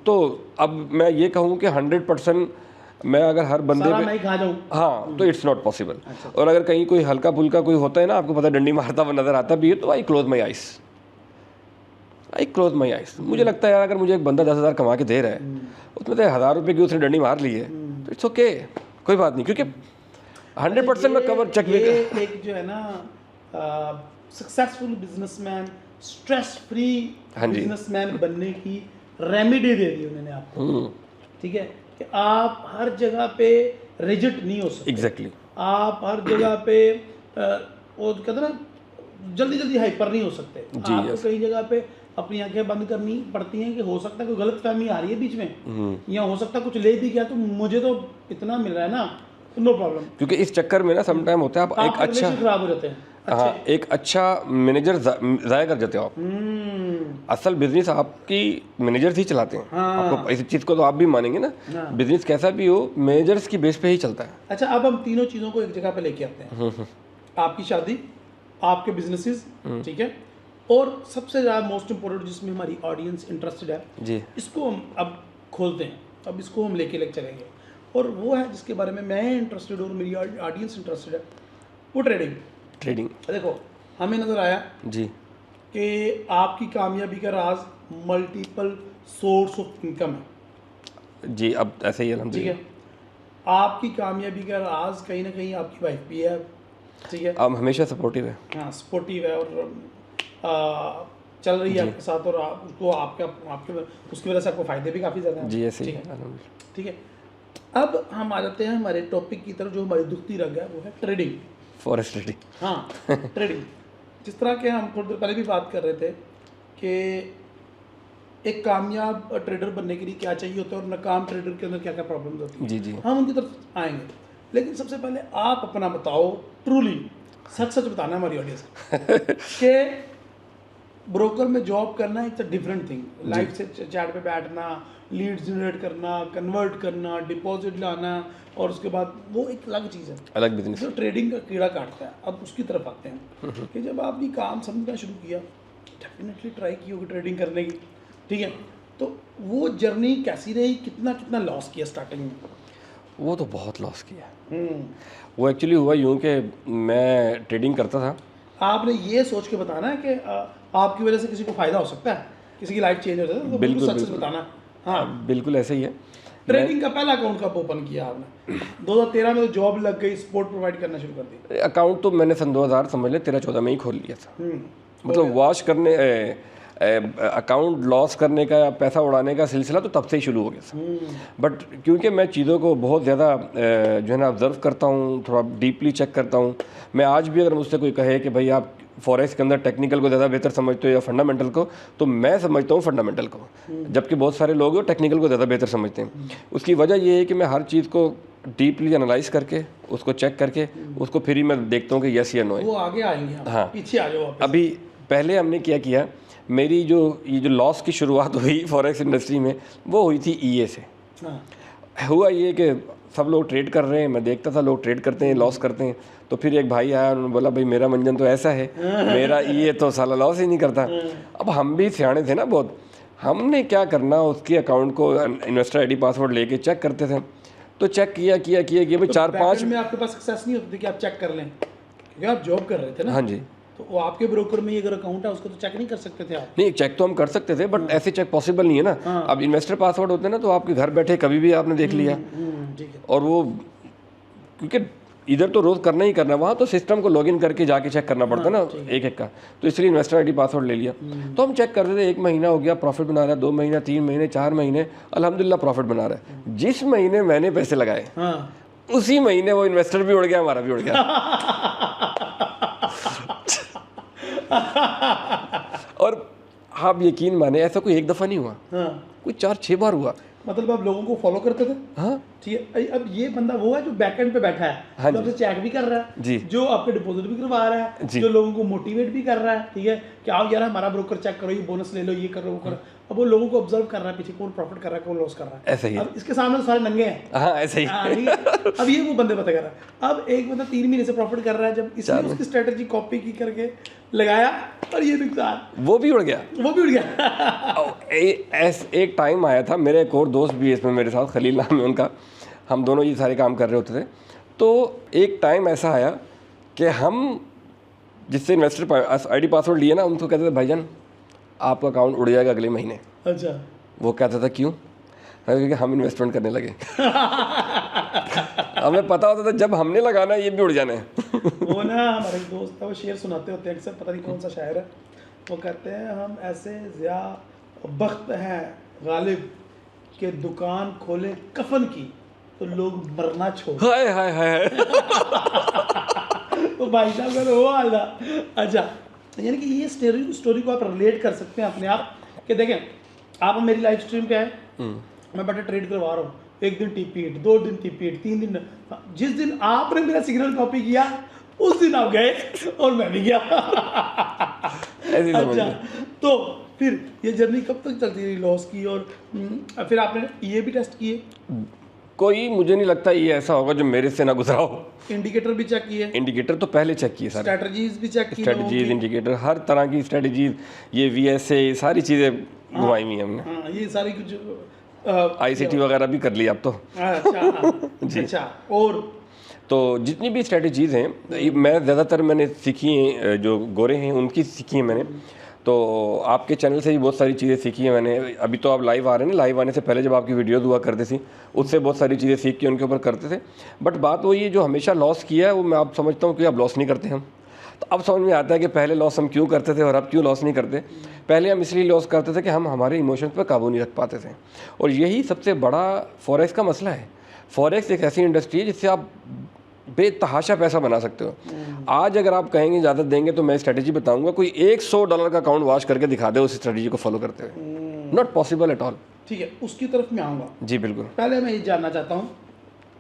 तो अब मैं ये कहूँ कि 100% मैं अगर हर बंदे पे नहीं खा जाऊँ, हाँ, तो इट्स नॉट पॉसिबल। और अगर कहीं कोई हल्का फुल्का कोई होता है ना, आपको पता है डंडी मारता हुआ नजर आता भी है, तो आई क्लोज माई आइस। मुझे लगता है यार अगर मुझे एक बंदा 10,000 कमा के दे रहा है, उसमें से 1,000 रुपये की उसने डंडी मार ली है, तो इट्स ओके, कोई बात नहीं। क्योंकि 100% मैं कवर चेक भी एक जो है ना सक्सेसफुल बिजनेसमैन, स्ट्रेस फ्री हाँ जी। बिजनेसमैन बनने की रेमेडी दे दी उन्होंने आपको, ठीक है, कि आप हर जगह पे रिजिड नहीं हो सकते। एग्जैक्टली। आप हर जगह पे वो कहते हैं ना जल्दी जल्दी हाइपर नहीं हो सकते। जी, आपको yes। कई जगह पे अपनी आंखें बंद करनी पड़ती हैं कि हो सकता है कोई गलत फहमी आ रही है बीच में, या हो सकता है कुछ ले भी गया तो मुझे तो इतना मिल रहा है ना, तो नो प्रॉब्लम। क्योंकि इस चक्कर में ना समटाइम होता है आप एक आपके अच्छा, रिलेशन खराब हो जाते हैं। हाँ, एक अच्छा मैनेजर ज़ाया कर जाते हो आप। असल बिजनेस आपकी मैनेजर्स ही चलाते हैं। हाँ। आपको इस चीज़ को तो आप भी मानेंगे ना, हाँ। बिजनेस कैसा भी हो मैनेजर्स की बेस पे ही चलता है। अच्छा, अब हम तीनों चीज़ों को एक जगह पे लेके आते हैं। आपकी शादी, आपके बिजनेसेस, ठीक है, और सबसे ज़्यादा मोस्ट इम्पोर्टेंट जिसमें हमारी ऑडियंस इंटरेस्टेड है, जी, इसको हम अब खोलते हैं। अब इसको हम लेके चलेंगे, और वो है जिसके बारे में मैं इंटरेस्टेड हूँ और मेरी ऑडियंस इंटरेस्टेड है, वो ट्रेडिंग। ट्रेडिंग। देखो, हमें नज़र आया जी, कि आपकी कामयाबी का राज मल्टीपल सोर्स ऑफ इनकम है। जी, अब ऐसे ही ठीक अल्हम्दुलिल्लाह। है, आपकी कामयाबी का राज कहीं ना कहीं आपकी वाइफ भी है, ठीक है, आप हमेशा सपोर्टिव है। हाँ, सपोर्टिव है और चल रही है आपके साथ, और आप उसको आपके आपके उसकी वजह से आपको फ़ायदे भी काफ़ी ज़्यादा हैं। जी, ऐसे ही ठीक है, अल्हम्दुलिल्लाह। ठीक है। अब हम आ जाते हैं हमारे टॉपिक की तरफ, जो हमारी दुखती रंग है वो है ट्रेडिंग। Forest trading. हाँ, ट्रेडिंग। जिस तरह के हम थोड़ी देर पहले भी बात कर रहे थे कि एक कामयाब ट्रेडर बनने के लिए क्या चाहिए होता है और नाकाम ट्रेडर के अंदर क्या क्या प्रॉब्लम्स होती हैं, जी, जी। हम उनकी तरफ आएंगे। लेकिन सबसे पहले आप अपना बताओ, ट्रूली सच सच बताना हमारी ऑडियंस के ब्रोकर में जॉब करना it's a different thing. Live से चैट पे बैठना, लीड जनरेट करना, कन्वर्ट करना, डिपॉजिट लाना, और उसके बाद वो एक अलग चीज़ है, अलग बिजनेस। जो ट्रेडिंग का कीड़ा काटता है। अब उसकी तरफ आते हैं कि जब आपने काम समझना शुरू किया, डेफिनेटली ट्राई की होगी ट्रेडिंग करने की, ठीक है, तो वो जर्नी कैसी रही, कितना कितना लॉस किया स्टार्टिंग में? वो तो बहुत लॉस किया। वो एक्चुअली हुआ यूँ कि मैं ट्रेडिंग करता था। आपने ये सोच के बताना है कि आपकी वजह से किसी को फायदा हो सकता है, किसी की लाइफ चेंज हो सकता है, तो बिल्कुल सच सच बताना। हाँ, बिल्कुल ऐसे ही है। ट्रेडिंग का पहला अकाउंट कब ओपन किया आपने? 2013 में तो जॉब लग गई, सपोर्ट प्रोवाइड करना शुरू कर दी। अकाउंट तो मैंने सन 2000 समझ ले 13-14 में ही खोल लिया था। मतलब वॉश करने अकाउंट लॉस करने का, पैसा उड़ाने का सिलसिला तो तब से ही शुरू हो गया था। बट क्योंकि मैं चीज़ों को बहुत ज़्यादा जो है ना ऑब्जर्व करता हूँ, थोड़ा डीपली चेक करता हूँ। मैं आज भी अगर मुझसे कोई कहे कि भाई आप फॉरेक्स के अंदर टेक्निकल को ज़्यादा बेहतर समझते हो या फंडामेंटल को, तो मैं समझता हूँ फंडामेंटल को, जबकि बहुत सारे लोग टेक्निकल को ज़्यादा बेहतर समझते हैं। उसकी वजह ये है कि मैं हर चीज़ को डीपली एनालाइज करके, उसको चेक करके, उसको फिर ही मैं देखता हूँ कि यस या नो है। वो आगे आएंगे, हाँ, पीछे आ जाओ। अभी पहले हमने क्या किया, मेरी जो ये जो लॉस की शुरुआत हुई फॉरेक्स इंडस्ट्री में, वो हुई थी ईए से। हाँ। हुआ ये कि सब लोग ट्रेड कर रहे हैं, मैं देखता था लोग ट्रेड करते हैं, लॉस करते हैं। तो फिर एक भाई आया, उन्होंने बोला भाई मेरा मंजन तो ऐसा है, मेरा ईए तो साला लॉस ही नहीं करता। अब हम भी सियाने थे ना बहुत, हमने क्या करना, उसके अकाउंट को इन्वेस्टर आईडी पासवर्ड लेके चेक करते थे। तो चेक किया भाई 4-5 में आपके पास सक्सेस नहीं होती थी कि आप चेक कर लें, क्योंकि आप जॉब कर रहे थे ना। हाँ जी। तो वो आपके ब्रोकर में अगर अकाउंट है उसको तो चेक नहीं कर सकते थे आप? नहीं, चेक तो हम कर सकते थे, बट ऐसे चेक पॉसिबल नहीं है ना। अब इन्वेस्टर पासवर्ड होते हैं ना, तो आपके घर बैठे कभी भी आपने देख लिया। ठीक है। और वो क्योंकि इधर तो रोज़ करना ही करना, वहाँ तो सिस्टम को लॉगिन करके जाके चेक करना पड़ता है ना एक एक का। तो इसलिए इन्वेस्टर आईडी पासवर्ड ले लिया। तो हम चेक करते थे, 1 महीना हो गया प्रॉफिट बना रहा है, 2 महीना, 3 महीने, 4 महीने, अल्हम्दुलिल्लाह प्रॉफिट बना रहा है। जिस महीने मैंने पैसे लगाए, उसी महीने वो इन्वेस्टर भी उड़ गया, हमारा भी उड़ गया। और आप यकीन माने, ऐसा कोई एक दफ़ा नहीं हुआ, कोई 4-6 बार हुआ। मतलब आप लोगों को फॉलो करते थे? हाँ, ठीक है। अब ये बंदा वो है जो बैकएंड पे बैठा है, हाँ जो आपसे चेक भी कर रहा है जी, जो आपके डिपॉजिट भी करवा रहा है, जो लोगों को मोटिवेट भी कर रहा है, ठीक है, कि आओ यार हमारा ब्रोकर चेक करो, ये बोनस ले लो, ये करो, वो करो। अब वो लोगों को ऑब्जर्व कर रहा है पीछे, कौन प्रॉफिट कर रहा है, कौन लॉस कर रहा है। ऐसे ही। अब इसके सामने तो सारे नंगे हैं। हाँ, ऐसे ही। ठीक है? अब ये वो बंदे पता कर रहा है। अब एक बंदा 3 महीने से प्रॉफिट कर रहा है, जब इसने उसकी स्ट्रेटजी कॉपी की करके लगाया, और ये नुकसान, वो भी उड़ गया, वो भी उड़ गया। एक टाइम आया था, मेरे एक और दोस्त भी इसमें मेरे साथ, खलील नाम है उनका, हम दोनों ये सारे काम कर रहे होते थे। तो एक टाइम ऐसा आया कि हम जिससे इन्वेस्टर आईडी पासवर्ड लिए ना, उनको कहते थे भाईजान आपका अकाउंट उड़ जाएगा अगले महीने। अच्छा। वो कहता था क्यों? क्योंकि हम इन्वेस्टमेंट करने लगे। हमें पता होता था जब हमने लगाना ये भी उड़ जाना है। वो ना हमारे दोस्त था, वो शेर सुनाते होते हैं अक्सर, पता नहीं कौन सा शायर है, वो कहते हैं हम ऐसे ज़िया बख्त हैं गालिब के दुकान खोले कफन की तो लोग मरना छोड़। हाय हाय हाय। तो भाई साहब मेरे वो हाल था। अच्छा, यानी कि ये स्टोरी को आप रिलेट कर सकते हैं अपने आप कि देखें आप मेरी लाइव स्ट्रीम पे है, मैं बड़ा ट्रेड करवा रहा हूँ, एक दिन टीपीट, 2 दिन टीपीट, 3 दिन, जिस दिन आपने मेरा सिग्नल कॉपी किया उस दिन आप गए और मैं भी गया। अच्छा, तो फिर ये जर्नी कब तक चलती रही लॉस की, और फिर आपने ये भी टेस्ट किए? कोई मुझे नहीं लगता ये ऐसा होगा जो मेरे से ना गुजरा हो। इंडिकेटर भी चेक किए? इंडिकेटर तो पहले चेक किए सारे, स्ट्रेटजीज भी चेक की? स्ट्रेटजीज, इंडिकेटर, हर तरह की स्ट्रेटजीज, ये VSA, सारी चीज़ें घुमाई हुई हमने। हाँ, ये सारी कुछ ICT वगैरह भी कर ली अब तो। अच्छा जी। अच्छा, और तो जितनी भी स्ट्रेटजीज़ हैं मैं ज़्यादातर मैंने सीखी हैं, जो गोरे हैं उनकी सीखी हैं मैंने। तो आपके चैनल से भी बहुत सारी चीज़ें सीखी हैं मैंने। अभी तो आप लाइव आ रहे हैं ना, लाइव आने से पहले जब आपकी वीडियोस हुआ करती थी उससे बहुत सारी चीज़ें सीख के उनके ऊपर करते थे। बट बात वही है, जो हमेशा लॉस किया है वो मैं आप समझता हूँ कि अब लॉस नहीं करते हम। तो अब समझ में आता है कि पहले लॉस हम क्यों करते थे और अब क्यों लॉस नहीं करते। पहले हम इसलिए लॉस करते थे कि हम हमारे इमोशंस पर काबू नहीं रख पाते थे, और यही सबसे बड़ा फॉरेक्स का मसला है। फॉरेक्स एक ऐसी इंडस्ट्री है जिससे आप बेतहाशा पैसा बना सकते हो। आज अगर आप कहेंगे ज़्यादा देंगे तो मैं स्ट्रेटजी बताऊंगा, कोई $100 का अकाउंट वॉश करके दिखा दे उस स्ट्रेटजी को फॉलो करते हुए। Not possible at all. ठीक है, उसकी तरफ मैं आऊँगा। जी बिल्कुल। पहले मैं ये जानना चाहता हूँ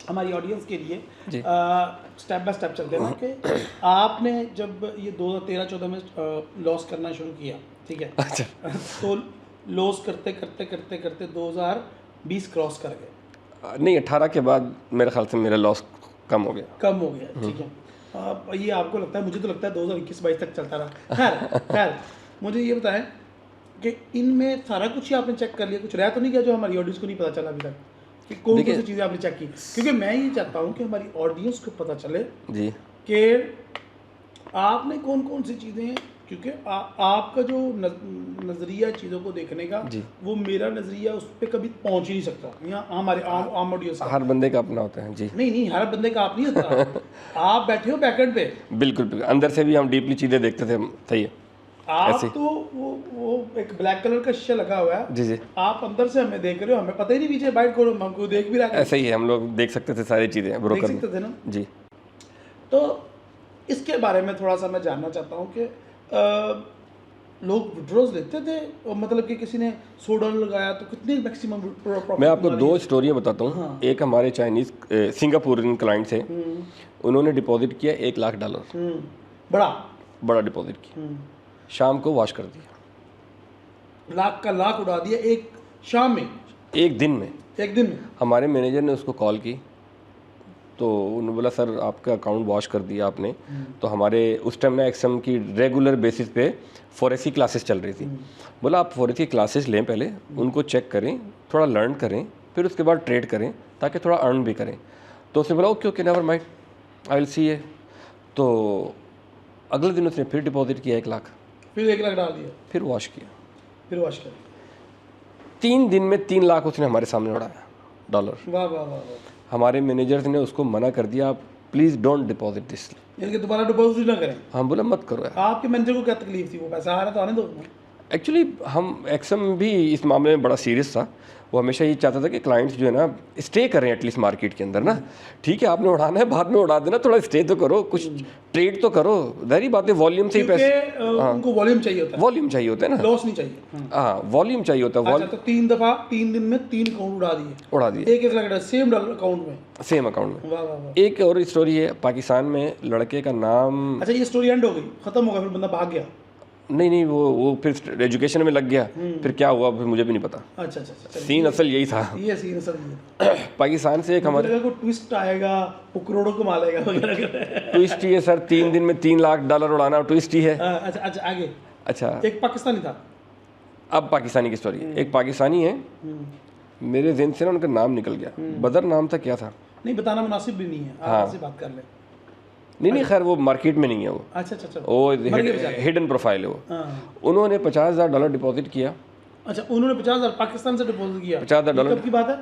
हमारी ऑडियंस के लिए, स्टेप बाय स्टेप चलते हैं कि आपने जब ये 2013-14 में लॉस करना शुरू किया, ठीक है? अच्छा। तो लॉस करते करते करते करते 2020 क्रॉस कर गए? नहीं, 18 के बाद मेरे ख्याल से मेरा लॉस कम हो गया। ठीक है। ये आपको लगता है? मुझे तो लगता है 2021-22 तक चलता रहा। खैर मुझे ये बताएं कि इनमें सारा कुछ ही आपने चेक कर लिया, कुछ रह तो नहीं गया जो हमारी ऑडियंस को नहीं पता चला अभी तक, कि कौन सी चीज़ें आपने चेक की? क्योंकि मैं ये चाहता हूँ कि हमारी ऑडियंस को पता चले जी कि आपने कौन कौन सी चीज़ें, क्योंकि आपका जो नज़रिया चीज़ों को देखने का, वो मेरा नज़रिया उस पर कभी पहुंच ही नहीं सकता। यहाँ हमारे आम ऑडियंस, हर बंदे का अपना होता है। जी नहीं, हर बंदे का आप नहीं होता। आप बैठे हो बैकएंड पे, बिल्कुल, अंदर से भी हम डीपली चीज़ें देखते थे। सही है। आप तो वो एक ब्लैक कलर का शीशा लगा हुआ है, जी, आप अंदर से हमें देख रहे हो, हमें पता ही नहीं पीछे बाइट करो, हमको देख भी रहा है। ऐसे ही है, हम लोग देख सकते थे सारी चीज़ें, ब्रोकर देख सकते थे ना। जी। तो इसके बारे में थोड़ा सा मैं जानना चाहता हूँ कि लोग विड्रॉज लेते थे, और मतलब कि किसी ने $100 लगाया तो कितने मैक्सिमम प्रॉफिट? मैं आपको 2 स्टोरियाँ बताता हूँ। हाँ। एक हमारे चाइनीज़ सिंगापुरियन क्लाइंट थे, उन्होंने डिपॉजिट किया $1,00,000। बड़ा डिपॉजिट किया, शाम को वॉश कर दिया। लाख का लाख उड़ा दिया एक शाम में, एक दिन में। हमारे मैनेजर ने उसको कॉल की तो उन्होंने बोला सर आपका अकाउंट वॉश कर दिया आपने। तो हमारे उस टाइम ना एक्सएम की रेगुलर बेसिस पे फॉरेक्स की क्लासेस चल रही थी। बोला आप फॉरेक्स की क्लासेस लें, पहले उनको चेक करें, थोड़ा लर्न करें, फिर उसके बाद ट्रेड करें ताकि थोड़ा अर्न भी करें। तो उसने बोला okay never mind, I will see. तो अगले दिन उसने फिर डिपॉजिट किया 1 लाख, फिर 1 लाख डाल दिया, फिर वॉश किया, 3 दिन में 3 लाख उसने हमारे सामने उड़ाया $। वाह वाह वाह। हमारे मैनेजर ने उसको मना कर दिया, आप प्लीज़ डोंट डिपॉजिट दिस, यानी कि दोबारा डिपॉजिट ना करें। हम बोला मत करो यार। आपके मैनेजर को क्या तकलीफ थी? वो पैसा आ रहा था, आने दो। एक्चुअली हम एक्सएम भी इस मामले में बड़ा सीरियस था। वो हमेशा ये चाहता था कि क्लाइंट्स जो है ना स्टे करें एटलीस्ट मार्केट के अंदर ना। ठीक है आपने उड़ाना है, बाद में उड़ा देना, थोड़ा स्टे तो करो, कुछ ट्रेड तो करो। जाहिर बात है वॉल्यूम से ही पैसे, उनको वॉल्यूम चाहिए होता है, वॉल्यूम चाहिए होता है ना, लॉस नहीं चाहिए। हाँ वॉल्यूम चाहिए होता है। अच्छा, तो 3 दफ़ा 3 दिन में 3 अकाउंट उड़ा दिए 1 लाख सेम अकाउंट में, सेम अकाउंट में। वाह वाह वाह। एक और स्टोरी है, पाकिस्तान में लड़के का नाम, अच्छा ये स्टोरी एंड हो गई, खत्म हो गया, फिर बंदा भाग गया? नहीं वो फिर एजुकेशन में लग गया, फिर क्या हुआ फिर मुझे भी नहीं पता। अच्छा, सीन असल यही था। ये सीन असल पाकिस्तान से एक हमारे को ट्विस्ट आएगा, वो करोड़ों कमा लेगा वगैरह। ट्विस्ट ही है सर, 3 दिन में $3 लाख उड़ाना ट्विस्ट ही है। अच्छा आगे। अच्छा, एक पाकिस्तानी था, अब पाकिस्तानी की स्टोरी। एक पाकिस्तानी है, मेरे ज़हन से ना उनका नाम निकल गया, बदर नाम था, क्या था नहीं बताना मुनासिब भी नहीं है, आप ऐसे बात कर ले। नहीं खैर वो मार्केट में नहीं है वो। अच्छा वो हिडन प्रोफाइल है वो। उन्होंने $50,000 डिपॉजिट किया। अच्छा, उन्होंने 50,000 पाकिस्तान से डिपॉजिट किया? $50,000 कब की बात है?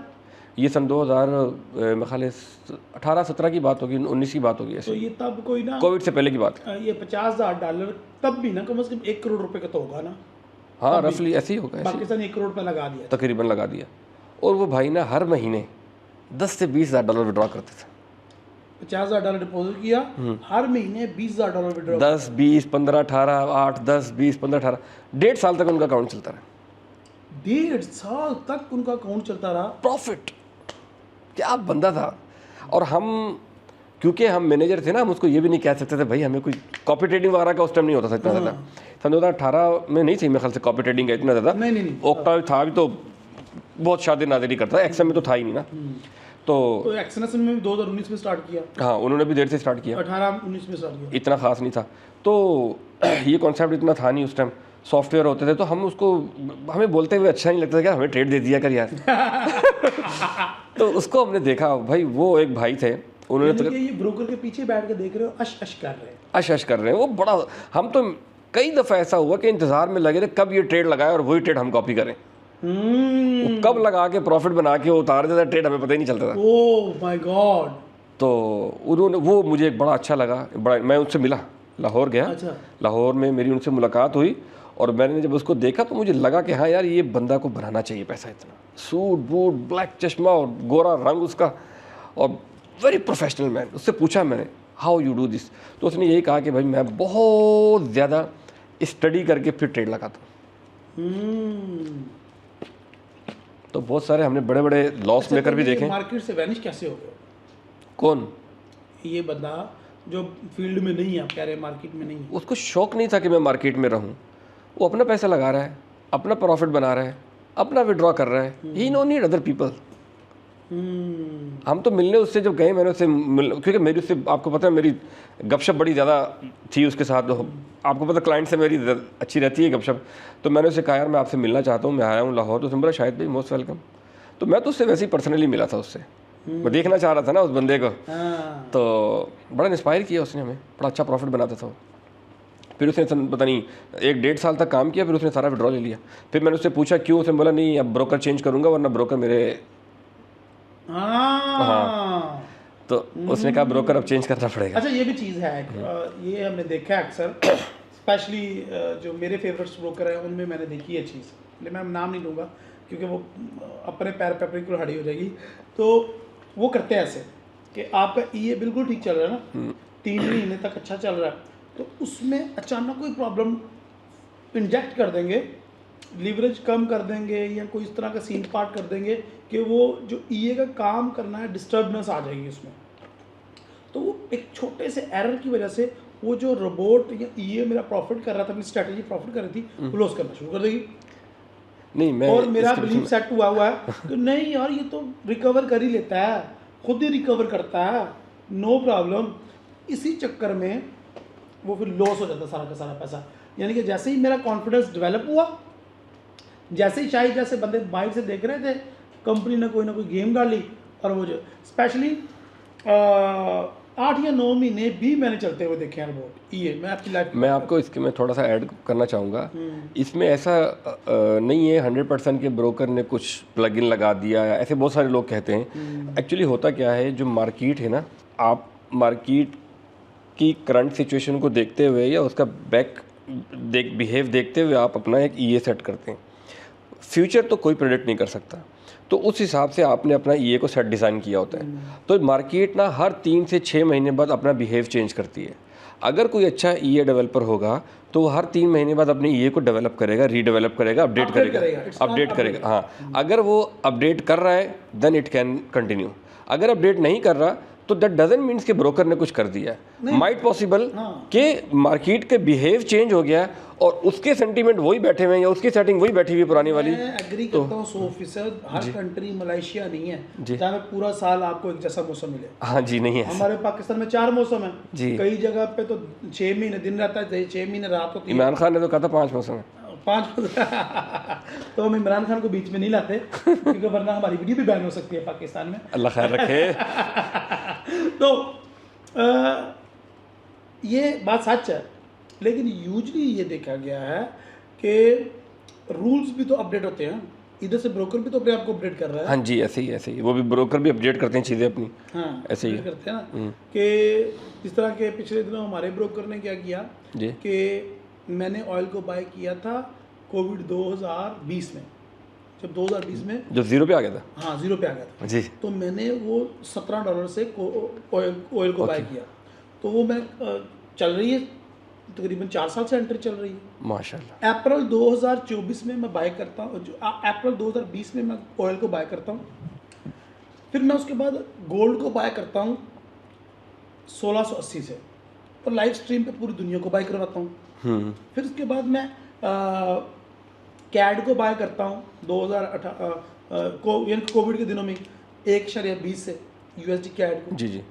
ये सन 2000 मेरे ख्याल 18-17 की बात होगी, 19 की बात होगी तो ऐसे, ये तब कोई ना कोविड से पहले की बात। ये $50,000 तब भी ना कम से कम 1 करोड़ रुपए का तो होगा ना। हाँ रफली ऐसे ही होगा, ऐसे पाकिस्तान 1 करोड़ रुपए लगा दिया। तकरीबन लगा दिया। और वो भाई ना हर महीने 10 से 20 हज़ार डॉलर विड्रॉ करते थे। $50,000 डिपॉजिट किया, हर महीने $20,000 विड्रॉ। 10, 20, 15, 18, 8, 10, 20, 15, 18, 1.5 साल तक उनका अकाउंट चलता रहा। 1.5 साल तक उनका अकाउंट चलता रहा। प्रॉफिट, क्या बंदा था। और हम क्योंकि हम मैनेजर थे ना, हम उसको ये भी नहीं कह सकते थे भाई हमें कोई कॉपी ट्रेडिंग वगैरह का उस टाइम नहीं होता था इतना ज़्यादा। सन 2018 में नहीं थी मेरे ख्याल से कॉपी ट्रेडिंग का इतना ज़्यादा। नहीं। ओक्टा था भी तो बहुत शादी नादरी करता था, एक्सएम में तो था ही नहीं ना। तो एक्सएनएस में भी 2019 में स्टार्ट किया। हाँ उन्होंने भी देर से स्टार्ट किया, 18-19 में स्टार्ट किया। इतना खास नहीं था। तो ये कॉन्सेप्ट इतना था नहीं उस टाइम, सॉफ्टवेयर होते थे। तो हम उसको, हमें बोलते हुए अच्छा नहीं लगता था कि हमें ट्रेड दे दिया कर यार। तो उसको हमने देखा भाई, वो एक भाई थे, उन्होंने तो ये ब्रोकर के पीछे बैठ के देख रहे हो, अश अश कर रहे हैं, अश कर रहे हैं। वो बड़ा, हम तो कई दफ़ा ऐसा हुआ कि इंतज़ार में लगे थे कब ये ट्रेड लगाए और वही ट्रेड हम कॉपी करें। वो कब लगा के प्रॉफिट बना के उतार देता ट्रेड, हमें पता ही नहीं चलता था। Oh my God. तो उन्होंने, वो मुझे बड़ा अच्छा लगा, बड़ा, मैं उनसे मिला, लाहौर गया। अच्छा। लाहौर में मेरी उनसे मुलाकात हुई और मैंने जब उसको देखा तो मुझे लगा कि हाँ यार ये बंदा को बनाना चाहिए पैसा इतना। सूट बूट, ब्लैक चश्मा और गोरा रंग उसका, और वेरी प्रोफेशनल मैन। उससे पूछा मैंने हाउ यू डू दिस, तो उसने यही कहा कि भाई मैं बहुत ज़्यादा स्टडी करके फिर ट्रेड लगाता हूँ। तो बहुत सारे हमने बड़े बड़े लॉस मेकर भी देखे। मार्केट से वैनिश कैसे हो गए? कौन? ये बंदा जो फील्ड में नहीं है, आप कह रहे हैं मार्केट में नहीं है। उसको शौक नहीं था कि मैं मार्केट में रहूं। वो अपना पैसा लगा रहा है, अपना प्रॉफिट बना रहा है, अपना विड्रॉ कर रहा है। ही नो नीड अदर पीपल। हम तो मिलने उससे जब गए, मैंने उससे क्योंकि मेरी उससे, आपको पता है मेरी गपशप बड़ी ज़्यादा थी उसके साथ। आपको पता क्लाइंट से मेरी अच्छी रहती है गपशप। तो मैंने उससे कहा यार मैं आपसे मिलना चाहता हूँ, मैं आया हूँ लाहौर। तो उसने बोला शायद भाई मोस्ट वेलकम। तो मैं तो उससे वैसे ही पर्सनली मिला था उससे, मैं देखना चाह रहा था ना उस बंदे को। तो बड़ा इंस्पायर किया उसने हमें, बड़ा अच्छा प्रॉफिट बनाता था वो। फिर उसने पता नहीं 1-1.5 साल तक काम किया, फिर उसने सारा विड्रॉ ले लिया। फिर मैंने उससे पूछा क्यों, उसने बोला नहीं अब ब्रोकर चेंज करूँगा वरना ब्रोकर मेरे। हाँ, तो उसने कहा ब्रोकर अब चेंज करना पड़ेगा। अच्छा ये भी चीज़ है, ये हमने देखा है अक्सर, स्पेशली जो मेरे फेवरेट्स ब्रोकर हैं उनमें मैंने देखी है चीज़, लेकिन मैं नाम नहीं लूँगा क्योंकि वो अपने पैर पे अपनी कुल्हाड़ी हो जाएगी। तो वो करते हैं ऐसे कि आपका ये बिल्कुल ठीक चल रहा है ना, 3 महीने तक अच्छा चल रहा है, तो उसमें अचानक कोई प्रॉब्लम इंजेक्ट कर देंगे, लीवरेज कम कर देंगे या कोई इस तरह का सीन पार्ट कर देंगे कि वो जो ईए का काम करना है डिस्टर्बनेस आ जाएगी उसमें। तो वो एक छोटे से एरर की वजह से वो जो रोबोट या ईए मेरा प्रॉफिट कर रहा था, अपनी स्ट्रैटेजी प्रॉफिट कर रही थी, वो लॉस करना शुरू कर देगी। नहीं मैं, और मेरा बिलीव सेट हुआ है कि नहीं यार ये तो रिकवर कर ही लेता है, खुद ही रिकवर करता है, नो प्रॉब्लम। इसी चक्कर में वो फिर लॉस हो जाता सारा का सारा पैसा। यानी कि जैसे ही मेरा कॉन्फिडेंस डेवलप हुआ, जैसे ही शायद जैसे बंदे बाहर से देख रहे थे, कंपनी ने कोई ना कोई गेम डाली और वो जो स्पेशली 8 या 9 महीने भी मैंने चलते हुए देखे हैं रोबोट ये। मैं आपकी लाइफ, मैं आपको इसके में थोड़ा सा ऐड करना चाहूँगा। इसमें ऐसा नहीं है 100% के ब्रोकर ने कुछ प्लग इन लगा दिया, ऐसे बहुत सारे लोग कहते हैं। एक्चुअली होता क्या है, जो मार्केट है ना, आप मार्केट की करंट सिचुएशन को देखते हुए या उसका बिहेव देखते हुए आप अपना एक ईए सेट करते हैं। फ्यूचर तो कोई प्रेडिक्ट नहीं कर सकता, तो उस हिसाब से आपने अपना ईए को सेट डिज़ाइन किया होता है। तो मार्केट ना हर 3 से 6 महीने बाद अपना बिहेव चेंज करती है। अगर कोई अच्छा ईए डेवलपर होगा तो वो हर 3 महीने बाद अपने ईए को डेवलप करेगा, रीडेवलप करेगा, अपडेट करेगा। हाँ, अगर वो अपडेट कर रहा है देन इट कैन कंटिन्यू। अगर अपडेट नहीं कर रहा तो दैट डजंट मीन्स कि ब्रोकर ने कुछ कर दिया है। माइट पॉसिबल कि मार्केट के बिहेव चेंज हो गया और उसके सेंटीमेंट वही बैठे हुए हैं या उसकी सेटिंग वही बैठी हुई पुरानी वाली। मैं एग्री करता हूँ 100%। हर कंट्री मलेशिया नहीं है जहाँ पूरा साल आपको एक जैसा मौसम मिले। हाँ जी, नहीं है। हमारे पाकिस्तान में 4 मौसम है जी। कई जगह पे तो 6 महीने दिन रहता है, 6 महीने रात होती है। इमरान खान ने तो कहा था 5 मौसम है। 5 तो हम इमरान खान को बीच में नहीं लाते क्योंकि वरना हमारी वीडियो भी बैन हो सकती है पाकिस्तान में। अल्लाह खैर रखे। तो ये बात सच है, लेकिन यूजली ये देखा गया है कि रूल्स भी तो अपडेट होते हैं। इधर से ब्रोकर भी तो अपने आप को अपडेट कर रहा है। हाँ जी, ऐसे ही वो भी ब्रोकर भी अपडेट करते हैं चीज़ें अपनी। हाँ, ऐसे ही अपडेट करते हैं ना कि इस तरह के पिछले दिनों हमारे ब्रोकर ने क्या किया जी कि मैंने ऑयल को बाय किया था कोविड 2020 में, जब 2020 में जो जीरो पे आ गया था। हाँ 0 पे आ गया था, जी तो मैंने वो $17 से ऑयल को बाय किया। तो वो मैं चल रही है तकरीबन 4 साल से एंट्री चल रही है। माशाल्लाह। अप्रैल 2024 में मैं बाय करता हूँ, जो अप्रैल 2020 में मैं ऑयल को बाय करता हूँ। फिर मैं उसके बाद गोल्ड को बाय करता हूँ 1680 से, और लाइव स्ट्रीम पे पूरी दुनिया को बाय करवाता हूँ। फिर उसके बाद मैं कैड को बाय करता हूँ 2018 यानी कोविड के दिनों में 1.20 से USD कैड को। जी जी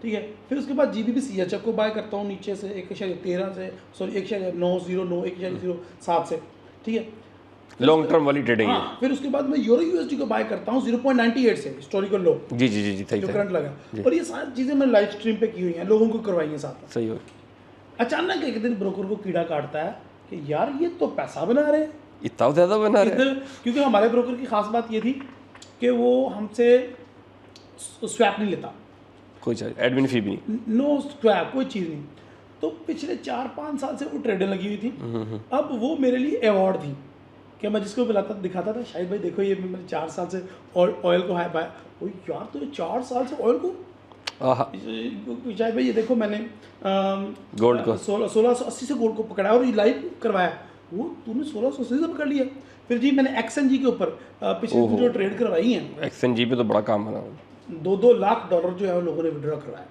ठीक है। फिर उसके बाद GBP CHF को बाय करता हूँ नीचे से 1.13 से, सॉरी 1.909 1.07 से। ठीक है, लॉन्ग टर्म वाली ट्रेडिंग है। हाँ। फिर उसके बाद मैं यूरो USD को बाय करता हूँ 0.98 से, हिस्टोरिकल लो जी जी जी जी सही जो था। करंट लगा। और ये सारी चीज़ें मैंने लाइव स्ट्रीम पे की हुई हैं, लोगों को करवाई हैं साथ में। सही हो। अचानक एक दिन ब्रोकर को कीड़ा काटता है कि यार ये तो पैसा बना रहे हैं इतना ज़्यादा बना रहे हैं। क्योंकि हमारे ब्रोकर की खास बात ये थी कि वो हमसे स्वैप नहीं लेता, कोई चार्ज एडमिन फी भी नहीं। नो स्वैप, कोई चीज़ नहीं। तो पिछले 4-5 साल से वो ट्रेडें लगी हुई थी। अब वो मेरे लिए अवार्ड थी कि मैं जिसको बुलाता दिखाता था, शायद भाई देखो ये मैंने 4 साल से ऑयल को हाई बाय, ओ यार तो 4 साल से ऑयल को, शायद भाई ये देखो मैंने गोल्ड को 1680 से गोल्ड को पकड़ा और ये लाइव करवाया, वो तूने 1680 से पकड़ लिया। फिर जी मैंने XNG के ऊपर पिछले जो ट्रेड करवाई हैं, XNG पे तो बड़ा काम बना। $2 लाख जो है वो लोगों ने विड्रॉ करवाया।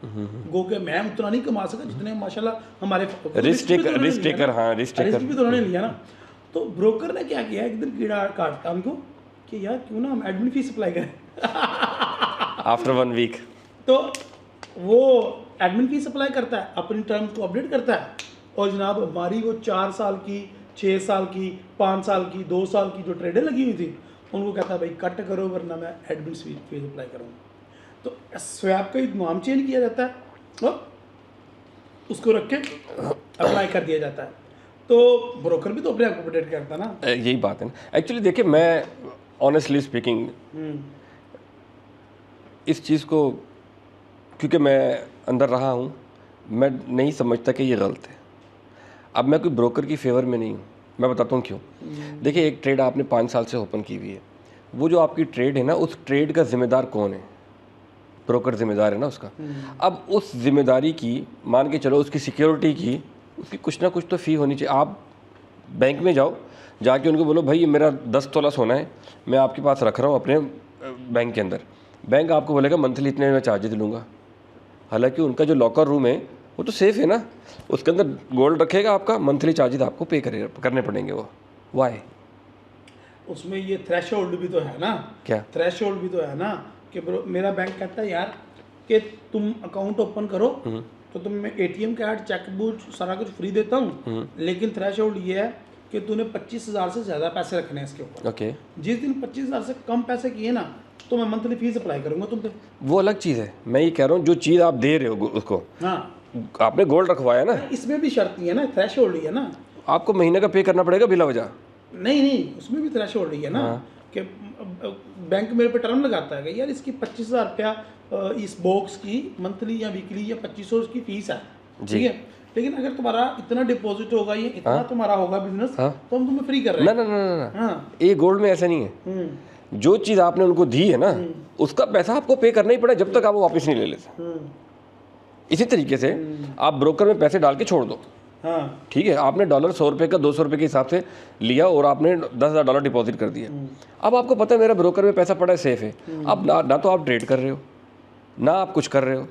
गो के मैं उतना नहीं कमा सका जितने माशाल्लाह हमारे रिस्क टेकर हाँ रिस्क रिस्क भी तो उन्होंने लिया ना। तो ब्रोकर ने क्या किया, एक दिन कीड़ा काटता हमको कि यार क्यों ना हम एडमिन फीस अप्लाई करें आफ्टर 1 वीक। तो वो एडमिन फीस अप्लाई करता है, अपनी टर्म्स को अपडेट करता है, और जनाब हमारी वो 4 साल की, 6 साल की, 5 साल की, 2 साल की जो ट्रेडें लगी हुई थी, उनको कहता है भाई कट करो वरना मैं एडमिन फीस अप्लाई करूँगा। तो स्वैप का नाम चेंज किया जाता है और उसको रख के अप्लाई कर दिया जाता है। तो ब्रोकर भी तो अपने आप को अपडेट करता है ना। यही बात है ना। एक्चुअली देखिए, मैं ऑनेस्टली स्पीकिंग इस चीज़ को, क्योंकि मैं अंदर रहा हूँ, मैं नहीं समझता कि ये गलत है। अब मैं कोई ब्रोकर की फेवर में नहीं हूँ, मैं बताता हूँ क्यों। देखिए, एक ट्रेड आपने 5 साल से ओपन की हुई है, वो जो आपकी ट्रेड है ना, उस ट्रेड का जिम्मेदार कौन है? ब्रोकर जिम्मेदार है ना उसका। अब उस जिम्मेदारी की, मान के चलो उसकी सिक्योरिटी की, उसकी कुछ ना कुछ तो फ़ी होनी चाहिए। आप बैंक में जाओ, जाके उनको बोलो भाई ये मेरा 10 तोला सोना है, मैं आपके पास रख रहा हूँ अपने बैंक के अंदर। बैंक आपको बोलेगा मंथली इतने में चार्जेज लूँगा। हालांकि उनका जो लॉकर रूम है वो तो सेफ़ है ना, उसके अंदर गोल्ड रखेगा, आपका मंथली चार्जेज आपको पे करने पड़ेंगे। वो वाई उसमें ये थ्रेशोल्ड भी तो है ना। क्या थ्रेशोल्ड भी तो है ना कि मेरा बैंक कहता है यार कि तुम अकाउंट ओपन करो तो तुम मैं ATM कार्ड, चेकबुक, सारा कुछ फ्री देता हूँ, लेकिन थ्रेशोल्ड ये है कि तूने 25,000 से ज़्यादा पैसे रखने हैं इसके ऊपर। ओके। जिस दिन 25,000 से कम पैसे किए ना, तो मैं मंथली फीस अप्लाई करूँगा तुम पे। वो अलग चीज़ है। मैं ये कह रहा हूँ, जो चीज़ आप दे रहे हो उसको, हाँ, आपने गोल्ड रखवाया ना, इसमें भी शर्त ही है ना, थ्रेशोल्ड ही है ना। आपको महीने का पे करना पड़ेगा बिला वजह। नहीं, उसमें भी थ्रेशोल्ड ही है ना कि बैंक मेरे पे टर्म लगाता है कि यार इसकी 25,000 रुपया इस बॉक्स की मंथली या वीकली या 2500 की फीस है, ठीक है। लेकिन अगर तुम्हारा इतना डिपॉजिट होगा, ये इतना तुम्हारा होगा बिजनेस, तो हम तुम्हें फ्री कर रहे हैं। ना हाँ, ये गोल्ड में ऐसा नहीं है। जो चीज़ आपने उनको दी है ना, उसका पैसा आपको पे करना ही पड़ा जब तक आप वो वापस नहीं ले लेते। इसी तरीके से आप ब्रोकर में पैसे डाल के छोड़ दो, हाँ, ठीक है। आपने डॉलर 100 रुपये का 200 रुपये के हिसाब से लिया और आपने $10,000 डिपॉजिट कर दिया। अब आपको पता है मेरा ब्रोकर में पैसा पड़ा है, सेफ है। अब ना तो आप ट्रेड कर रहे हो, ना आप कुछ कर रहे हो,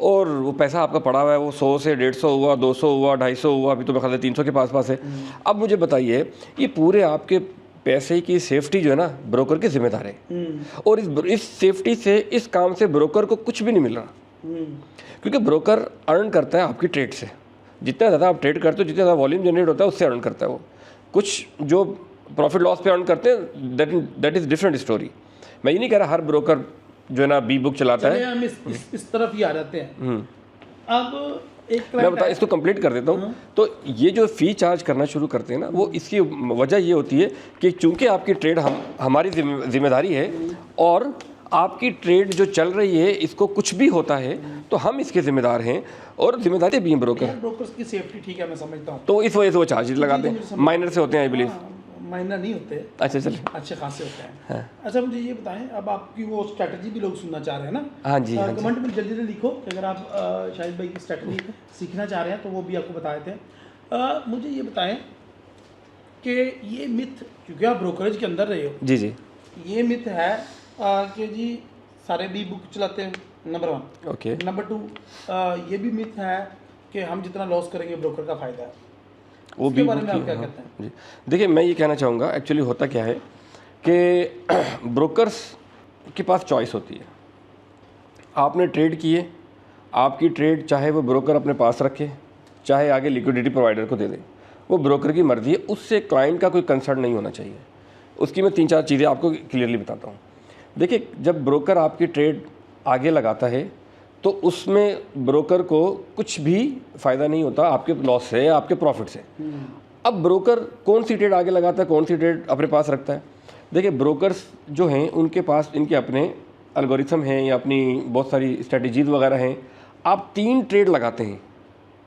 और वो पैसा आपका पड़ा हुआ है, वो 100 से 150 हुआ, 200 हुआ, 250 हुआ, अभी तो मेरे ख्याल से 300 के पास है। अब मुझे बताइए, ये पूरे आपके पैसे की सेफ्टी जो है ना, ब्रोकर की जिम्मेदार है। और इस सेफ्टी से, इस काम से ब्रोकर को कुछ भी नहीं मिल रहा, क्योंकि ब्रोकर अर्न करता है आपकी ट्रेड से। जितना ज़्यादा आप ट्रेड करते हो, जितना ज़्यादा वॉल्यूम जनरेट होता है, उससे अर्न करता है वो। कुछ जो प्रॉफिट लॉस पे अर्न करते हैं, दैट इज़ डिफरेंट स्टोरी। मैं ये नहीं कह रहा हर ब्रोकर जो है ना बी बुक चलाता है। हम इस तरफ ही आ जाते हैं। अब एक मैं बता इसको कंप्लीट कर देता हूँ। तो ये जो फ़ी चार्ज करना शुरू करते हैं ना, वो इसकी वजह ये होती है कि चूंकि आपकी ट्रेड हमारी जिम्मेदारी है और आपकी ट्रेड जो चल रही है इसको कुछ भी होता है तो हम इसके जिम्मेदार हैं और जिम्मेदारी भी हैं ब्रोकर। ब्रोकर्स की सेफ्टी ठीक है, मैं समझता हूँ, तो इस वजह से वो चार्जेस लगाते हैं, माइनर से होते हैं आई बिलीव। माइनर नहीं होते, अच्छा चलिए, अच्छे खासे होते हैं। अच्छा मुझे ये बताएं, अब आपकी वो स्ट्रैटेजी भी लोग सुनना चाह रहे हैं ना? हाँ जी, हाँ जी। कमेंट में जल्दी जल्दी लिखो कि अगर आप शाहिद भाई की स्ट्रैटेजी सीखना चाह रहे हैं तो वो भी आपको बता देते हैं। मुझे ये बताएं कि ये मिथ, क्योंकि आप ब्रोकरेज के अंदर रहे हो, जी जी, ये मिथ है कि जी सारे भी बुक चलाते हैं, नंबर 1। ओके। नंबर 2, ये भी मिथ है कि हम जितना लॉस करेंगे ब्रोकर का फ़ायदा है। वो उसके भी बारे में आप क्या कहते हैं? जी देखिए, मैं ये कहना चाहूँगा एक्चुअली होता क्या है कि ब्रोकर्स के पास चॉइस होती है। आपने ट्रेड किए, आपकी ट्रेड चाहे वो ब्रोकर अपने पास रखे चाहे आगे लिक्विडिटी प्रोवाइडर को दे दे, वो ब्रोकर की मर्ज़ी है, उससे क्लाइंट का कोई कंसर्न नहीं होना चाहिए। उसकी मैं 3-4 चीज़ें आपको क्लियरली बताता हूँ। देखिए, जब ब्रोकर आपकी ट्रेड आगे लगाता है तो उसमें ब्रोकर को कुछ भी फ़ायदा नहीं होता आपके लॉस से या आपके प्रॉफिट से। अब ब्रोकर कौन सी ट्रेड आगे लगाता है, कौन सी ट्रेड अपने पास रखता है? देखिए, ब्रोकर्स जो हैं उनके पास इनके अपने एल्गोरिथम हैं या अपनी बहुत सारी स्ट्रेटजीज़ वगैरह हैं। आप 3 ट्रेड लगाते हैं,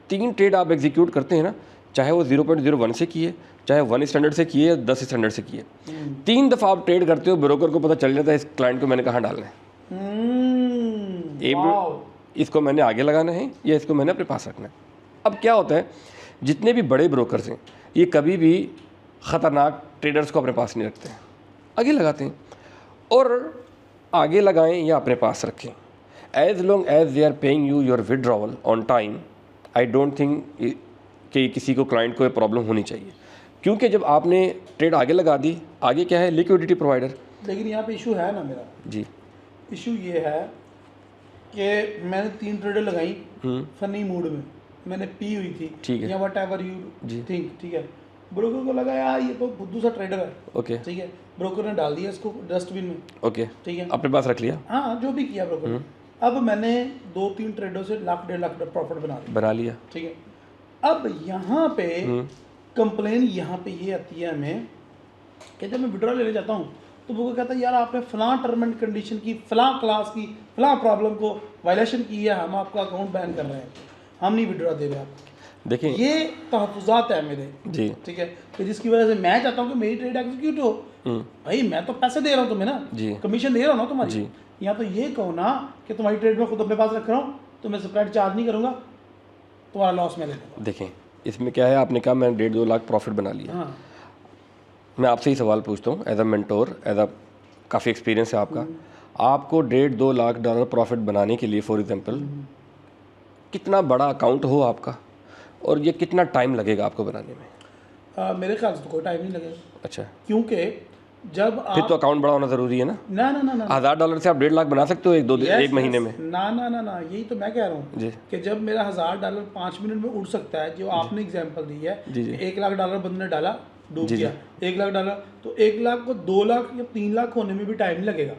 3 ट्रेड आप एग्जीक्यूट करते हैं ना, चाहे वो 0.01 से किए, चाहे 1 स्टैंडर्ड से किए या 10 स्टैंडर्ड से किए, 3 दफ़ा आप ट्रेड करते हो, ब्रोकर को पता चल जाता है इस क्लाइंट को मैंने कहाँ डालना है। इसको मैंने आगे लगाना है या इसको मैंने अपने पास रखना है। अब क्या होता है, जितने भी बड़े ब्रोकर्स हैं ये कभी भी ख़तरनाक ट्रेडर्स को अपने पास नहीं रखते हैं, आगे लगाते हैं। और आगे लगाएं या अपने पास रखें, as long as they are paying you your withdrawal on time, I don't think कि किसी को क्लाइंट को प्रॉब्लम होनी चाहिए। क्योंकि जब आपने ट्रेड आगे लगा दी, आगे क्या है, लिक्विडिटी प्रोवाइडर। लेकिन यहाँ पे इशू है ना मेरा, जी, इशू ये है कि मैंने 3 ट्रेडें लगाई फनी मूड में, मैंने पी हुई थी, ठीक है, या वट एवर यू थिंक, ठीक है। ब्रोकर को लगा यार ये तो बुद्धू सा ट्रेडर है, ओके, ठीक है, ब्रोकर ने डाल दिया इसको डस्टबिन में, ओके, ठीक है, अपने पास रख लिया, हाँ जो भी किया ब्रोकर ने। अब मैंने 2-3 ट्रेडों से लाख 1.5 लाख प्रॉफिट बना लिया, ठीक है। अब यहाँ पे कंप्लेन यहाँ पे ये आती है हमें कि जब मैं विड्रॉ लेने जाता हूँ तो वो कहता है यार आपने फलां टर्म एंड कंडीशन की, फलां क्लास की, फलां प्रॉब्लम को वायलेशन की है, हम आपका अकाउंट बैन कर रहे हैं, हम नहीं विड्रॉ दे रहे आपको। देखिए ये तहफ़्फ़ुज़ात है मेरे, जी, ठीक है, कि जिसकी वजह से मैं चाहता हूँ कि मेरी ट्रेड एग्जीक्यूट हो। भाई मैं तो पैसे दे रहा हूँ तुम्हें ना, जी, कमीशन दे रहा हूँ ना तुम्हारी, या तो ये कहो ना कि तुम्हारी ट्रेड में खुद अपने पास रख रहा हूँ, तो मैं स्प्रेड चार्ज नहीं करूँगा, तुम्हारा लॉस मैं ले लूँगा। देखें इसमें क्या है, आपने कहा मैंने 1.5-2 लाख प्रॉफिट बना लिया। हाँ। मैं आपसे ही सवाल पूछता हूँ as a mentor, as a काफ़ी एक्सपीरियंस है आपका, आपको 1.5-2 लाख डॉलर प्रॉफिट बनाने के लिए फॉर एग्जांपल कितना बड़ा अकाउंट हो आपका और ये कितना टाइम लगेगा आपको बनाने में? मेरे ख्याल से तो कोई टाइम नहीं लगेगा। अच्छा, क्योंकि जब आप फिर तो अकाउंट बड़ा होना ज़रूरी है ना? ना ना ना ना, $1000 से आप 1.5 लाख बना सकते हो एक महीने में? ना ना ना ना, यही तो मैं कह रहा हूँ कि जब मेरा $1000 5 मिनट में उड़ सकता है, जो आपने एग्जांपल दी है, $1 लाख बंदे ने डाला, डूब गया, $1 लाख, तो 1 लाख को 2 लाख या 3 लाख होने में भी टाइम नहीं लगेगा।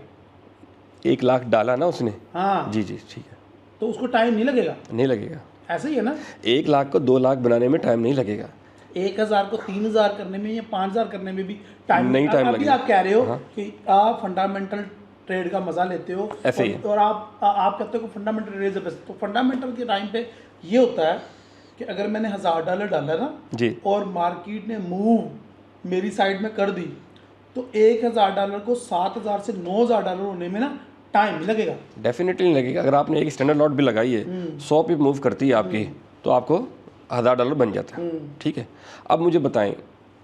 1 लाख डाला ना उसने, हाँ जी जी, ठीक है, तो उसको टाइम नहीं लगेगा? नहीं लगेगा, ऐसा ही है ना। 1 लाख को 2 लाख बनाने में टाइम नहीं लगेगा, 1000 को 3000 करने में या 5000 करने में भी टाइम नहीं लगेगा। आप कह रहे हो कि आप फंडामेंटल ट्रेड का मजा लेते हो, ऐसे ही और आप कहते हो कि फंडामेंटल ट्रेड है, तो फंडामेंटल के टाइम पे ये होता है कि अगर मैंने $1000 डाला ना जी, और मार्केट ने मूव मेरी साइड में कर दी, तो $1000 को $7000 से $9000 होने में ना टाइम नहीं लगेगा। डेफिनेटली नहीं लगेगा। अगर आपने एक स्टैंडर्ड लॉट भी लगाई है, 100 पे मूव करती है आपकी, तो आपको $1000 बन जाता है, ठीक है। अब मुझे बताएं,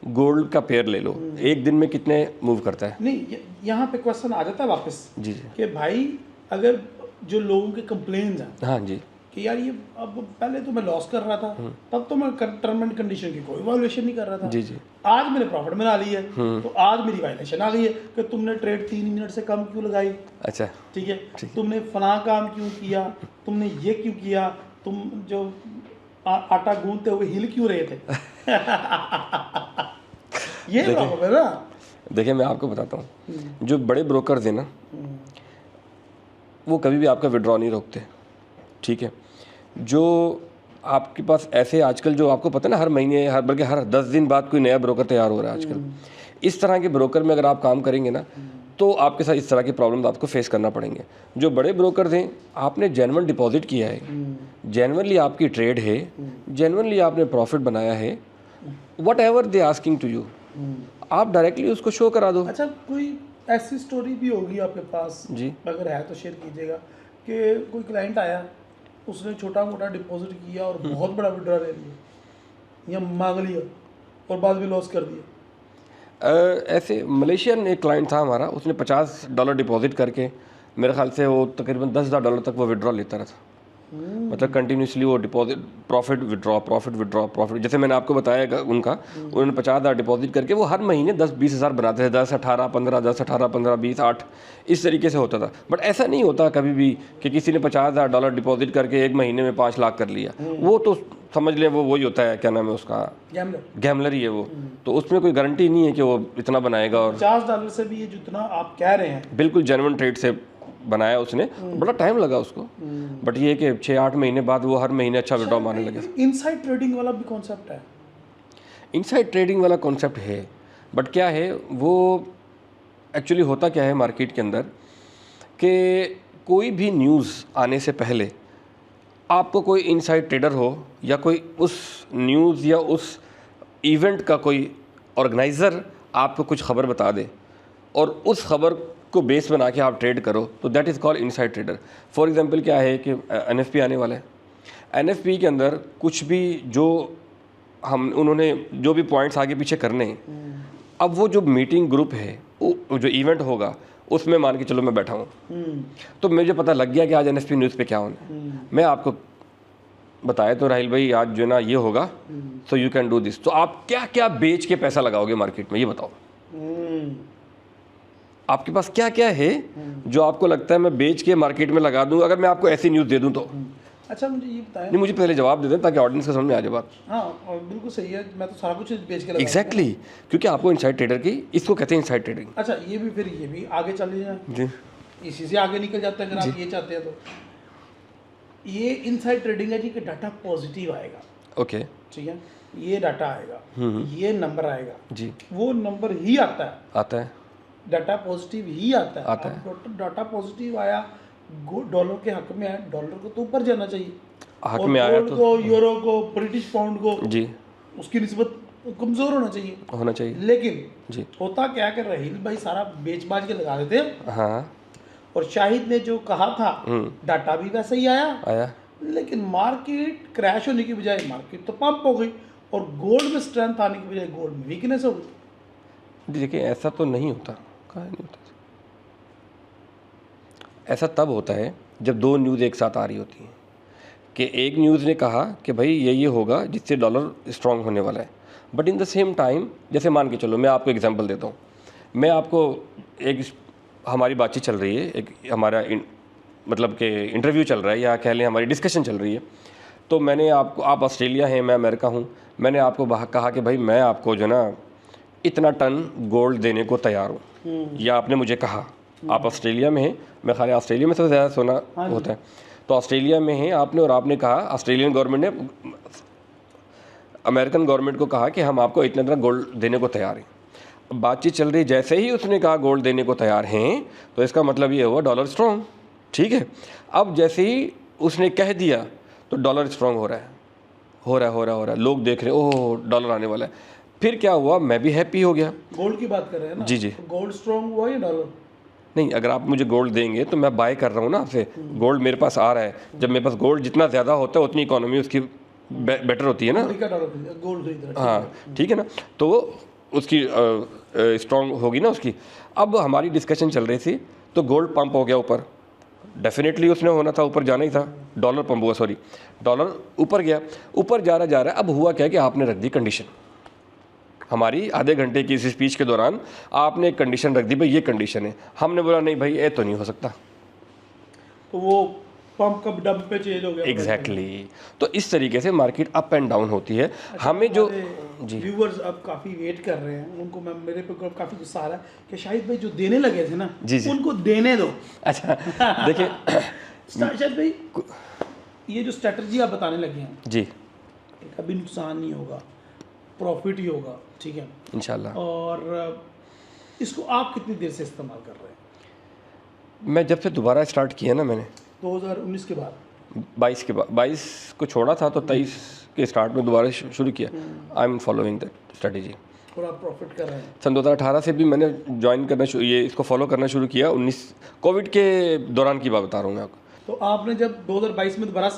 गोल्ड का पेयर ले लो, एक दिन में कितने मूव करता है? नहीं, यहाँ पे क्वेश्चन आ जाता है वापस जी जी, कि भाई अगर जो लोगों के कंप्लेन्स हैं, हाँ जी, कि यार ये अब पहले तो मैं लॉस कर रहा था, तब तो मैं टर्म एंड कंडीशन की कोई वायलेशन नहीं कर रहा था, जी जी, आज मैंने प्रॉफिट बना ली है, तो आज मेरी वायलेशन आ गई है कि तुमने ट्रेड 3 मिनट से कम क्यों लगाई, अच्छा ठीक है, तुमने फलां काम क्यों किया, तुमने ये क्यों किया, तुम जो आटा गूंथते हुए हिल क्यों रहे थे ये प्रॉब्लम है ना। देखिए मैं आपको बताता हूँ, जो बड़े ब्रोकर्स हैं ना, वो कभी भी आपका विड्रॉ नहीं रोकते, ठीक है। जो आपके पास ऐसे आजकल जो आपको पता है ना, हर महीने बल्कि हर 10 दिन बाद कोई नया ब्रोकर तैयार हो रहा है आजकल। इस तरह के ब्रोकर में अगर आप काम करेंगे ना, तो आपके साथ इस तरह की प्रॉब्लम आपको फेस करना पड़ेंगे। जो बड़े ब्रोकर हैं, आपने जेन्युइन डिपॉजिट किया है, जेन्युइनली आपकी ट्रेड है, जेन्युइनली आपने प्रॉफिट बनाया है, whatever they asking to you, आप डायरेक्टली उसको शो करा दो। अच्छा, कोई ऐसी स्टोरी भी होगी आपके पास जी, अगर है तो शेयर कीजिएगा कि कोई क्लाइंट आया, उसने छोटा मोटा डिपॉजिट किया और बहुत बड़ा विड्रॉ ले लिया या मांग लिया और बाद में लॉस कर दिया। ऐसे मलेशियन एक क्लाइंट था हमारा, उसने $50 डिपॉजिट करके मेरे ख्याल से वो तकरीबन $10,000 तक वो विड्रॉ लेता रहा था। मतलब कंटिन्यूसली वो डिपॉजिट प्रॉफिट विड्रॉ। जैसे मैंने आपको बताया उनका, उन्होंने 50,000 डिपॉजिट करके वो हर महीने 10-20 हज़ार बनाते थे, 10 18 15 10 18 15 20 8 इस तरीके से होता था। बट ऐसा नहीं होता कभी भी कि किसी ने $50,000 डिपॉजिट करके एक महीने में 5 लाख कर लिया। वो तो समझ ले वो वही होता है, क्या नाम है उसका, गैमलर ही है वो। तो उसमें कोई गारंटी नहीं है कि वो इतना बनाएगा। और $50 से भी ये जितना आप कह रहे हैं बिल्कुल जेन्युइन ट्रेड से बनाया उसने, बड़ा टाइम लगा उसको। बट ये कि 6-8 महीने बाद वो हर महीने अच्छा विड्रॉ मारने लगे। इनसाइड ट्रेडिंग वाला भी कॉन्सेप्ट है। इनसाइड ट्रेडिंग वाला कॉन्सेप्ट है, बट क्या है वो एक्चुअली होता क्या है मार्केट के अंदर कि कोई भी न्यूज़ आने से पहले आपको कोई इनसाइड ट्रेडर हो या कोई उस न्यूज़ या उस इवेंट का कोई ऑर्गेनाइज़र आपको कुछ खबर बता दे और उस खबर को बेस बना के आप ट्रेड करो, तो that is called inside trader. For example क्या है कि एनएफपी आने वाला है, एनएफपी के अंदर कुछ भी जो उन्होंने जो भी पॉइंट्स आगे पीछे करने हैं, अब वो जो मीटिंग ग्रुप है, वो जो इवेंट होगा उसमें मान के चलो मैं बैठा हूँ, तो मुझे पता लग गया कि आज एनएफपी न्यूज़ पे क्या होना है। मैं आपको बताया तो राहिल भाई आज जो है ना ये होगा, so you can do this. तो आप क्या क्या बेच के पैसा लगाओगे मार्केट में, ये बताओ। आपके पास क्या क्या है जो आपको लगता है मैं बेच के मार्केट में लगा दूं, अगर मैं आपको ऐसी न्यूज़ दे दूं तो? अच्छा, मुझे ये बताएं। नहीं, मुझे पहले जवाब दे दें ताकि ऑडियंस को समझ में आ जाए बात। हाँ, और बिल्कुल सही है, मैं तो सारा कुछ बेच के लगा। एग्जैक्टली, क्योंकि आपको इनसाइड ट्रेडर की, इसको कहते हैं इनसाइड ट्रेडिंग। अच्छा, ये भी आगे चल जाए जी, इसी से आगे निकल जाते हैं अगर आप ये चाहते हैं तो। ये इनसाइड ट्रेडिंग है जी कि डाटा पॉजिटिव आएगा। ओके, ठीक है, ये डाटा आएगा, ये नंबर आएगा जी, वो नंबर ही आता है, डाटा पॉजिटिव ही आता है। डाटा पॉजिटिव आया, डॉलर के हक में आया, डॉलर को तो ऊपर जाना चाहिए, हक में आया तो को, यूरो को, ब्रिटिश पाउंड को जी उसकी निस्बत कमजोर होना चाहिए। लेकिन जी होता क्या कि राहिल भाई सारा बेच बाज के लगा देते हैं। हाँ, और शाहिद ने जो कहा था डाटा भी वैसा ही आया, लेकिन मार्केट क्रैश होने की बजाय मार्केट तो पंप हो गई और गोल्ड में स्ट्रेंथ आने की बजाय गोल्ड में वीकनेस हो गई। देखिए ऐसा तो नहीं होता, कहाँ नहीं होता। ऐसा तब होता है जब दो न्यूज़ एक साथ आ रही होती हैं कि एक न्यूज़ ने कहा कि भाई ये होगा जिससे डॉलर स्ट्रांग होने वाला है, but in the same time जैसे मान के चलो, मैं आपको एग्जांपल देता हूँ। मैं आपको एक हमारी बातचीत चल रही है, एक हमारा मतलब कि इंटरव्यू चल रहा है या कह लें हमारी डिस्कशन चल रही है, तो मैंने आपको, आप ऑस्ट्रेलिया हैं, मैं अमेरिका हूँ, मैंने आपको कहा कि भाई मैं आपको जो ना इतना टन गोल्ड देने को तैयार हूँ, या आपने मुझे कहा आप ऑस्ट्रेलिया में हैं, मैं ख्याल ऑस्ट्रेलिया में सबसे ज़्यादा सोना होता है, तो ऑस्ट्रेलिया में हैं आपने, और आपने कहा ऑस्ट्रेलियन गवर्नमेंट ने अमेरिकन गवर्नमेंट को कहा कि हम आपको इतना गोल्ड देने को तैयार हैं। बातचीत चल रही, जैसे ही उसने कहा गोल्ड देने को तैयार हैं, तो इसका मतलब ये हुआ डॉलर स्ट्रॉन्ग, ठीक है। अब जैसे ही उसने कह दिया तो डॉलर स्ट्रॉन्ग हो रहा है, लोग देख रहे, ओह डॉलर आने वाला है। फिर क्या हुआ, मैं भी हैप्पी हो गया। गोल्ड की बात कर रहे हैं ना? जी, तो गोल्ड स्ट्रॉन्ग हुआ या डॉलर? नहीं, अगर आप मुझे गोल्ड देंगे तो मैं बाय कर रहा हूँ ना आपसे, गोल्ड मेरे पास आ रहा है। जब मेरे पास गोल्ड जितना ज़्यादा होता है उतनी इकोनॉमी उसकी बेटर होती है ना। गोल्ड, हाँ, ठीक है ना, तो वो उसकी स्ट्रॉन्ग होगी ना उसकी। अब हमारी डिस्कशन चल रही थी तो गोल्ड पंप हो गया ऊपर, डेफिनेटली उसने होना था, ऊपर जाना ही था। डॉलर पंप हुआ, सॉरी, डॉलर ऊपर गया, ऊपर जा रहा है। अब हुआ क्या कि आपने रख दी कंडीशन, हमारी आधे घंटे की इस स्पीच के दौरान आपने एक कंडीशन रख दी, भाई ये कंडीशन है। हमने बोला नहीं भाई ये तो नहीं हो सकता, तो वो पंप कब डंप पे चेंज हो गया। एग्जैक्टली तो इस तरीके से मार्केट अप एंड डाउन होती है। हमें जो व्यूअर्स अब काफ़ी वेट कर रहे हैं, उनको मैं मेरे पे काफ़ी गुस्सा आ रहा है कि शाहिद भाई जो देने लगे थे ना, जी उनको देने दो। अच्छा देखिए शाहिद भाई ये जो स्ट्रेटजी आप बताने लगे हैं जी, कि कभी नुकसान नहीं होगा, प्रॉफिट ही होगा, ठीक है, इंशाल्लाह। और इसको आप कितनी देर से इस्तेमाल कर रहे हैं? मैं जब से दोबारा स्टार्ट किया ना मैंने 2019 के बाद? 22 के बाद, 22 को छोड़ा था तो 23 के स्टार्ट में दोबारा शुरू किया। I am following that strategy. और आप प्रॉफिट कर रहे हैं? सन 2018 से भी मैंने ज्वाइन करना ये इसको फॉलो करना शुरू किया। 19 कोविड के दौरान की बात बता रहा हूँ मैं आपको। तो आपने जब 2022 में दोबारा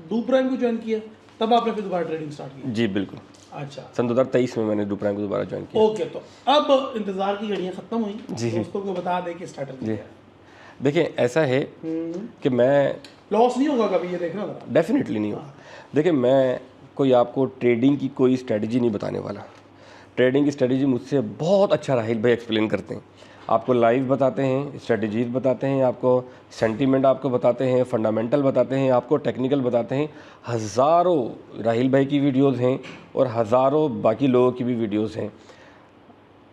डू प्राइम को ज्वाइन किया, तब आपने फिर दोबारा ट्रेडिंग स्टार्ट की? जी बिल्कुल। अच्छा, सन 2023 में मैंने डू प्राइम को दोबारा ज्वाइन किया। ओके। तो अब इंतजार की घड़ियां खत्म हुई, जी। दोस्तों को बता दें कि स्ट्रेटजी जी। क्या है। देखिए ऐसा है कि मैं लॉस नहीं होगा कभी, ये देखना जरा। डेफिनेटली नहीं होगा। देखिए मैं कोई आपको ट्रेडिंग की कोई स्ट्रेटजी नहीं बताने वाला। ट्रेडिंग की स्ट्रेटजी मुझसे बहुत अच्छा राहिल भाई एक्सप्लेन करते हैं। आपको लाइव बताते हैं, स्ट्रेटजीज बताते हैं, आपको सेंटीमेंट आपको बताते हैं, फंडामेंटल बताते हैं, आपको टेक्निकल बताते हैं। हज़ारों राहिल भाई की वीडियोस हैं और हज़ारों बाकी लोगों की भी वीडियोस हैं।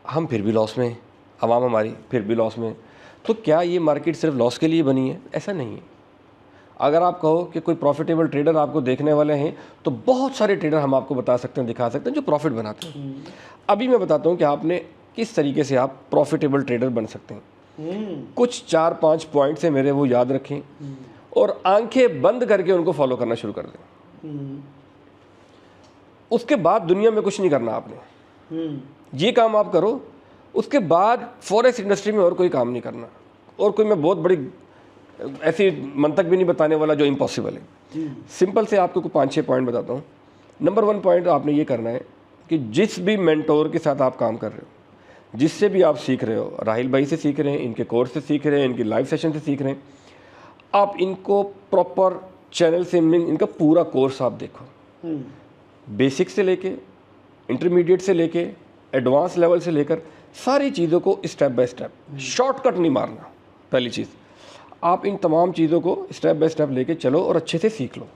हम फिर भी लॉस में, आवाम हमारी फिर भी लॉस में। तो क्या ये मार्केट सिर्फ लॉस के लिए बनी है? ऐसा नहीं है। अगर आप कहो कि कोई प्रॉफिटेबल ट्रेडर आपको देखने वाले हैं तो बहुत सारे ट्रेडर हम आपको बता सकते हैं, दिखा सकते हैं जो प्रॉफिट बनाते हैं। अभी मैं बताता हूँ कि आपने किस तरीके से आप प्रॉफिटेबल ट्रेडर बन सकते हैं। कुछ 4-5 पॉइंट्स हैं मेरे, वो याद रखें और आंखें बंद करके उनको फॉलो करना शुरू कर दें। उसके बाद दुनिया में कुछ नहीं करना आपने। ये काम आप करो, उसके बाद फॉरेक्स इंडस्ट्री में और कोई काम नहीं करना। और कोई मैं बहुत बड़ी ऐसी मंतक भी नहीं बताने वाला जो इम्पॉसिबल है। सिंपल से आपको 5-6 पॉइंट बताता हूँ। नंबर 1 पॉइंट आपने ये करना है कि जिस भी मेंटोर के साथ आप काम कर रहे हो, जिससे भी आप सीख रहे हो, राहिल भाई से सीख रहे हैं, इनके कोर्स से सीख रहे हैं, इनकी लाइव सेशन से सीख रहे हैं, आप इनको प्रॉपर चैनल से इनका पूरा कोर्स आप देखो। बेसिक से लेके इंटरमीडिएट से लेके एडवांस लेवल से लेकर सारी चीज़ों को स्टेप बाय स्टेप, शॉर्टकट नहीं मारना। पहली चीज़, आप इन तमाम चीज़ों को स्टेप बाय स्टेप लेके चलो और अच्छे से सीख लो।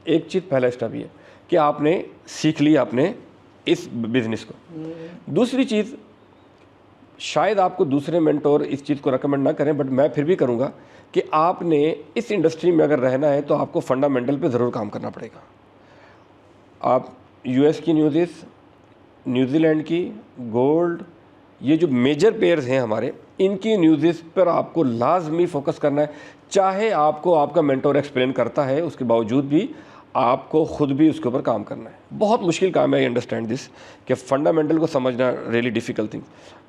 एक चीज़, पहला स्टेप ये कि आपने सीख लिया अपने इस बिज़नेस को। दूसरी चीज़, शायद आपको दूसरे मेंटोर इस चीज़ को रेकमेंड ना करें, बट मैं फिर भी करूँगा कि आपने इस इंडस्ट्री में अगर रहना है तो आपको फंडामेंटल पे ज़रूर काम करना पड़ेगा। आप यूएस की न्यूज़, न्यूजीलैंड की, गोल्ड, ये जो मेजर पेयर्स हैं हमारे, इनकी न्यूज़ पर आपको लाजमी फोकस करना है। चाहे आपको आपका मेंटोर एक्सप्लेन करता है, उसके बावजूद भी आपको खुद भी उसके ऊपर काम करना है। बहुत मुश्किल काम है, आई अंडरस्टैंड दिस, कि फंडामेंटल को समझना रियली डिफ़िकल्ट थिंग।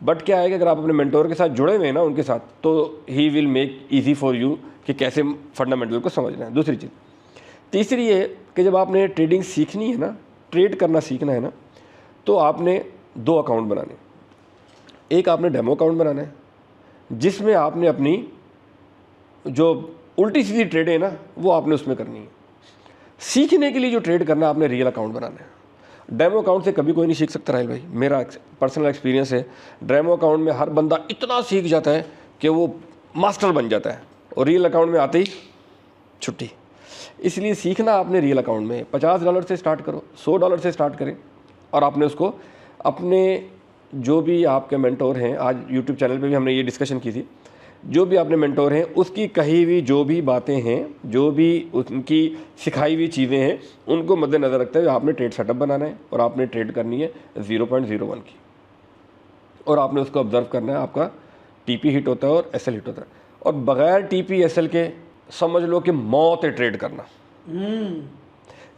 बट क्या है कि अगर आप अपने मेंटोर के साथ जुड़े हुए हैं ना उनके साथ, तो he will make easy for you कि कैसे फंडामेंटल को समझना है। दूसरी चीज़, तीसरी ये कि जब आपने ट्रेडिंग सीखनी है ना, ट्रेड करना सीखना है ना, तो आपने 2 अकाउंट बनाने। एक आपने डेमो अकाउंट बनाना है जिसमें आपने अपनी जो उल्टी सीधी ट्रेड है ना वो आपने उसमें करनी है। सीखने के लिए जो ट्रेड करना है आपने रियल अकाउंट बनाना है। डेमो अकाउंट से कभी कोई नहीं सीख सकता राहिल भाई, मेरा पर्सनल एक्सपीरियंस है। डेमो अकाउंट में हर बंदा इतना सीख जाता है कि वो मास्टर बन जाता है और रियल अकाउंट में आते ही छुट्टी। इसलिए सीखना आपने रियल अकाउंट में $50 से स्टार्ट करो, $100 से स्टार्ट करें और आपने उसको अपने जो भी आपके मेंटोर हैं, आज यूट्यूब चैनल पे भी हमने ये डिस्कशन की थी, जो भी आपने मेंटोर हैं उसकी कही हुई जो भी बातें हैं, जो भी उनकी सिखाई हुई चीज़ें हैं, उनको मद्देनज़र रखते हुए आपने ट्रेड सेटअप बनाना है और आपने ट्रेड करनी है 0.01 की, और आपने उसको ऑब्जर्व करना है। आपका टीपी हिट होता है और एसएल हिट होता है, और बग़ैर टीपी एसएल के समझ लो कि मौत है ट्रेड करना।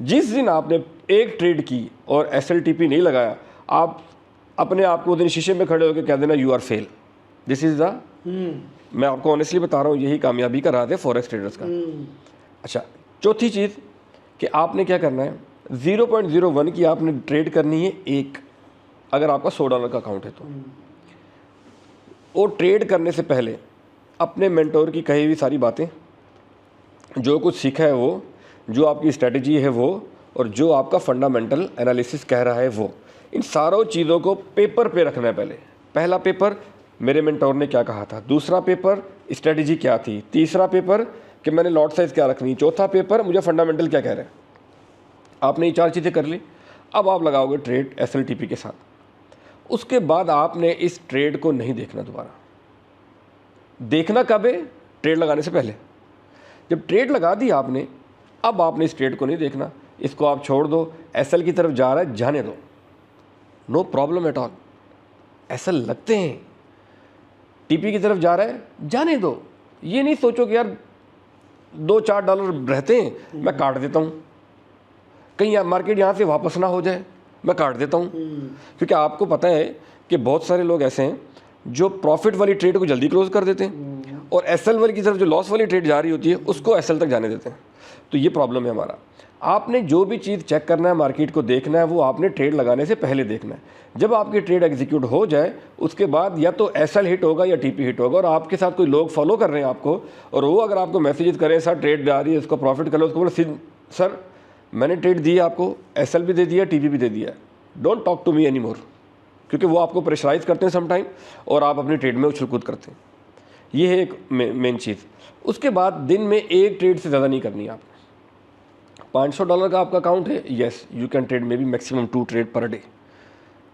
जिस दिन आपने एक ट्रेड की और एसएल टीपी नहीं लगाया, आप अपने आप को उस दिन शीशे में खड़े होकर कह देना you are fail. This is the, मैं आपको ऑनेस्टली बता रहा हूँ, यही कामयाबी का राज है फॉरेक्स ट्रेडर्स का। अच्छा, चौथी चीज़ कि आपने क्या करना है, 0.01 की आपने ट्रेड करनी है एक, अगर आपका $100 का अकाउंट है तो। और ट्रेड करने से पहले अपने मेंटोर की कही हुई सारी बातें, जो कुछ सीखा है वो, जो आपकी स्ट्रेटजी है वो, और जो आपका फंडामेंटल एनालिसिस कह रहा है वो, इन सारों चीज़ों को पेपर पे रखना है। पहले पहला पेपर मेरे मेंटोर ने क्या कहा था, दूसरा पेपर स्ट्रेटजी क्या थी, तीसरा पेपर कि मैंने लॉट साइज़ क्या रखनी, चौथा पेपर मुझे फंडामेंटल क्या कह रहे हैं। आपने ये 4 चीज़ें कर ली। अब आप लगाओगे ट्रेड एसएलटीपी के साथ। उसके बाद आपने इस ट्रेड को नहीं देखना दोबारा। देखना कब है? ट्रेड लगाने से पहले। जब ट्रेड लगा दी आपने, अब आपने इस ट्रेड को नहीं देखना, इसको आप छोड़ दो, एसएल की तरफ जा रहा है, जाने दो, no problem at all. SL लगते हैं, टीपी की तरफ जा रहा है, जाने दो। ये नहीं सोचो कि यार $2-4 रहते हैं मैं काट देता हूँ, कहीं मार्केट यहाँ से वापस ना हो जाए मैं काट देता हूँ। क्योंकि आपको पता है कि बहुत सारे लोग ऐसे हैं जो प्रॉफिट वाली ट्रेड को जल्दी क्लोज कर देते हैं और एसएल वाली की तरफ जो लॉस वाली ट्रेड जा रही होती है उसको एसएल तक जाने देते हैं। तो ये प्रॉब्लम है हमारा। आपने जो भी चीज़ चेक करना है, मार्केट को देखना है, वो आपने ट्रेड लगाने से पहले देखना है। जब आपकी ट्रेड एग्जीक्यूट हो जाए उसके बाद या तो एसएल हिट होगा या टीपी हिट होगा, और आपके साथ कोई लोग फॉलो कर रहे हैं आपको, और वो अगर आपको मैसेजेस करें सर ट्रेड आ रही है इसको प्रॉफिट कर लो, उसको बोलो सर मैंने ट्रेड दी है आपको, एसएल भी दे दिया, टीपी भी दे दिया, don't talk to me any more. क्योंकि वो आपको प्रेशराइज करते हैं समटाइम और आप अपनी ट्रेड में उछल कूद करते हैं। ये है एक मेन चीज़। उसके बाद दिन में एक ट्रेड से ज़्यादा नहीं करनी है आपने। $500 का आपका अकाउंट है, yes you can trade may be maximum 2 trade per day.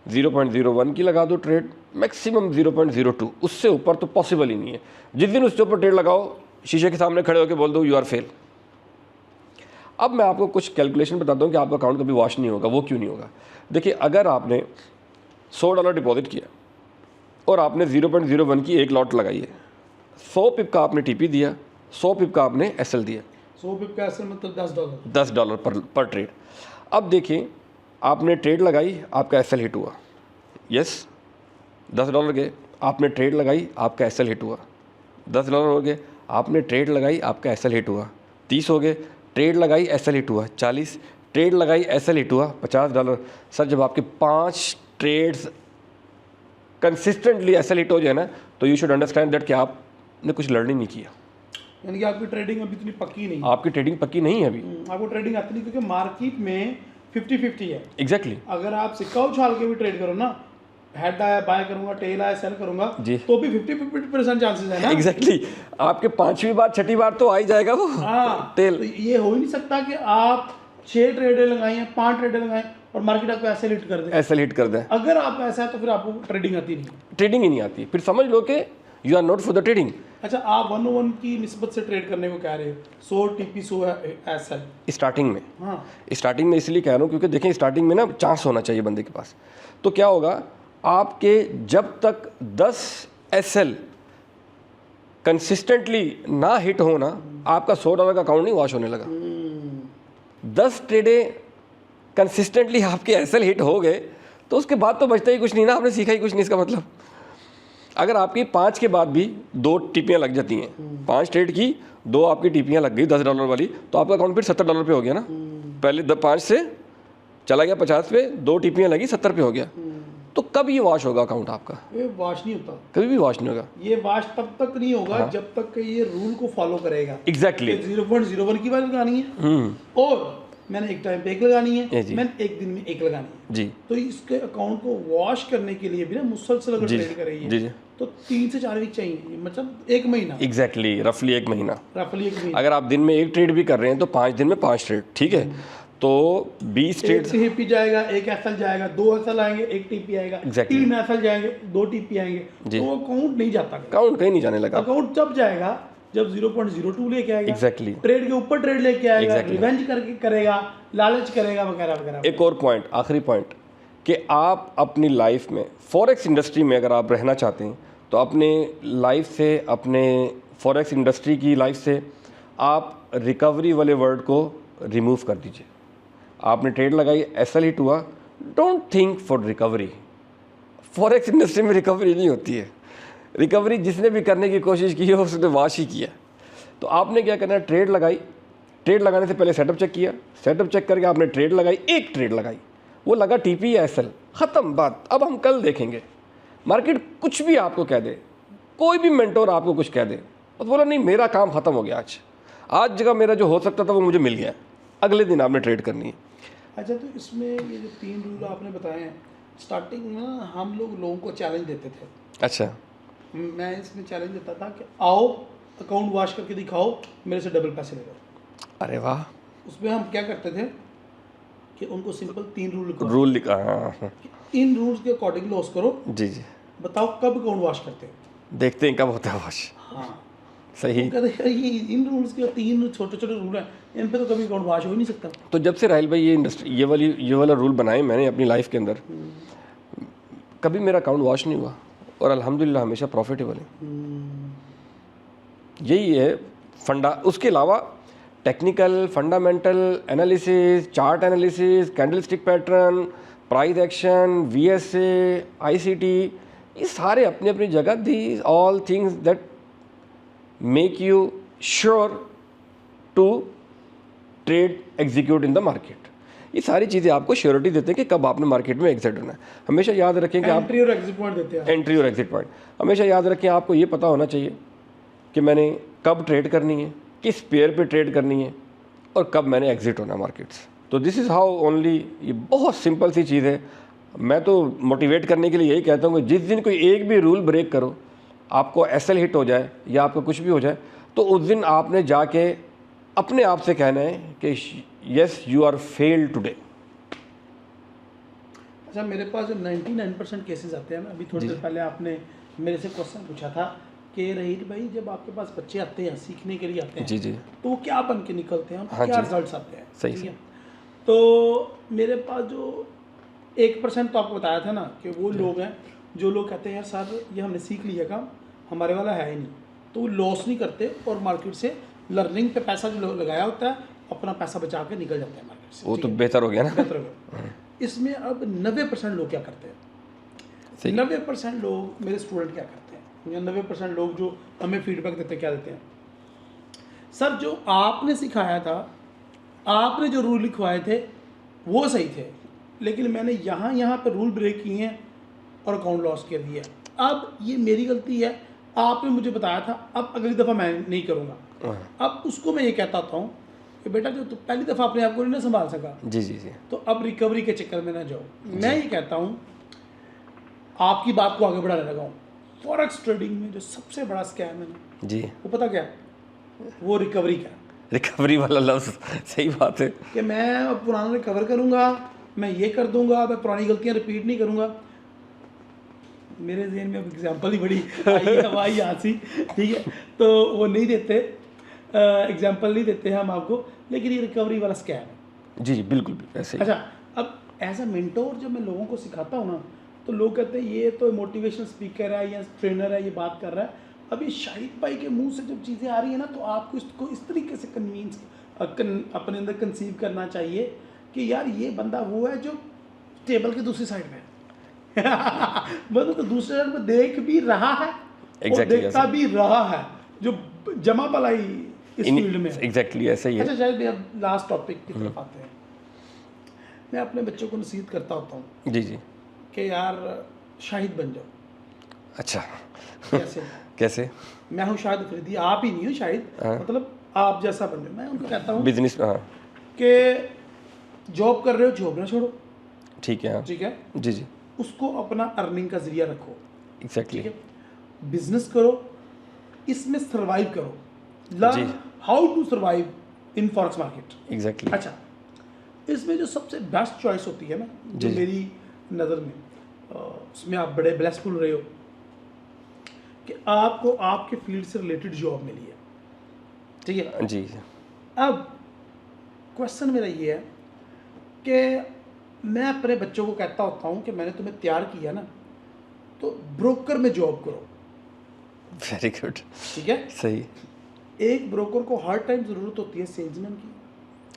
0.01 की लगा दो ट्रेड, मैक्सिमम 0.02, उससे ऊपर तो पॉसिबल ही नहीं है। जिस दिन उसके ऊपर ट्रेड लगाओ, शीशे के सामने खड़े होकर बोल दो यू आर फेल। अब मैं आपको कुछ कैलकुलेशन बताता हूँ कि आपका अकाउंट कभी वॉश नहीं होगा। वो क्यों नहीं होगा? देखिए, अगर आपने $100 डिपॉजिट किया और आपने 0.01 की एक लॉट लगाई है, 100 पिप का आपने टीपी दिया, 100 पिप का आपने एसएल दिया, 100 पिप का एसएल मतलब $10 पर ट्रेड। अब देखिए, आपने ट्रेड लगाई, आपका एसएल हिट हुआ, यस $10 गए, आपने ट्रेड लगाई, आपका एसएल हिट हुआ, $10 हो गए, आपने ट्रेड लगाई, आपका एसएल हिट हुआ, 30 हो गए, ट्रेड लगाई एसएल हिट हुआ, 40, ट्रेड लगाई एसएल हिट हुआ, $50। सर जब आपके 5 ट्रेड्स कंसिस्टेंटली एसएल हिट हो जाए ना, तो यू शुड अंडरस्टैंड दैट कि आपने कुछ लर्न ही नहीं किया, यानी कि आपकी ट्रेडिंग अभी इतनी पक्की नहीं, आपकी ट्रेडिंग पक्की नहीं है अभी। आपको ट्रेडिंग आती नहीं, क्योंकि मार्केट में 50-50 है। एग्जैक्टली अगर आप सिक्का उछाल के भी ट्रेड करो ना, हेड आया बाय करूंगा, टेल आया सेल करूंगा जी, तो भी 50% चांसेस है ना। एग्जैक्टली आपके 5वीं बार 6ठी बार तो आ ही जाएगा वो टेल। तो ये हो ही नहीं सकता कि आप 6 ट्रेडें लगाई हैं, 5 ट्रेडें लगाएं और मार्केट आपको ऐसे हिट कर दे, एसएल हिट कर दे। अगर आप ऐसा है तो फिर आपको ट्रेडिंग आती नहीं, ट्रेडिंग ही नहीं आती, फिर समझ लो कि you are not for the trading. अच्छा, आप 101 की निस्बत से ट्रेड करने को कह रहे हो, 100 टीपी 100 एसएल स्टार्टिंग में, हाँ स्टार्टिंग में इसलिए कह रहा हूँ क्योंकि देखें स्टार्टिंग में ना चांस होना चाहिए बंदे के पास। तो क्या होगा, आपके जब तक 10 एसएल कंसिस्टेंटली ना हिट हो ना, आपका $100 का अकाउंट नहीं वॉश होने लगा। 10 ट्रेडें कंसिस्टेंटली आपके एसएल हिट हो गए तो उसके बाद तो बचता ही कुछ नहीं ना, आपने सीखा ही कुछ नहीं। इसका मतलब अगर आपकी 5 के बाद भी 2 टिपियाँ लग जाती हैं, 5 ट्रेड की 2 आपकी टिपियाँ लग गई $10 वाली, तो आपका अकाउंट फिर $70 पे हो गया ना। पहले 5 से चला गया 50 पे, 2 टिपियाँ लगी 70 पे हो गया। तो कब ये वॉश होगा अकाउंट आपका? ये वॉश नहीं होता, कभी भी वॉश नहीं होगा। ये वॉश तब तक नहीं होगा जब तक कि ये रूल को फॉलो करेगा। एग्जैक्टली 0.01 की बार लगानी है और मैंने एक टाइम पे 1 लगानी है, मैंने एक दिन में 1 लगानी है जी। तो इसके अकाउंट को वॉश करने के लिए भी ना मुसलसल अगर ट्रेड कर रही है जी, तो 3 से 4 वीक चाहिए, मतलब 1 महीना। एग्जैक्टली रफली 1 महीना। रफली 1 महीना। अगर आप दिन में 1 ट्रेड भी कर रहे हैं तो 5 दिन में 5 ट्रेड, ठीक है, तो 20 ट्रेड। 1 टीपी जाएगा, 1 एसएल जाएगा, 2 एसएल आएंगे, 1 टीपी आएगा, 3 एसएल जाएंगे, 2 टीपी आएंगे, तो अकाउंट नहीं जाता, अकाउंट कहीं नहीं जाने लगा। अकाउंट तब जाएगा जब 0.02 लेके आएगा, एग्जैक्टली ट्रेड के ऊपर ट्रेड लेके आएगा, रिवेंज करके करेगा, लालच करेगा वगैरह वगैरह। एक और पॉइंट, आखिरी पॉइंट, कि आप अपनी लाइफ में फॉरेक्स इंडस्ट्री में अगर आप रहना चाहते हैं तो अपने लाइफ से, अपने फॉरेक्स इंडस्ट्री की लाइफ से आप रिकवरी वाले वर्ड को रिमूव कर दीजिए। आपने ट्रेड लगाई, एसएल हिट हुआ, don't think for recovery. Forex industry में रिकवरी नहीं होती है। रिकवरी जिसने भी करने की कोशिश की है उसने वाश ही किया। तो आपने क्या करना है, ट्रेड लगाई, ट्रेड लगाने से पहले सेटअप चेक किया, सेटअप चेक करके आपने ट्रेड लगाई, 1 ट्रेड लगाई, वो लगा टीपी या एसएल, ख़त्म बात। अब हम कल देखेंगे। मार्केट कुछ भी आपको कह दे, कोई भी मेंटोर आपको कुछ कह दे, तो बोला नहीं मेरा काम ख़त्म हो गया, आज जगह मेरा जो हो सकता था वो मुझे मिल गया, अगले दिन आपने ट्रेड करनी है। अच्छा, तो इसमें ये जो 3 रूल आपने बताए हैं, स्टार्टिंग में ना हम लोगों को चैलेंज देते थे। अच्छा, मैं इसमें चैलेंज देता था कि आओ अकाउंट वॉश करके दिखाओ, मेरे से डबल पैसे ले लो। अरे वाह। उसमें हम क्या करते थे कि उनको सिंपल 3 रूल लिखा, हाँ, इन रूल्स के अकॉर्डिंग लॉस करो। जी जी, बताओ कब अकाउंट वॉश करते हो, देखते हैं कब होता है वॉश। हाँ, सही। वो कहते हैं यार ये इन रूल्स के 3 छोटे छोटे रूल हैं, इन पे तो कभी अकाउंट वाश हो ही नहीं सकता। तो जब से राहिल भाई ये वाला रूल बनाए मैंने अपनी लाइफ के अंदर, कभी मेरा अकाउंट वॉश नहीं हुआ और अल्हम्दुलिल्लाह हमेशा प्रॉफिटेबल है। यही है फंडा। उसके अलावा technical, fundamental analysis, chart analysis, candlestick pattern, price action, VSA, ICT, ये सारे अपनी अपनी जगह, the all things that make you sure to trade execute in the market. ये सारी चीज़ें आपको श्योरिटी देते हैं कि कब आपने मार्केट में एग्जिट होना है। हमेशा याद रखें कि आप एंट्री और एग्जिट पॉइंट देते हैं। एंट्री और एग्जिट पॉइंट हमेशा याद रखें। आपको ये पता होना चाहिए कि मैंने कब ट्रेड करनी है, किस पेयर पे ट्रेड करनी है और कब मैंने एग्जिट होना है मार्केट से। तो दिस इज़ हाउ ओनली। ये बहुत सिंपल सी चीज़ है। मैं तो मोटिवेट करने के लिए यही कहता हूँ कि जिस दिन कोई एक भी रूल ब्रेक करो, आपको SL हिट हो जाए या आपको कुछ भी हो जाए, तो उस दिन आपने जाके अपने आप से कहना है कि yes you are failed today. अच्छा, मेरे पास जो 99% केसेस आते हैं ना, अभी थोड़ी देर पहले आपने मेरे से क्वेश्चन पूछा था कि रहील भाई जब आपके पास बच्चे आते हैं सीखने के लिए आते हैं, जी जी, तो वो क्या बन के निकलते हैं, हाँ क्या जी। रिजल्ट्स आते हैं, सही ठीक है। तो मेरे पास जो 1% तो आपको बताया था ना कि वो लोग हैं जो लोग कहते हैं यार सर ये हमने सीख लिया काम, हमारे वाला है ही नहीं, तो वो लॉस नहीं करते और मार्केट से लर्निंग पे पैसा जो लगाया होता है अपना पैसा बचा के निकल जाते हैं मार्केट से। वो तो बेहतर हो गया ना। बेहतर हो गया। इसमें अब 90% लोग क्या करते हैं, सही। 90% लोग मेरे स्टूडेंट क्या करते हैं, या 90% लोग जो हमें फीडबैक देते हैं क्या देते हैं, सर जो आपने सिखाया था, आपने जो रूल लिखवाए थे वो सही थे, लेकिन मैंने यहाँ पे रूल ब्रेक किए हैं और अकाउंट लॉस कर दिया। अब ये मेरी गलती है, आपने मुझे बताया था, अब अगली दफ़ा मैं नहीं करूँगा। अब उसको मैं ये कहता हूँ कि बेटा जो पहली दफ़ा अपने आप को नहीं ना संभाल सका, जी जी जी, तो अब रिकवरी के चक्कर में ना जाओ। मैं ये कहता हूँ आपकी बात को आगे बढ़ाने लगा हूँ। फॉरेक्स ट्रेडिंग में जो सबसे बड़ा स्कैम है ना जी, वो पता क्या, वो रिकवरी का। रिकवरी वाला लफ्ज़, सही बात है। कि मैं अब पुराना रिकवर करूँगा, मैं ये कर दूंगा, मैं पुरानी गलतियाँ रिपीट नहीं करूँगा। मेरे जहन में अब एग्जाम्पल ही बड़ी आई हवाई हंसी, ठीक है, तो वो नहीं देते, एग्जाम्पल नहीं देते हैं हम आपको, लेकिन ये रिकवरी वाला स्कैम है। जी जी, बिल्कुल ऐसे ही। अच्छा, अब एज अ मेंटोर जब मैं लोगों को सिखाता हूँ ना, तो लोग कहते हैं ये तो मोटिवेशनल स्पीकर है या ट्रेनर है, ये बात कर रहा है। अब ये शाहिद भाई के मुंह से जब चीज़ें आ रही है ना, तो आपको इसको इस तरीके से अपने अंदर कंसीव करना चाहिए कि यार ये बंदा वो है जो टेबल के दूसरी साइड में है। मतलब तो दूसरे साइड में देख भी रहा है और देखता भी रहा है, जो जमा पलाई इस फील्ड में है। एग्जैक्टली ऐसा ही है। अच्छा शायद अब लास्ट टॉपिक की तरफ आते हैं। मैं अपने बच्चों को नसीहत करता होता हूँ जी जी, कि यार शाहिद बन जाओ। अच्छा कैसे? कैसे? मैं हूँ शाहिद अफरीदी, आप ही नहीं हो शाहिद, मतलब आप जैसा बन जाओ। मैं उनको कहता हूँ बिजनेस, हाँ कि जॉब कर रहे हो, जॉब ना छोड़ो, ठीक है, हाँ ठीक है, जी जी, उसको अपना अर्निंग का जरिया रखो, एग्जैक्टली, ठीक है। बिजनेस करो, इसमें सर्वाइव करो, learn how to survive in forex market. Exactly. अच्छा, इसमें जो सबसे बेस्ट चॉइस होती है ना, जो मेरी नज़र में, उसमें आप बड़े ब्लेसफुल रहे हो कि आपको आपके फील्ड से रिलेटेड जॉब मिली है, ठीक है जी। अब क्वेश्चन मेरा ये है कि मैं अपने बच्चों को कहता होता हूँ कि मैंने तुम्हें तैयार किया ना, तो ब्रोकर में जॉब करो। वेरी गुड, ठीक है, सही। एक ब्रोकर को हर टाइम ज़रूरत होती है सेल्समैन की,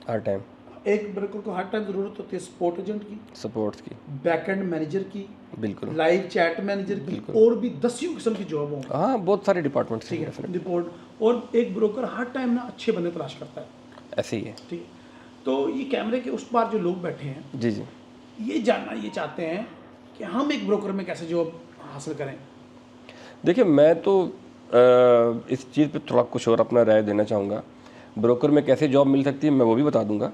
हर टाइम। एक ब्रोकर को हर टाइम ज़रूरत होती है सपोर्ट एजेंट की, सपोर्ट की, बैकएंड मैनेजर की, बिल्कुल, लाइव चैट मैनेजर की, और भी 10 किस्म की जॉब होंगी। हाँ बहुत सारे डिपार्टमेंट्स ठीक हैं, है, रिपोर्ट। और एक ब्रोकर हर टाइम ना अच्छे बंदे तलाश करता है, ऐसे ही है। ठीक है। तो ये कैमरे के उस पार जो लोग बैठे हैं, जी जी, ये जानना ये चाहते हैं कि हम एक ब्रोकर में कैसे जॉब हासिल करें। देखिए मैं तो इस चीज़ पे थोड़ा कुछ और अपना राय देना चाहूँगा। ब्रोकर में कैसे जॉब मिल सकती है मैं वो भी बता दूँगा,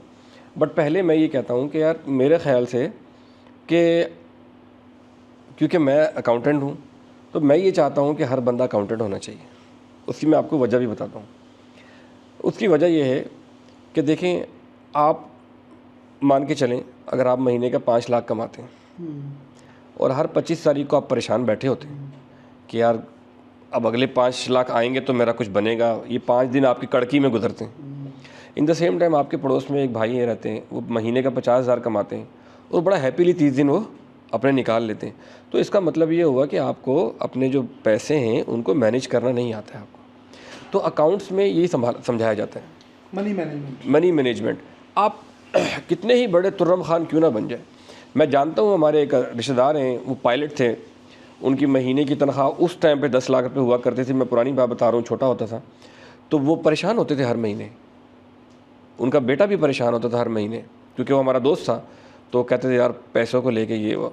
बट पहले मैं ये कहता हूँ कि यार मेरे ख्याल से कि क्योंकि मैं अकाउंटेंट हूँ, तो मैं ये चाहता हूँ कि हर बंदा अकाउंटेंट होना चाहिए। उसकी मैं आपको वजह भी बताता हूँ। उसकी वजह ये है कि देखें, आप मान के चलें अगर आप महीने का 5 लाख कमाते हैं और हर 25 तारीख को आप परेशान बैठे होते हैं कि यार अब अगले 5 लाख आएंगे तो मेरा कुछ बनेगा, ये 5 दिन आपकी कड़की में गुजरते हैं। इन द सेम टाइम आपके पड़ोस में एक भाई ये रहते हैं, वो महीने का 50,000 कमाते हैं और बड़ा हैप्पीली 30 दिन वो अपने निकाल लेते हैं। तो इसका मतलब ये हुआ कि आपको अपने जो पैसे हैं उनको मैनेज करना नहीं आता है आपको। तो अकाउंट्स में यही समझाया जाता है, मनी मैनेजमेंट। आप कितने ही बड़े तुर्रम खान क्यों ना बन जाए। मैं जानता हूँ हमारे एक रिश्तेदार हैं, वो पायलट थे, उनकी महीने की तनख्वाह उस टाइम पे 10 लाख रुपए हुआ करती थी। मैं पुरानी बात बता रहा हूँ, छोटा होता था तो वो परेशान होते थे हर महीने। उनका बेटा भी परेशान होता था हर महीने, क्योंकि वो हमारा दोस्त था। तो कहते थे यार पैसों को लेके ये वो।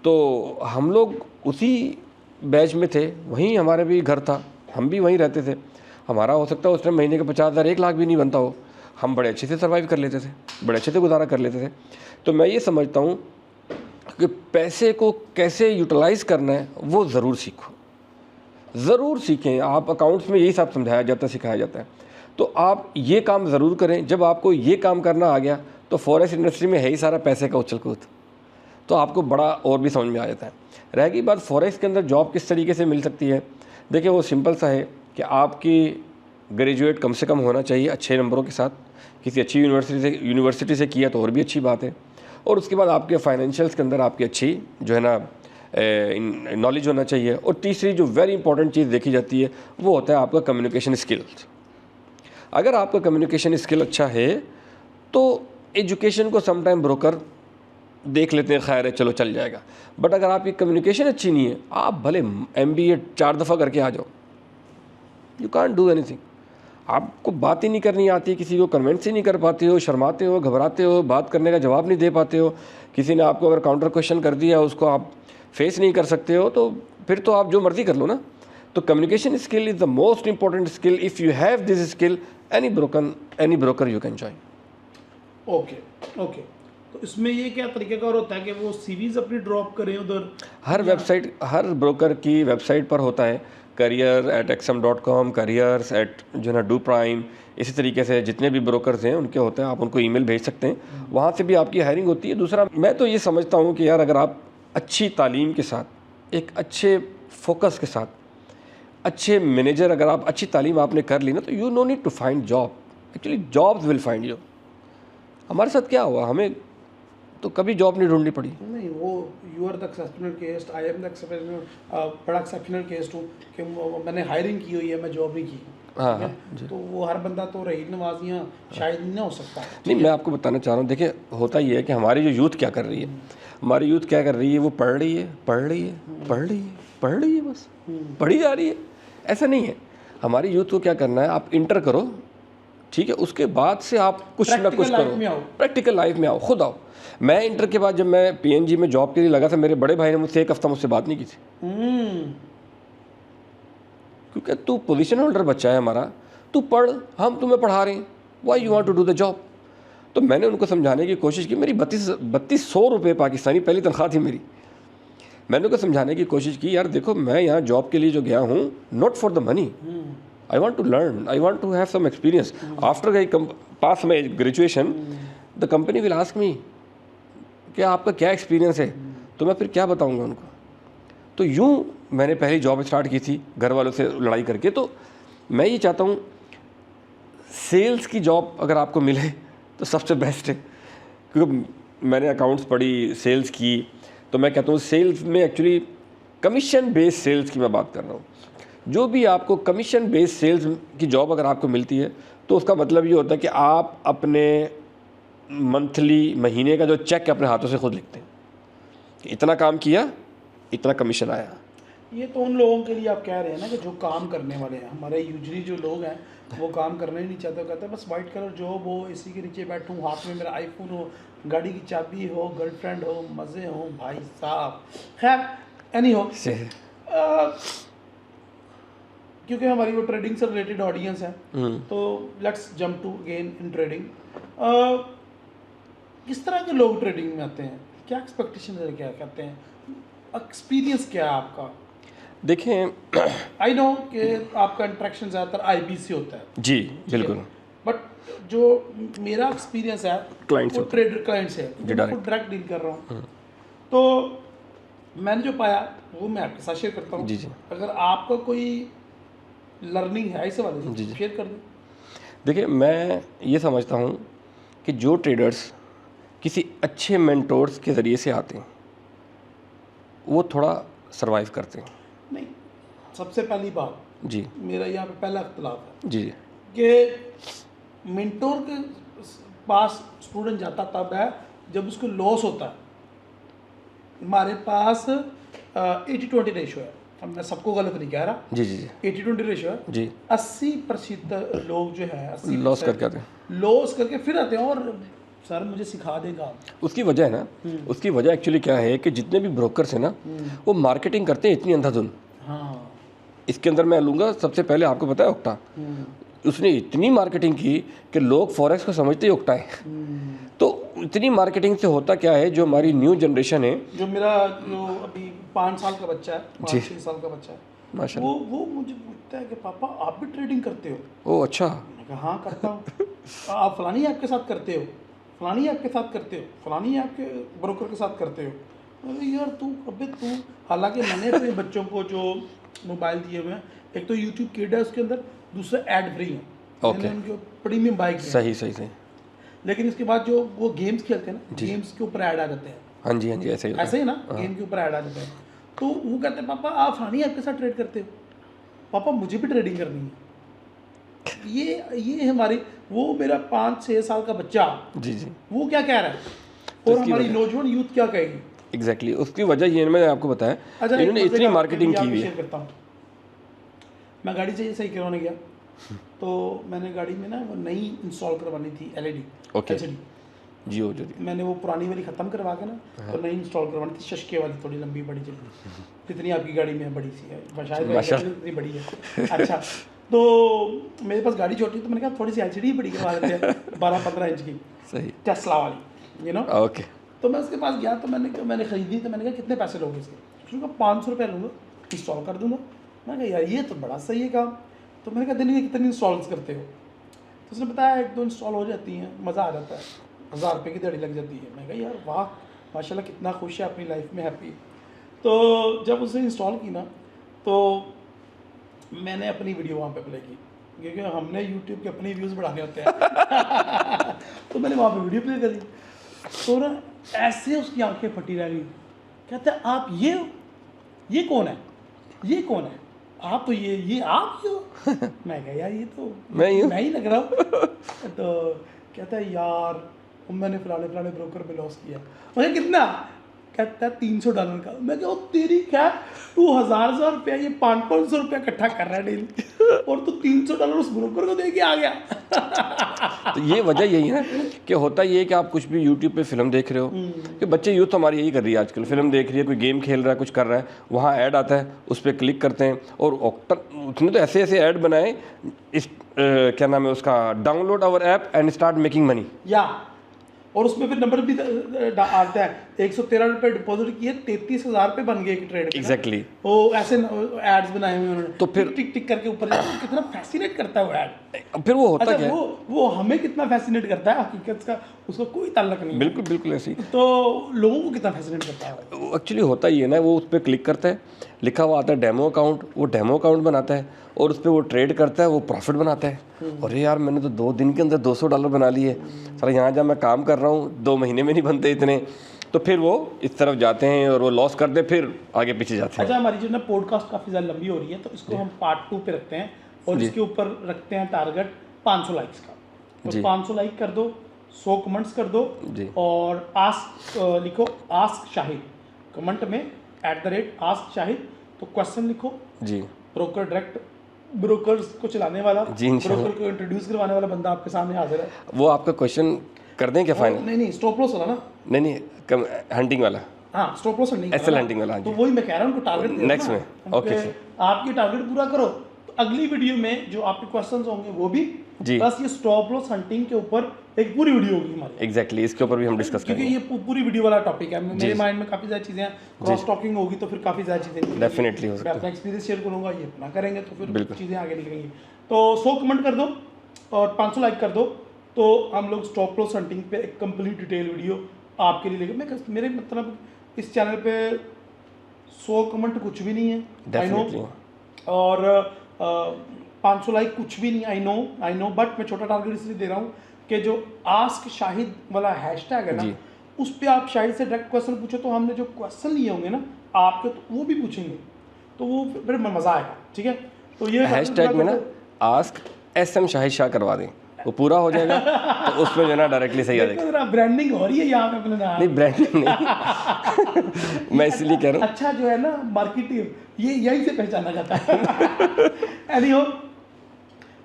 तो हम लोग उसी बैच में थे, वहीं हमारे भी घर था, हम भी वहीं रहते थे। हमारा हो सकता है उस टाइम महीने का 50,000 1 लाख भी नहीं बनता हो, हम बड़े अच्छे से सर्वाइव कर लेते थे, बड़े अच्छे से गुजारा कर लेते थे। तो मैं ये समझता हूँ कि पैसे को कैसे यूटिलाइज़ करना है वो ज़रूर सीखो, ज़रूर सीखें। आप अकाउंट्स में यही सब समझाया जाता है, सिखाया जाता है। तो आप ये काम ज़रूर करें। जब आपको ये काम करना आ गया तो फॉरेक्स इंडस्ट्री में है ही सारा पैसे का उछल कूद, तो आपको बड़ा और भी समझ में आ जाता है। रह गई बात फॉरेक्स के अंदर जॉब किस तरीके से मिल सकती है, देखिए वो सिंपल सा है कि आपकी ग्रेजुएट कम से कम होना चाहिए अच्छे नंबरों के साथ, किसी अच्छी यूनिवर्सिटी से किया तो और भी अच्छी बात है। और उसके बाद आपके फाइनेंशियल्स के अंदर आपकी अच्छी जो है ना नॉलेज होना चाहिए। और तीसरी जो वेरी इंपॉर्टेंट चीज़ देखी जाती है वो होता है आपका कम्युनिकेशन स्किल्स। अगर आपका कम्युनिकेशन स्किल अच्छा है तो एजुकेशन को समटाइम ब्रोकर देख लेते हैं, खैर है चलो चल जाएगा। बट अगर आपकी कम्युनिकेशन अच्छी नहीं है, आप भले MBA 4 दफ़ा करके आ जाओ, यू कांट डू एनीथिंग। आपको बात ही नहीं करनी आती, किसी को कन्वेंस ही नहीं कर पाते हो, शर्माते हो, घबराते हो, बात करने का जवाब नहीं दे पाते हो। किसी ने आपको अगर काउंटर क्वेश्चन कर दिया उसको आप फेस नहीं कर सकते हो, तो फिर तो आप जो मर्ज़ी कर लो ना। तो communication skill is the most important skill. If you have this skill, any broker you can join. Okay. तो इसमें ये क्या तरीके का और होता है कि वो सीवीज अपनी ड्रॉप करें उधर? हर ब्रोकर की वेबसाइट पर होता है career@exam.com, careers@ जो ना डू प्राइम, इसी तरीके से जितने भी ब्रोकर्स हैं उनके होते हैं, आप उनको ईमेल भेज सकते हैं, वहाँ से भी आपकी हायरिंग होती है। दूसरा मैं तो ये समझता हूँ कि यार अगर आप अच्छी तालीम के साथ, एक अच्छे फोकस के साथ, अच्छे मैनेजर, अगर आप अच्छी तालीम आपने कर ली ना, तो you no need to find job, actually jobs will find you. हमारे साथ क्या हुआ, हमें तो कभी जॉब नहीं ढूंढनी पड़ी। नहीं, वो you are the exceptional case, I am the exceptional, बड़ा एक्सेप्शनल केस हूँ कि मैंने हायरिंग की हुई है, मैं जॉब नहीं की। हाँ, तो वो हर बंदा तो रहीद नवाजियाँ शायद नहीं हो सकता। नहीं, मैं आपको बताना चाह रहा हूँ, देखिए होता ये है कि हमारी जो यूथ क्या कर रही है, हमारी यूथ क्या कर रही है, वो पढ़ रही है, बस पढ़ी जा रही है। ऐसा नहीं है। हमारी यूथ को क्या करना है, आप इंटर करो, ठीक है, उसके बाद से आप कुछ ना कुछ करो, प्रैक्टिकल लाइफ में आओ, खुद आओ। मैं इंटर के बाद जब मैं PNG में जॉब के लिए लगा था, मेरे बड़े भाई ने मुझसे 1 हफ्ता मुझसे बात नहीं की थी, क्योंकि तू पोजीशन होल्डर बच्चा है हमारा, तू पढ़, हम तुम्हें पढ़ा रहे हैं, why you want to do the job. तो मैंने उनको समझाने की कोशिश की। मेरी 3200 रुपये पाकिस्तानी पहली तनख्वाह थी मेरी। मैंने उनको समझाने की कोशिश की, यार देखो मैं यहाँ जॉब के लिए जो गया हूँ, not for the money, I want to learn, I want to have some experience. After pass my graduation the company will ask me कि आपका क्या एक्सपीरियंस है, तो मैं फिर क्या बताऊंगा उनको। तो यूँ मैंने पहली जॉब स्टार्ट की थी घर वालों से लड़ाई करके। तो मैं ये चाहता हूँ सेल्स की जॉब अगर आपको मिले तो सबसे बेस्ट है, क्योंकि मैंने अकाउंट्स पढ़ी, सेल्स की, तो मैं कहता हूँ सेल्स में एक्चुअली कमीशन बेस्ड सेल्स की मैं बात कर रहा हूँ। जो भी आपको कमीशन बेस्ड सेल्स की जॉब अगर आपको मिलती है तो उसका मतलब ये होता है कि आप अपने मंथली, महीने का जो चेक अपने हाथों से खुद लिखते हैं, इतना काम किया, इतना कमीशन आया। ये तो उन लोगों के लिए आप कह रहे हैं ना कि जो काम करने वाले हैं। हमारे यूजली जो लोग हैं वो काम करना ही नहीं चाहते, कहते हैं बस वाइट कलर जॉब हो, इसी के नीचे बैठूं, हाथ में मेरा आईफोन हो, गाड़ी की चाबी हो, गर्लफ्रेंड हो, मज़े हो, भाई साहब। खैर एनी हो, क्योंकि हमारी वो ट्रेडिंग से रिलेटेड ऑडियंस है, तो let's jump to again in trading. किस तरह के लोग ट्रेडिंग में आते हैं, क्या एक्सपेक्टेशन है, क्या कहते हैं, एक्सपीरियंस क्या है आपका? देखें, आई नो कि आपका इंटरेक्शन ज़्यादातर IB से होता है, जी बिल्कुल, बट जो मेरा एक्सपीरियंस है क्लाइंट वो ट्रेडर क्लाइंट से है, मैं डायरेक्ट डील कर रहा हूँ। तो मैंने जो पाया वो मैं आपके साथ शेयर करता हूँ। जी जी अगर आपका कोई लर्निंग है इस वाले जी से जी। शेयर कर दो। देखिए, मैं ये समझता हूँ कि जो ट्रेडर्स किसी अच्छे मेंटोर्स के ज़रिए से आते हैं वो थोड़ा सरवाइव करते हैं। नहीं, सबसे पहली बात जी मेरा यहाँ पे पहला अख्तलाफ है जी जी कि मेंटोर के पास स्टूडेंट जाता तब है जब उसको लॉस होता है। हमारे पास 80-20 रेशो है। अब मैं सबको गलत नहीं कह रहा, जी जी जी 80-20 रेशो है। जी 80% लोग जो है 80% लॉस करके आते हैं। लॉस करके फिर आते हैं और सर मुझे सिखा देगा। उसकी वजह है ना, उसकी वजह एक्चुअली क्या है कि जितने भी ब्रोकर्स हैं ना वो मार्केटिंग करते हैं इतनी अंधाधुन। हाँ। इसके अंदर मैं लूँगा सबसे पहले, आपको पता है ओक्टा, उसने इतनी मार्केटिंग की कि लोग फॉरेक्स को समझते ही ओक्टा है। तो इतनी मार्केटिंग से होता क्या है, जो हमारी न्यू जनरेशन है, जो मेरा जो अभी 5 साल का बच्चा है, जी। 5-6 साल का बच्चा है, माशाल्लाह। वो मुझे पूछता है कि पापा आप भी ट्रेडिंग करते हो? ओ अच्छा। मैंने कहा हाँ करता हूँ। आप फलानी ऐप के साथ करते हो, फलानी ऐप के साथ करते हो, फलानी ऐप के ब्रोकर के साथ करते हो। अरे यार तू हालांकि मैंने अपने बच्चों को जो मोबाइल दिए हुए हैं, एक तो यूट्यूब किड है उसके अंदर, दूसरा ऐड फ्री है। ओके। मैंने उनको प्रीमियम बाइक दिया। सही सही सही। लेकिन इसके बाद जो वो गेम्स खेलते हैं ना, गेम्स के ऊपर ऐड आ जाते हैं। हाँ जी हाँ जी, ऐसे ही होता ऐसे है। ही ना, गेम के ऊपर ऐड आ जाते हैं। तो वो कहते हैं पापा आप फलानी ऐप के साथ ट्रेड करते हो, पापा मुझे भी ट्रेडिंग करनी है। ये हमारी, वो मेरा 5-6 साल का बच्चा जी जी वो क्या कह रहा है तो और इसकी हमारी वजह- नौजवान यूथ क्या कहेगी। एग्जैक्टली उसकी वजह ये मैंने आपको बताया, अच्छा, एक इन्होंने मजे इतनी का मार्केटिंग मैं की आपको हुई शेयर है। करता हूँ। मैं गाड़ी से सही करवाने गया तो मैंने गाड़ी में ना वो नई इंस्टॉल करवानी थी एलईडी ओके। एलसीडी। जी हो जी। मैंने वो पुरानी वाली ख़त्म करवा के ना तो नई इंस्टॉल करवानी थी, शशके वाली, थोड़ी लंबी बड़ी चली, जितनी आपकी गाड़ी में है बड़ी सी है, शायद माशाल्लाह। इतनी बड़ी है। अच्छा, तो मेरे पास गाड़ी छोटी, तो मैंने कहा थोड़ी सी एलसीडी बड़ी करवा लेते हैं 12-15 इंच की, सही। टेस्ला वाली, यू नो। ओके। तो मैं उसके पास गया तो मैंने खरीदी, तो मैंने कहा कितने पैसे लोगे इसके? उसने कहा 500 रुपये लूँगा, इंस्टॉल कर दूँगा। मैंने कहा यार ये तो बड़ा सही है काम। तो मैंने कहा दिन के कितनी इंस्टॉल्स करते हो? तो उसने बताया 1-2 इंस्टॉल हो जाती हैं, मज़ा आ जाता है, 1000 रुपये की दिहाड़ी लग जाती है। मैं कहा यार वाह माशाल्लाह कितना खुश है अपनी लाइफ में, हैप्पी। तो जब उसने इंस्टॉल की ना तो मैंने अपनी वीडियो वहाँ पे प्ले की, क्योंकि हमने यूट्यूब के अपने व्यूज़ बढ़ाने होते हैं। तो मैंने वहाँ पे वीडियो प्ले करी, तो ना ऐसे उसकी आंखें फटी रह गई। कहता है आप ये कौन है, ये कौन है? आप तो ये आप ही हो। मैं कहा यार ये तो मैं ही हूँ। मैं ही लग रहा हूँ। तो कहता है यार मैंने फलाने ब्रोकर में लॉस किया। मैं कितना? कहता है $300 का। मैं कहा तेरी क्या, तू 1000 रुपया ये 500 रुपया इकट्ठा कर रहा है डेली और तू $300 उस ब्रोकर को दे के आ गया। तो ये वजह यही है ना कि होता ये है कि आप कुछ भी यूट्यूब पे फिल्म देख रहे हो, कि बच्चे यूथ हमारी यही कर रही है आजकल, फिल्म देख रही है, कोई गेम खेल रहा है, कुछ कर रहा है, वहाँ ऐड आता है, उस पर क्लिक करते हैं और उसने तो ऐसे ऐसे ऐड बनाए, इस क्या नाम है उसका, download our app and start making money. या और उसमें फिर नंबर भी आता है, 113 रुपये डिपॉजिट किए, 33,000 रुपये बन गए एक ट्रेड। एग्जैक्टली। वो ऐसे एड्स बनाए हुए उन्होंने, तो फिर टिक टिक करके ऊपर कितना फैसिनेट करता है वो ऐड। फिर वो होता अच्छा, क्या है, वो हमें कितना फैसिनेट करता है, हकीकत का उसका कोई ताल्लुक नहीं है। बिल्कुल बिल्कुल ऐसी। तो लोगों को कितना फैसिनेट करता है। एक्चुअली होता ये है ना, वो उस पर क्लिक करता है, लिखा हुआ आता है डेमो अकाउंट, वो डेमो अकाउंट बनाता है और उस पर वो ट्रेड करता है, वो प्रॉफिट बनाता है। अरे यार मैंने तो 2 दिन के अंदर $200 बना लिए। सर यहाँ जहाँ मैं काम कर रहा हूँ 2 महीने में नहीं बनते इतने। तो फिर वो इस तरफ जाते हैं और वो लॉस करते, फिर आगे पीछे जाते हैं। अच्छा, हमारी जो ना पॉडकास्ट काफ़ी ज़्यादा लंबी हो रही है, तो इसको हम पार्ट 2 पे रखते हैं और इसके ऊपर रखते हैं टारगेट 500 लाइक्स का। तो 500 लाइक कर दो, 100 कमेंट्स कर दो जी। और लिखो आस्क शाहिद, कमेंट में @आस्क शाहिद, तो क्वेश्चन लिखो। जी ब्रोकर डायरेक्ट, ब्रोकर्स को चलाने वाला, जी, इंशाल्लाह। ब्रोकर को इंट्रोड्यूस करवाने वाला बंदा आपके सामने हाजिर है। वो आपका क्वेश्चन कर दें क्या फाइनल? नहीं स्टॉप लॉस वाला ना। नहीं हंटिंग वाला, हाँ स्टॉप लॉस नहीं SL hunting वाला, हाँ तो जी। वही मैं कह रहा हूँ, उनको टारगेट देना Next ना। में, उनके- okay, sir। आप ये टारगेट पूरा करो तो अगली वीडियो में जो आपके क्वेश्चंस होंगे वो भी, जी। प्लस ये स्टॉप लॉस हंटिंग के ऊपर एक पूरी वीडियो होगी हमारी, एग्जैक्टली इसके ऊपर भी हम डिस्कस क्योंकि करेंगे। ये पूरी वीडियो वाला टॉपिक है। मेरे माइंड में काफ़ी ज़्यादा चीज़ें हैं, क्रॉस टॉकिंग होगी तो फिर काफ़ी ज़्यादा चीज़ें निकलेंगी। Definitely हो सकता मैं अपना एक्सपीरियंस शेयर करूँगा, ये अपना करेंगे तो फिर बिल्कुल। चीज़ें आगे निकलेंगी। तो 100 कमेंट कर दो और 500 लाइक कर दो, तो हम लोग स्टॉप लॉस हंटिंग पे एक कंप्लीट डिटेल वीडियो आपके लिए लेकर, मेरे मतलब इस चैनल पे 100 कमेंट कुछ भी नहीं है, आई नो, डेफिनेटली। और 500 लाइक कुछ भी नहीं, आई नो, बट मैं छोटा टारगेट इसलिए दे रहा हूँ कि जो आस्क शाहिद वाला हैशटैग है ना, जी। उस पर आप शाहिद से डायरेक्ट क्वेश्चन पूछो, तो हमने जो क्वेश्चन लिए होंगे ना आपके, तो वो भी पूछेंगे, तो वो फिर मज़ा आएगा। ठीक है, तो ये हैशटैग में ना आस्क SM शाहिद शाह करवा दें, वो पूरा हो जाएगा, तो उसमें जो है ना डायरेक्टली सही आ जाएगा। ब्रांडिंग हो रही है यहाँ पे अपने नाम। नहीं, ब्रांडिंग नहीं मैं इसलिए कह रहा हूँ। अच्छा जो है ना मार्केटिंग, ये यही से पहचाना जाता है। एनीहो,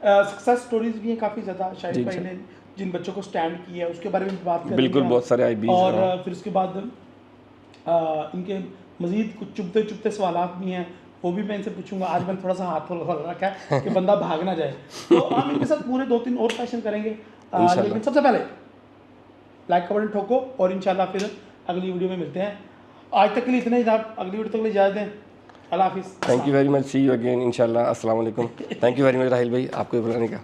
सक्सेस स्टोरीज भी हैं काफ़ी ज़्यादा शाहिद भाई ने, जिन बच्चों को स्टैंड किया है उसके बारे में बात करेंगे। बिल्कुल, बहुत सारे IBs और फिर उसके बाद इनके मज़ीद कुछ चुभते सवालात भी हैं, वो भी मैं इनसे पूछूंगा। आज मैंने थोड़ा सा हाथ खोल रखा है कि बंदा भाग ना जाए, तो हम इनके साथ पूरे 2-3 और सेशन करेंगे। लेकिन सबसे पहले लाइक का बटन ठोको, और इंशाल्लाह फिर अगली वीडियो में मिलते हैं। आज तक के लिए इतना ही था, अगली वीडियो तक के लिए इजाज़त दें। अल्लाह हाफिज़। Thank you very much, see you again इंशाल्लाह। अस्सलाम वालेकुम। Thank you very much Rahil भाई, आपको बुलाने का।